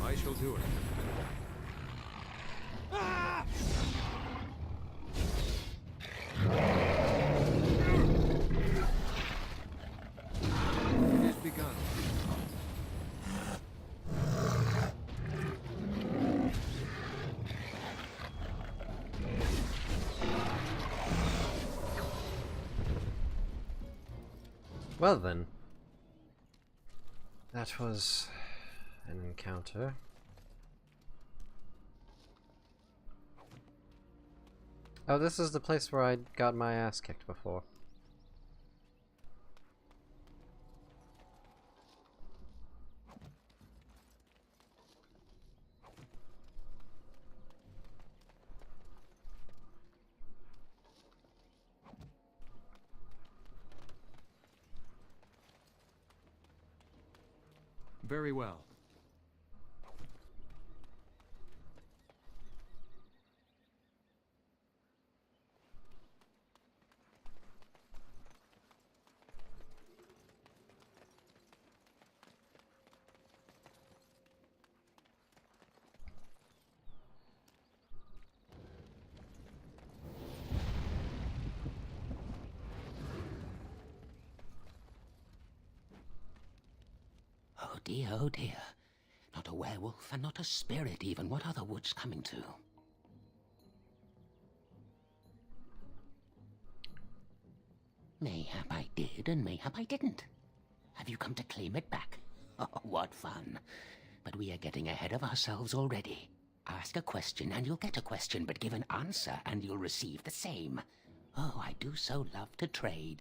I shall do it. It is begun. Well then. That was an encounter. Oh, this is the place where I got my ass kicked before. Very well. Oh dear. Not a werewolf and not a spirit even. What are the woods coming to? Mayhap I did and mayhap I didn't. Have you come to claim it back? Oh, what fun. But we are getting ahead of ourselves already. Ask a question and you'll get a question, but give an answer and you'll receive the same. Oh, I do so love to trade.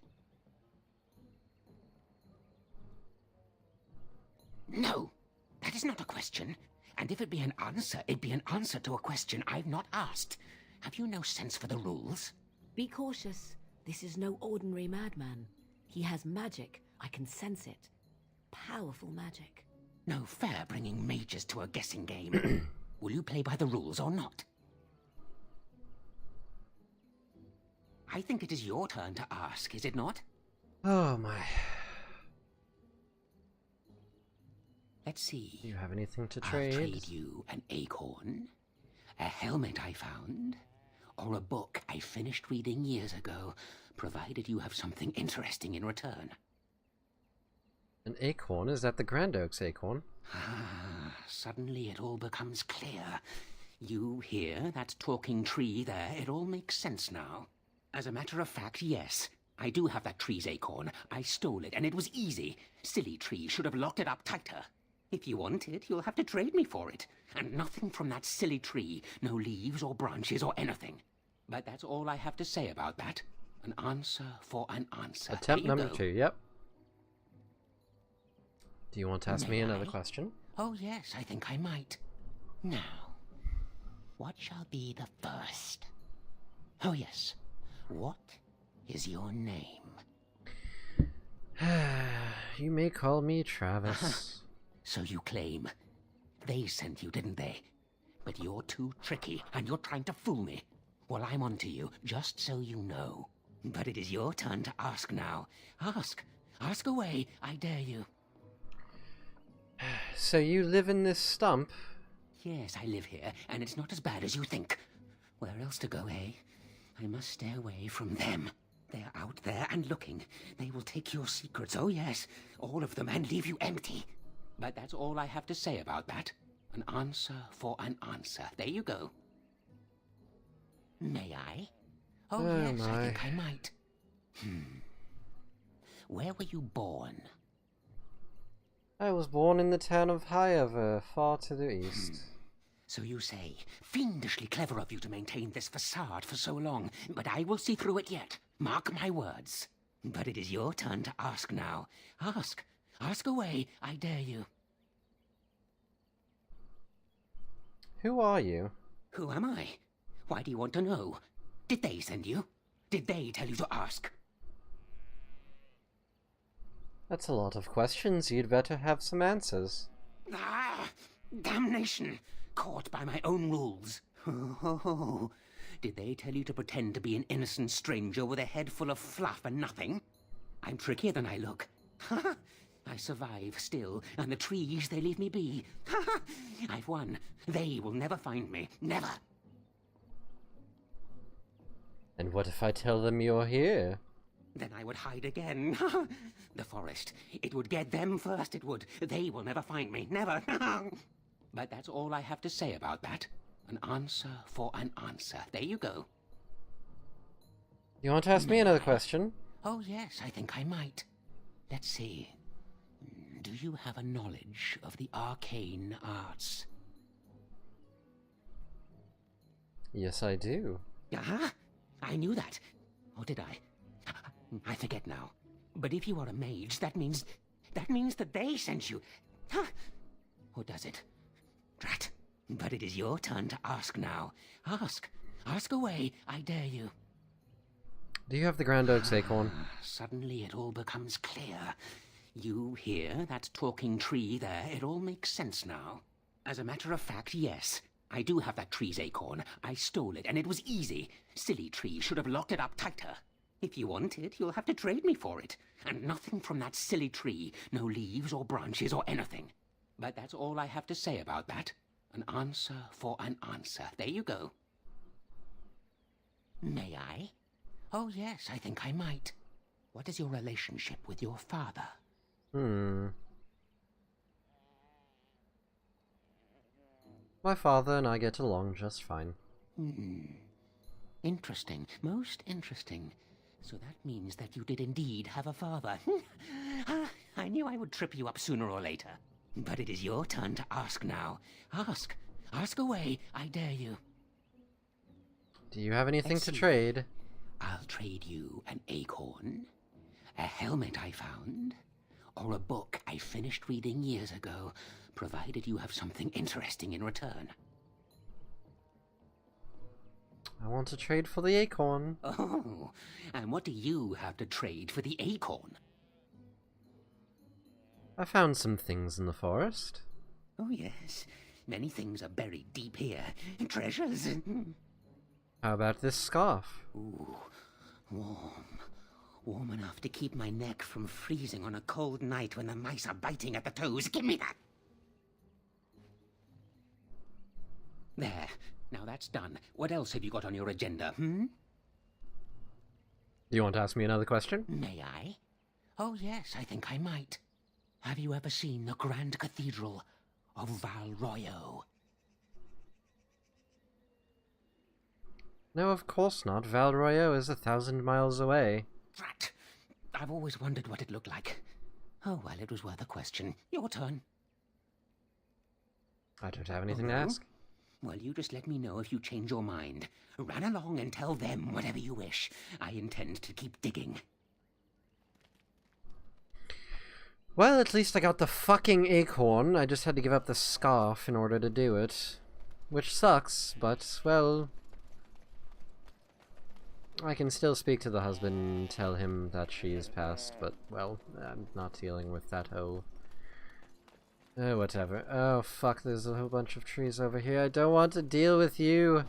No, that is not a question. And if it be an answer, it'd be an answer to a question I've not asked. Have you no sense for the rules? Be cautious. This is no ordinary madman. He has magic. I can sense it. Powerful magic. No fair bringing mages to a guessing game. Will you play by the rules or not? I think it is your turn to ask, is it not? Oh my. Let's see. Do you have anything to trade? I'll trade you an acorn, a helmet I found, or a book I finished reading years ago, provided you have something interesting in return. An acorn? Is that the Grand Oaks acorn? Ah, suddenly it all becomes clear. You hear that talking tree there? It all makes sense now. As a matter of fact, yes. I do have that tree's acorn. I stole it, and it was easy. Silly tree should have locked it up tighter. If you want it, you'll have to trade me for it. And nothing from that silly tree. No leaves or branches or anything. But that's all I have to say about that. An answer for an answer. Attempt number 2, yep. Do you want to ask me another question? Oh, yes, I think I might. Now, what shall be the first? Oh, yes. What is your name? You may call me Travis. So you claim. They sent you, didn't they? But you're too tricky, and you're trying to fool me. Well, I'm on to you, just so you know. But it is your turn to ask now. Ask. Ask away, I dare you. So you live in this stump? Yes, I live here, and it's not as bad as you think. Where else to go, eh? I must stay away from them. They're out there and looking. They will take your secrets, oh yes, all of them, and leave you empty. But that's all I have to say about that. An answer for an answer. There you go. May I? Oh, yes, I think I might. Where were you born? I was born in the town of Highover, far to the east. So you say. Fiendishly clever of you to maintain this facade for so long, but I will see through it yet. Mark my words. But it is your turn to ask now. Ask. Ask away, I dare you. Who are you? Who am I? Why do you want to know? Did they send you? Did they tell you to ask? That's a lot of questions. You'd better have some answers. Ah! Damnation! Caught by my own rules. Oh, did they tell you to pretend to be an innocent stranger with a head full of fluff and nothing? I'm trickier than I look. I survive still, and the trees, they leave me be. I've won. They will never find me. Never. And what if I tell them you're here? Then I would hide again. The forest. It would get them first, it would. They will never find me. Never. But that's all I have to say about that. An answer for an answer. There you go. You want to ask me another question? Oh, yes, I think I might. Let's see. Do you have a knowledge of the arcane arts? Yes, I do. Uh-huh. I knew that. Or did I? I forget now. But if you are a mage, that means that they sent you. Or does it? Drat. But it is your turn to ask now. Ask. Ask away, I dare you. Do you have the Grand Oak's acorn? Suddenly it all becomes clear. You hear that talking tree there? It all makes sense now. As a matter of fact, yes. I do have that tree's acorn. I stole it, and it was easy. Silly tree should have locked it up tighter. If you want it, you'll have to trade me for it. And nothing from that silly tree. No leaves or branches or anything. But that's all I have to say about that. An answer for an answer. There you go. May I? Oh, yes, I think I might. What is your relationship with your father? My father and I get along just fine. Interesting. Most interesting. So that means that you did indeed have a father. I knew I would trip you up sooner or later. But it is your turn to ask now. Ask. Ask away, I dare you. Do you have anything to trade? I'll trade you an acorn, a helmet I found, or a book I finished reading years ago, provided you have something interesting in return. I want to trade for the acorn. Oh, and what do you have to trade for the acorn? I found some things in the forest. Oh, yes. Many things are buried deep here. Treasures. How about this scarf? Ooh, warm. Warm enough to keep my neck from freezing on a cold night when the mice are biting at the toes. Give me that! There. Now that's done. What else have you got on your agenda, Do you want to ask me another question? May I? Oh, yes, I think I might. Have you ever seen the Grand Cathedral of Val Royeaux? No, of course not. Val Royeaux is 1,000 miles away. Drat! I've always wondered what it looked like. Oh, well, it was worth a question. Your turn. I don't have anything to ask. Well, you just let me know if you change your mind. Run along and tell them whatever you wish. I intend to keep digging. Well, at least I got the fucking acorn. I just had to give up the scarf in order to do it. Which sucks, but, well... I can still speak to the husband and tell him that she's passed, but, well, I'm not dealing with that whole... Oh, whatever. Oh, fuck, there's a whole bunch of trees over here. I don't want to deal with you!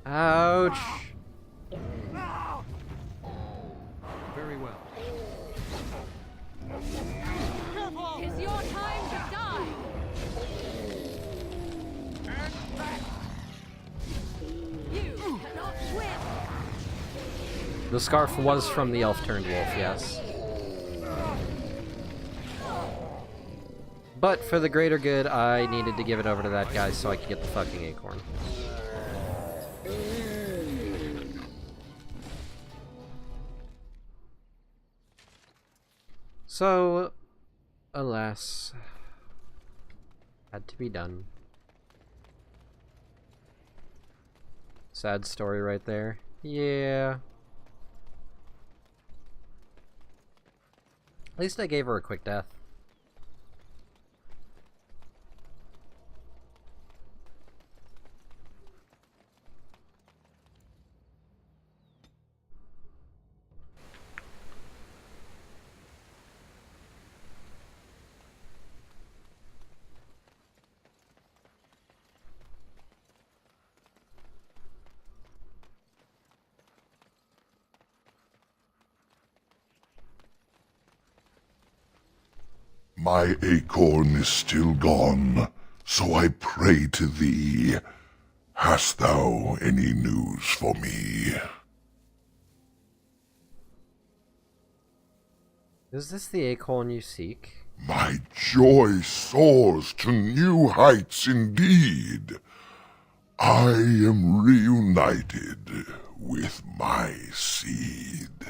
Ouch! Very well. It's your time to die! You cannot win! The scarf was from the elf-turned wolf, yes. But for the greater good, I needed to give it over to that guy so I could get the fucking acorn. So, alas, had to be done. Sad story right there. Yeah. At least I gave her a quick death. My acorn is still gone, so I pray to thee. Hast thou any news for me? Is this the acorn you seek? My joy soars to new heights indeed. I am reunited with my seed.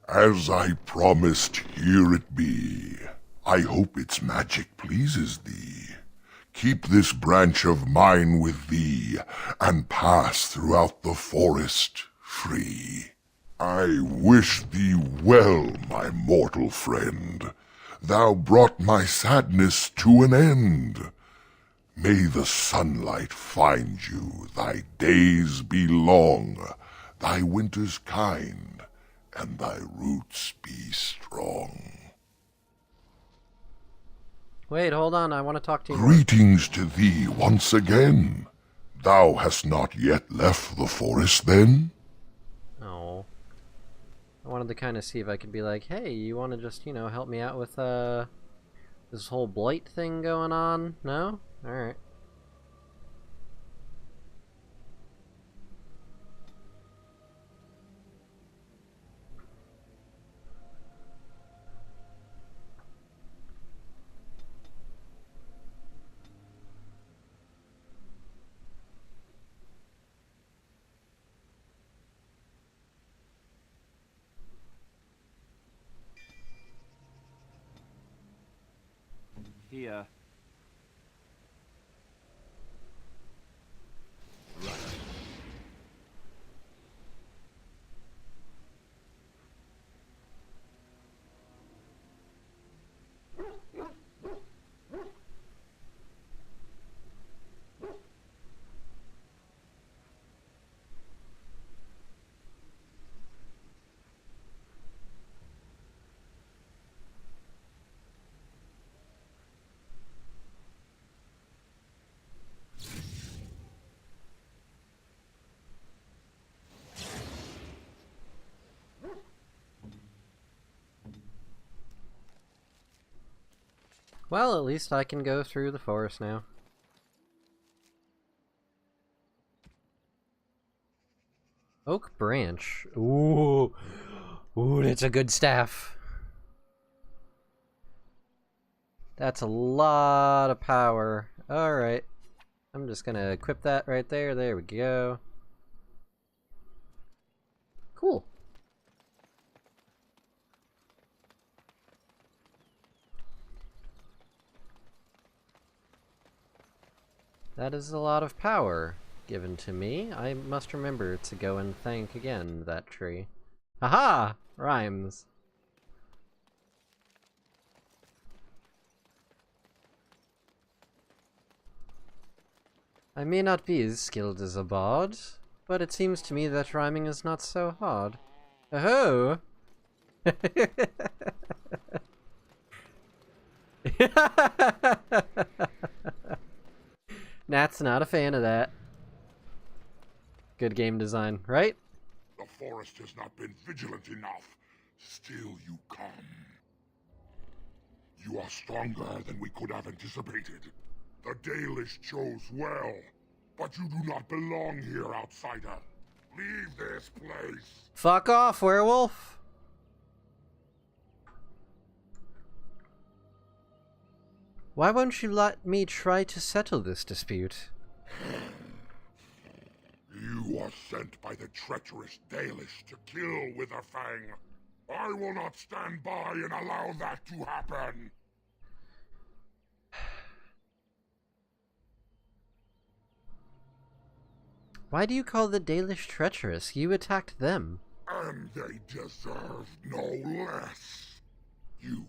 As I promised, here it be. I hope its magic pleases thee. Keep this branch of mine with thee, and pass throughout the forest free. I wish thee well, my mortal friend. Thou brought my sadness to an end. May the sunlight find you, thy days be long, thy winters kind, and thy roots be strong. Wait, hold on, I want to talk to you. Greetings to thee once again. Thou hast not yet left the forest, then? Oh. I wanted to kind of see if I could be like, hey, you want to just, you know, help me out with, this whole blight thing going on? No? Alright. Here. Right. Well, at least I can go through the forest now. Oak branch. Ooh. Ooh, that's a good staff. That's a lot of power. Alright. I'm just gonna equip that right there. There we go. Cool. That is a lot of power given to me. I must remember to go and thank again that tree. Haha! Rhymes. I may not be as skilled as a bard, but it seems to me that rhyming is not so hard. Oh! Nat's not a fan of that. Good game design, right? The forest has not been vigilant enough. Still you come. You are stronger than we could have anticipated. The Dalish chose well, but you do not belong here, outsider. Leave this place. Fuck off, werewolf! Why won't you let me try to settle this dispute? You are sent by the treacherous Dalish to kill Witherfang. I will not stand by and allow that to happen. Why do you call the Dalish treacherous? You attacked them. And they deserve no less. You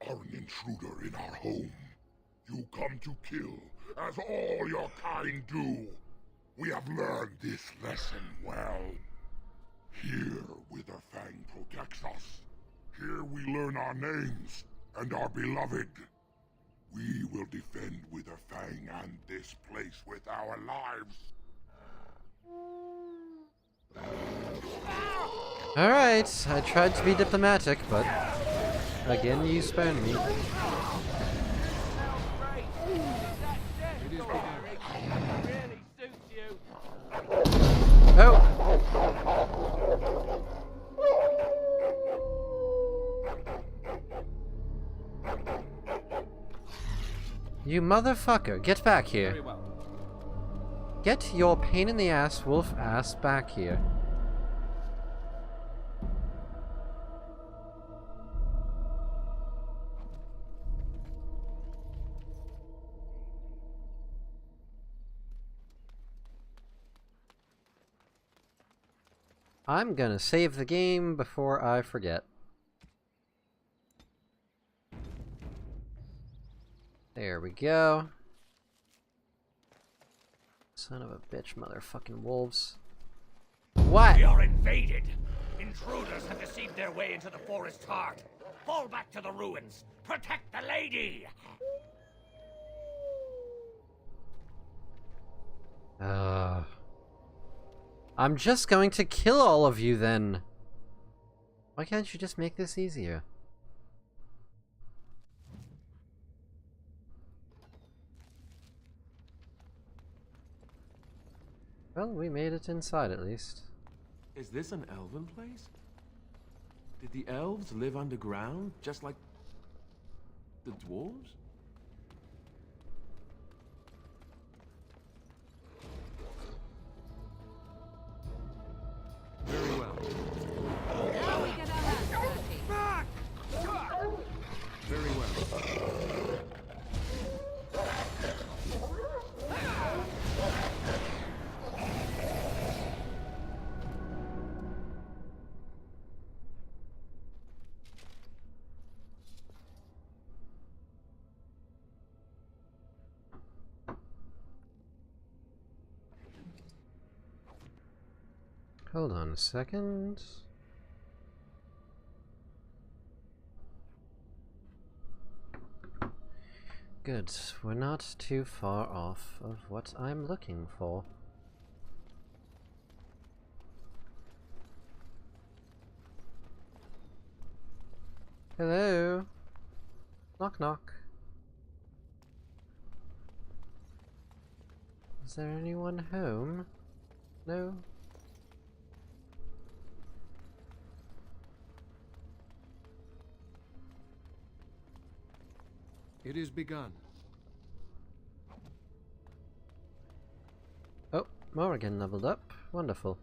are an intruder in our home. You come to kill, as all your kind do. We have learned this lesson well. Here, Witherfang protects us. Here we learn our names and are beloved. We will defend Witherfang and this place with our lives. Alright, I tried to be diplomatic, but again you spurned me. Oh! You motherfucker, get back here. Get your pain in the ass wolf ass back here. I'm gonna save the game before I forget. There we go. Son of a bitch, motherfucking wolves. What? We are invaded! Intruders have deceived their way into the forest's heart. Fall back to the ruins. Protect the lady! I'm just going to kill all of you then. Why can't you just make this easier? Well, we made it inside at least. Is this an elven place? Did the elves live underground, just like the dwarves? Very well. Now we get our hands dirty. Very well. Hold on a second. Good. We're not too far off of what I'm looking for. Hello? Knock knock. Is there anyone home? No? It is begun. Oh, Morrigan leveled up. Wonderful.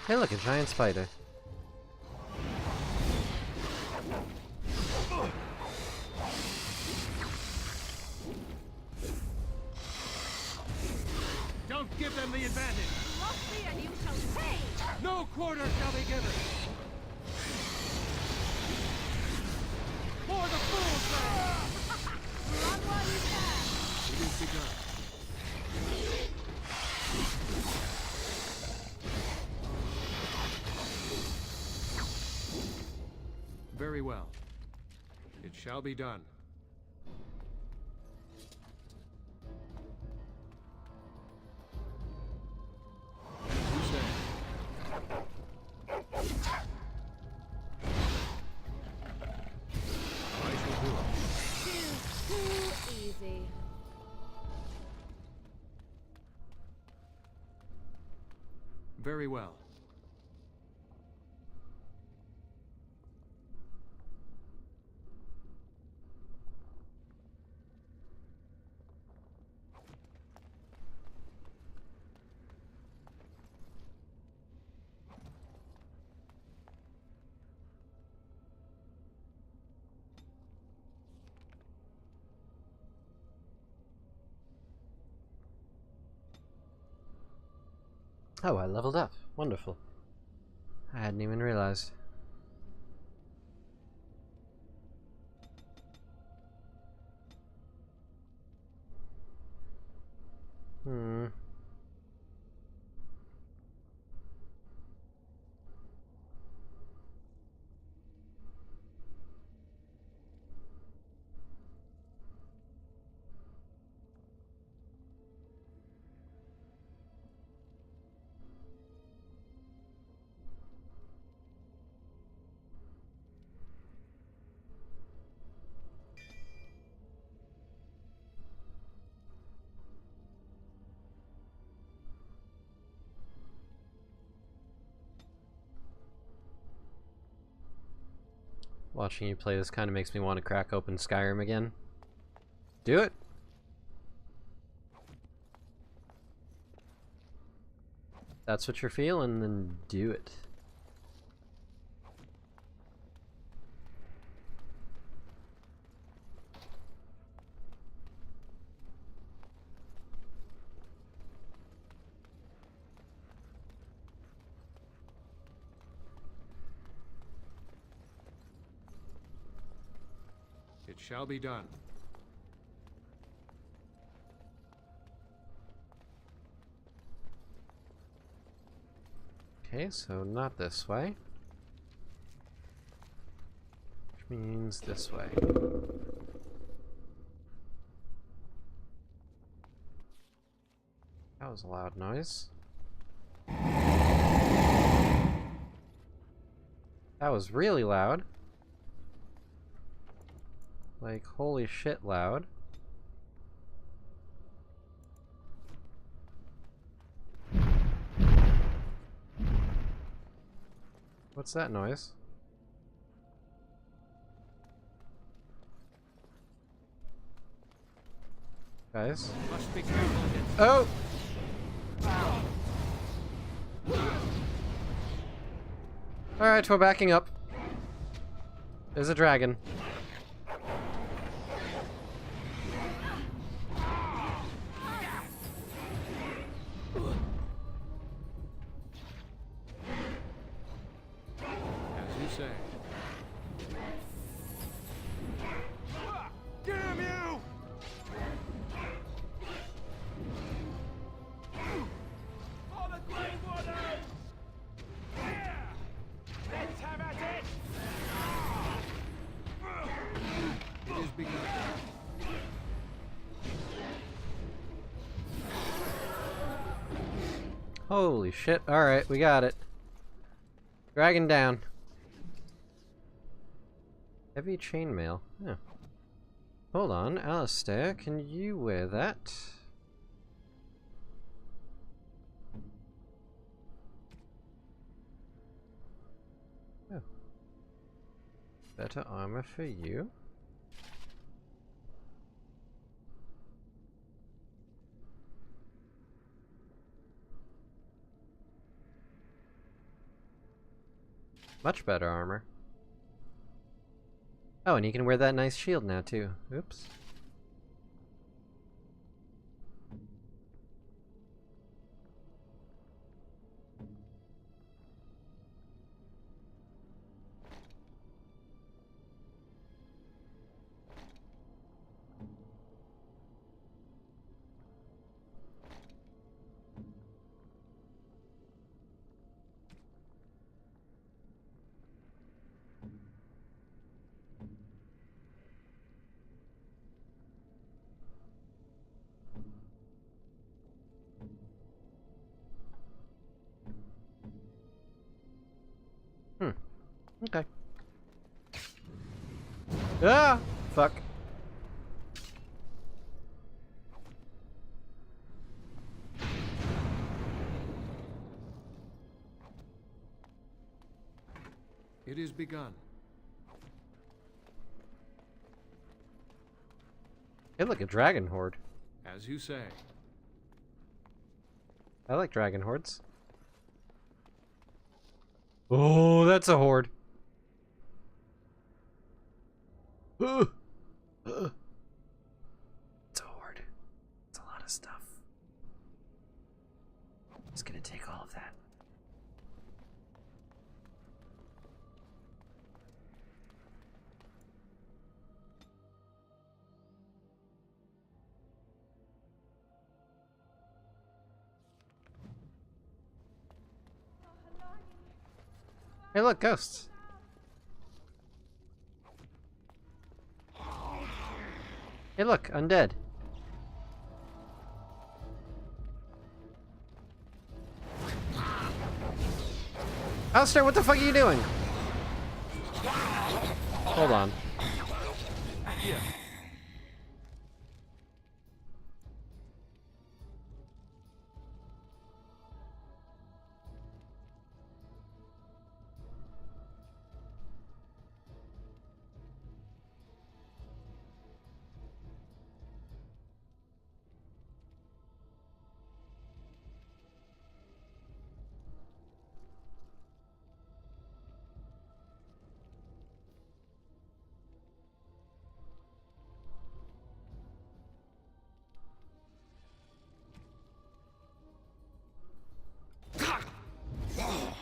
Hey, look, a giant spider. Don't give them the advantage! Lock me and you shall pay! No quarter shall be given! For the fool's sake! Run while you can! It is begun. Very well. It shall be done. You say. I shall do it. Too easy. Very well. Oh, I leveled up. Wonderful. I hadn't even realized. Watching you play this kind of makes me want to crack open Skyrim again. Do it! That's what you're feeling, then do it. It shall be done. Okay, so not this way. Which means this way. That was a loud noise. That was really loud. Like, holy shit loud. What's that noise? Guys? Must be careful against. Oh! Alright, we're backing up. There's a dragon. Damn you! For the Grey Waters! Yeah! Let's have at it! It is begun. Holy shit. Alright, we got it. Dragon down. Heavy chainmail. Yeah. Hold on, Alistair, can you wear that? Oh. Better armor for you. Much better armor. Oh, and you can wear that nice shield now, too. Oops. Okay. Ah! Fuck. It is begun. Hey, look, a dragon horde. As you say. I like dragon hordes. Oh, that's a horde. It's a horde. It's a lot of stuff. It's gonna take all of that. Hey, look, ghosts. Hey, look, undead. Alistair, what the fuck are you doing? Hold on.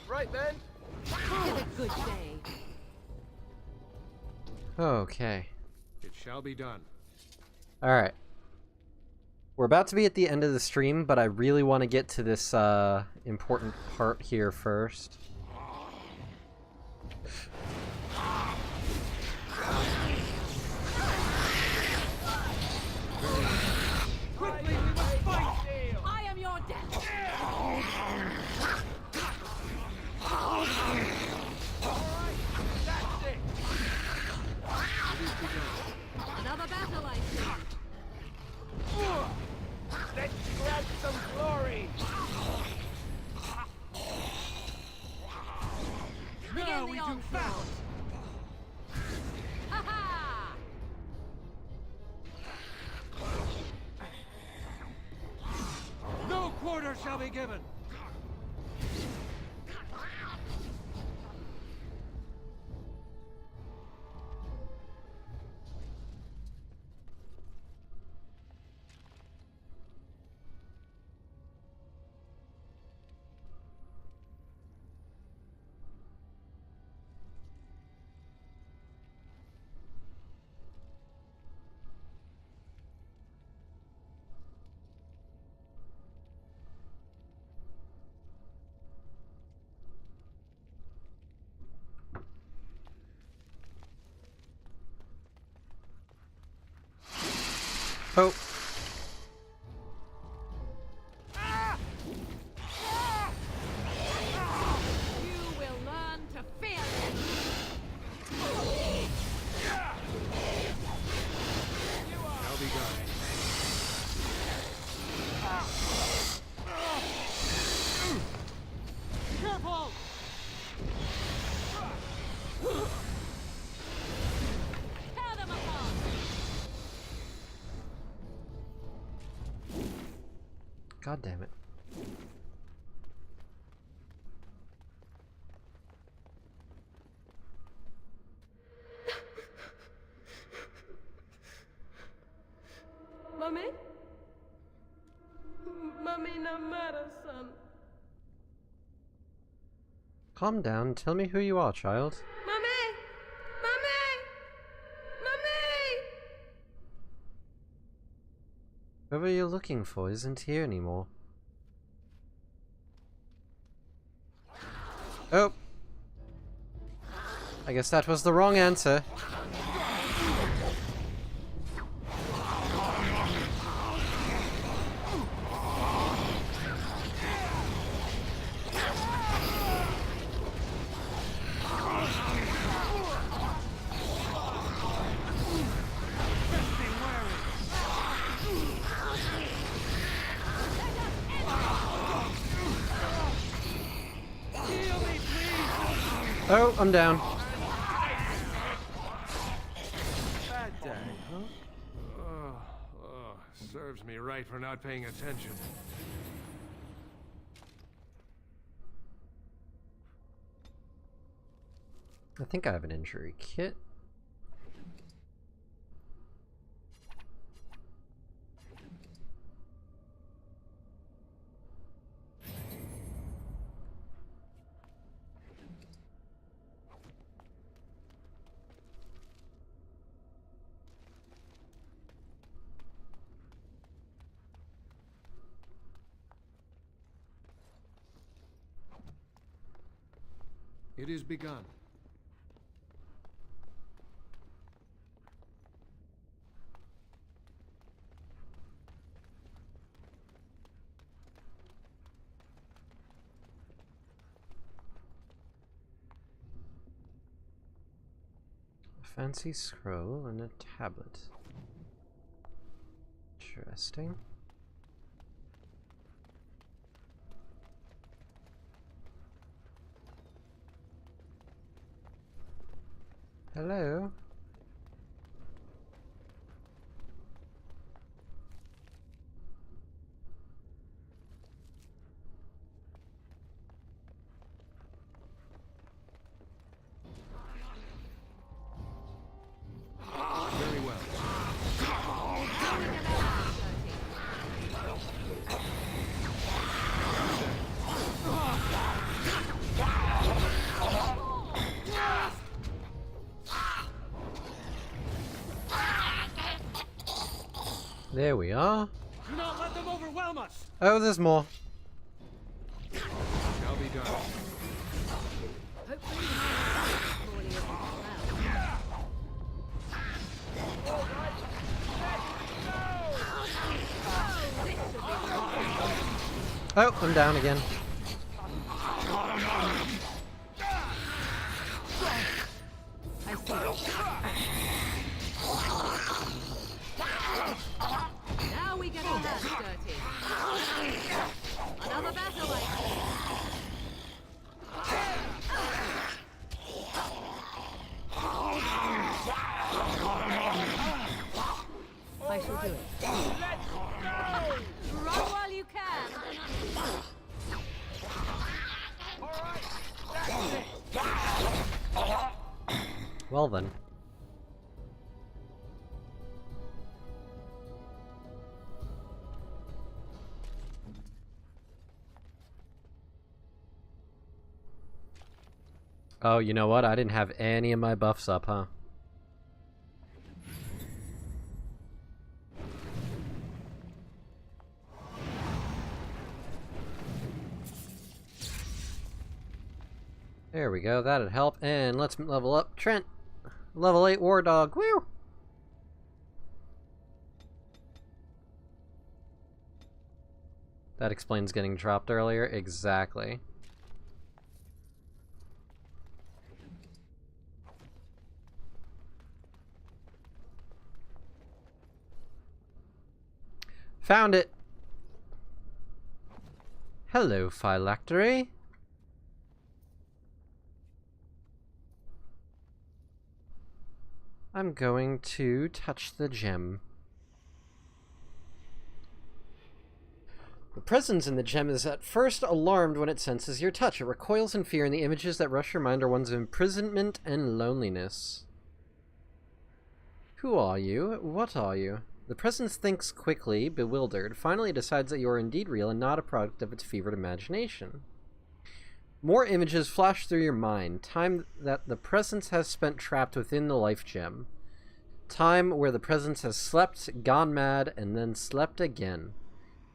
Right then. Have a good day. Okay. It shall be done. Alright. We're about to be at the end of the stream, but I really want to get to this important part here first. Quickly, we must fight! I am your death! Another battle, I see. Let's grab some glory! Now we do battle! Ha-ha! No quarter shall be given! Oh. You will learn to fear Shall be done. Careful! Tear them apart! God damn it. Calm down. Tell me who you are, child. Mommy! Mommy! Mommy! Whoever you're looking for isn't here anymore. Oh! I guess that was the wrong answer. Oh, I'm down. Bad day, huh? Serves me right for not paying attention. I think I have an injury kit. It is begun. A fancy scroll and a tablet. Interesting. Hello? Very well. There we are. Do not let them overwhelm us! Oh, there's more. Shall be done. Oh, I'm down again. I see. Now we get our hands dirty. Another battle, I shall do it. Let's go! Run while you can. Well then. Oh, you know what? I didn't have any of my buffs up, huh? There we go, that'd help. And let's level up Trent. Level 8 War Dog. Woo! That explains getting dropped earlier. Exactly. Found it! Hello, Phylactery. I'm going to touch the gem. The presence in the gem is at first alarmed when it senses your touch. It recoils in fear, and the images that rush your mind are ones of imprisonment and loneliness. Who are you? What are you? The presence thinks quickly, bewildered, finally decides that you are indeed real and not a product of its fevered imagination. More images flash through your mind. Time that the presence has spent trapped within the life gem. Time where the presence has slept, gone mad, and then slept again.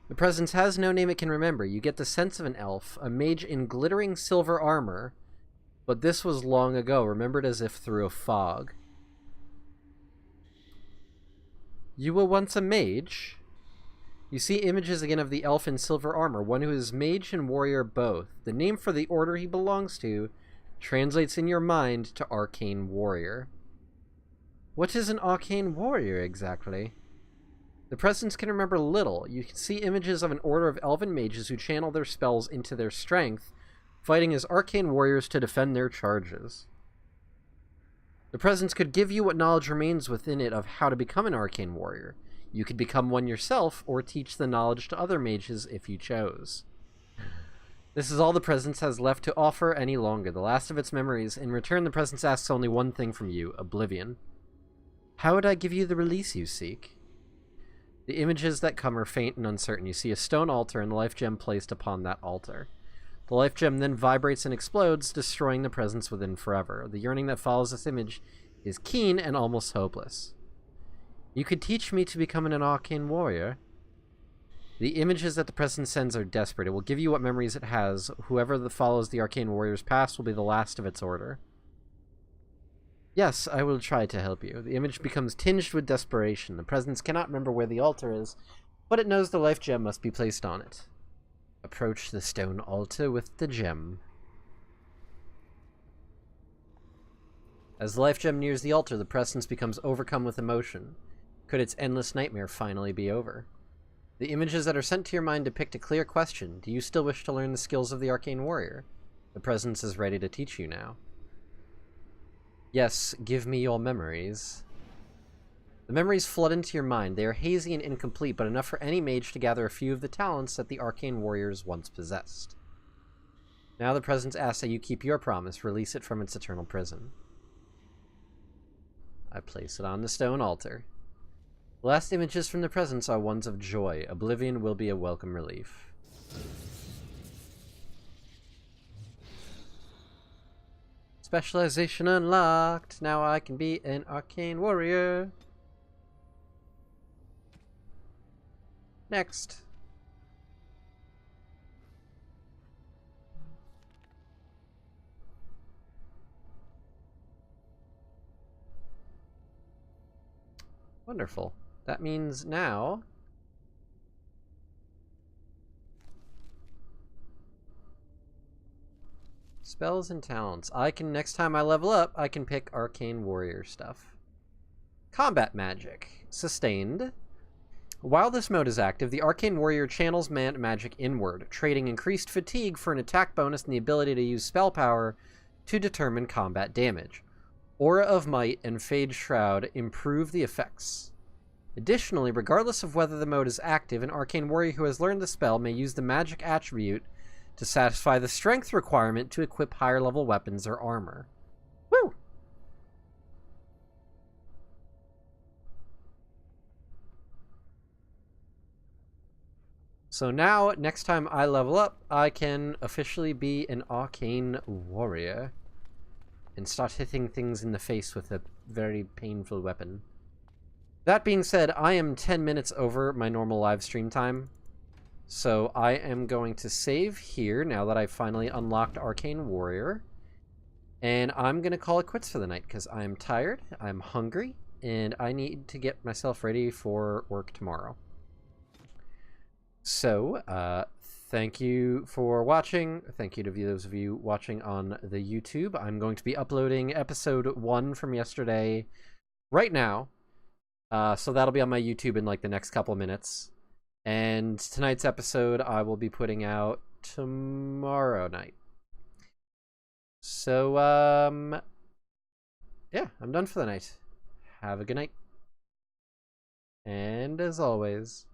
The presence has no name it can remember. You get the sense of an elf, a mage in glittering silver armor, but this was long ago, remembered as if through a fog. You were once a mage? You see images again of the elf in silver armor, one who is mage and warrior both. The name for the order he belongs to translates in your mind to arcane warrior. What is an arcane warrior exactly? The presence can remember little. You can see images of an order of elven mages who channel their spells into their strength, fighting as arcane warriors to defend their charges. The presence could give you what knowledge remains within it of how to become an arcane warrior. You could become one yourself, or teach the knowledge to other mages if you chose. This is all the presence has left to offer any longer, the last of its memories. In return, the presence asks only one thing from you, oblivion. How would I give you the release you seek? The images that come are faint and uncertain. You see a stone altar and the life gem placed upon that altar. The life gem then vibrates and explodes, destroying the presence within forever. The yearning that follows this image is keen and almost hopeless. You could teach me to become an arcane warrior. The images that the presence sends are desperate. It will give you what memories it has. Whoever follows the arcane warrior's past will be the last of its order. Yes, I will try to help you. The image becomes tinged with desperation. The presence cannot remember where the altar is, but it knows the life gem must be placed on it. Approach the stone altar with the gem. As the life gem nears the altar, the presence becomes overcome with emotion. Could its endless nightmare finally be over? The images that are sent to your mind depict a clear question. Do you still wish to learn the skills of the arcane warrior? The presence is ready to teach you now. Yes, give me your memories. The memories flood into your mind. They are hazy and incomplete, but enough for any mage to gather a few of the talents that the arcane warriors once possessed. Now the presence asks that you keep your promise, release it from its eternal prison. I place it on the stone altar. The last images from the presence are ones of joy. Oblivion will be a welcome relief. Specialization unlocked. Now I can be an arcane warrior. Next. Wonderful. That means now spells and talents. I can, next time I level up, I can pick arcane warrior stuff. Combat magic. Sustained. While this mode is active, the arcane warrior channels magic inward, trading increased fatigue for an attack bonus and the ability to use spell power to determine combat damage. Aura of Might and Fade Shroud improve the effects. Additionally, regardless of whether the mode is active, an arcane warrior who has learned the spell may use the magic attribute to satisfy the strength requirement to equip higher level weapons or armor. Woo! So now, next time I level up, I can officially be an arcane warrior and start hitting things in the face with a very painful weapon. That being said, I am 10 minutes over my normal live stream time, so I am going to save here now that I've finally unlocked Arcane Warrior, and I'm going to call it quits for the night because I'm tired, I'm hungry, and I need to get myself ready for work tomorrow. So, thank you for watching. Thank you to those of you watching on the YouTube. I'm going to be uploading episode 1 from yesterday right now. So that'll be on my YouTube in like the next couple minutes. And tonight's episode I will be putting out tomorrow night. So, yeah, I'm done for the night. Have a good night. And as always,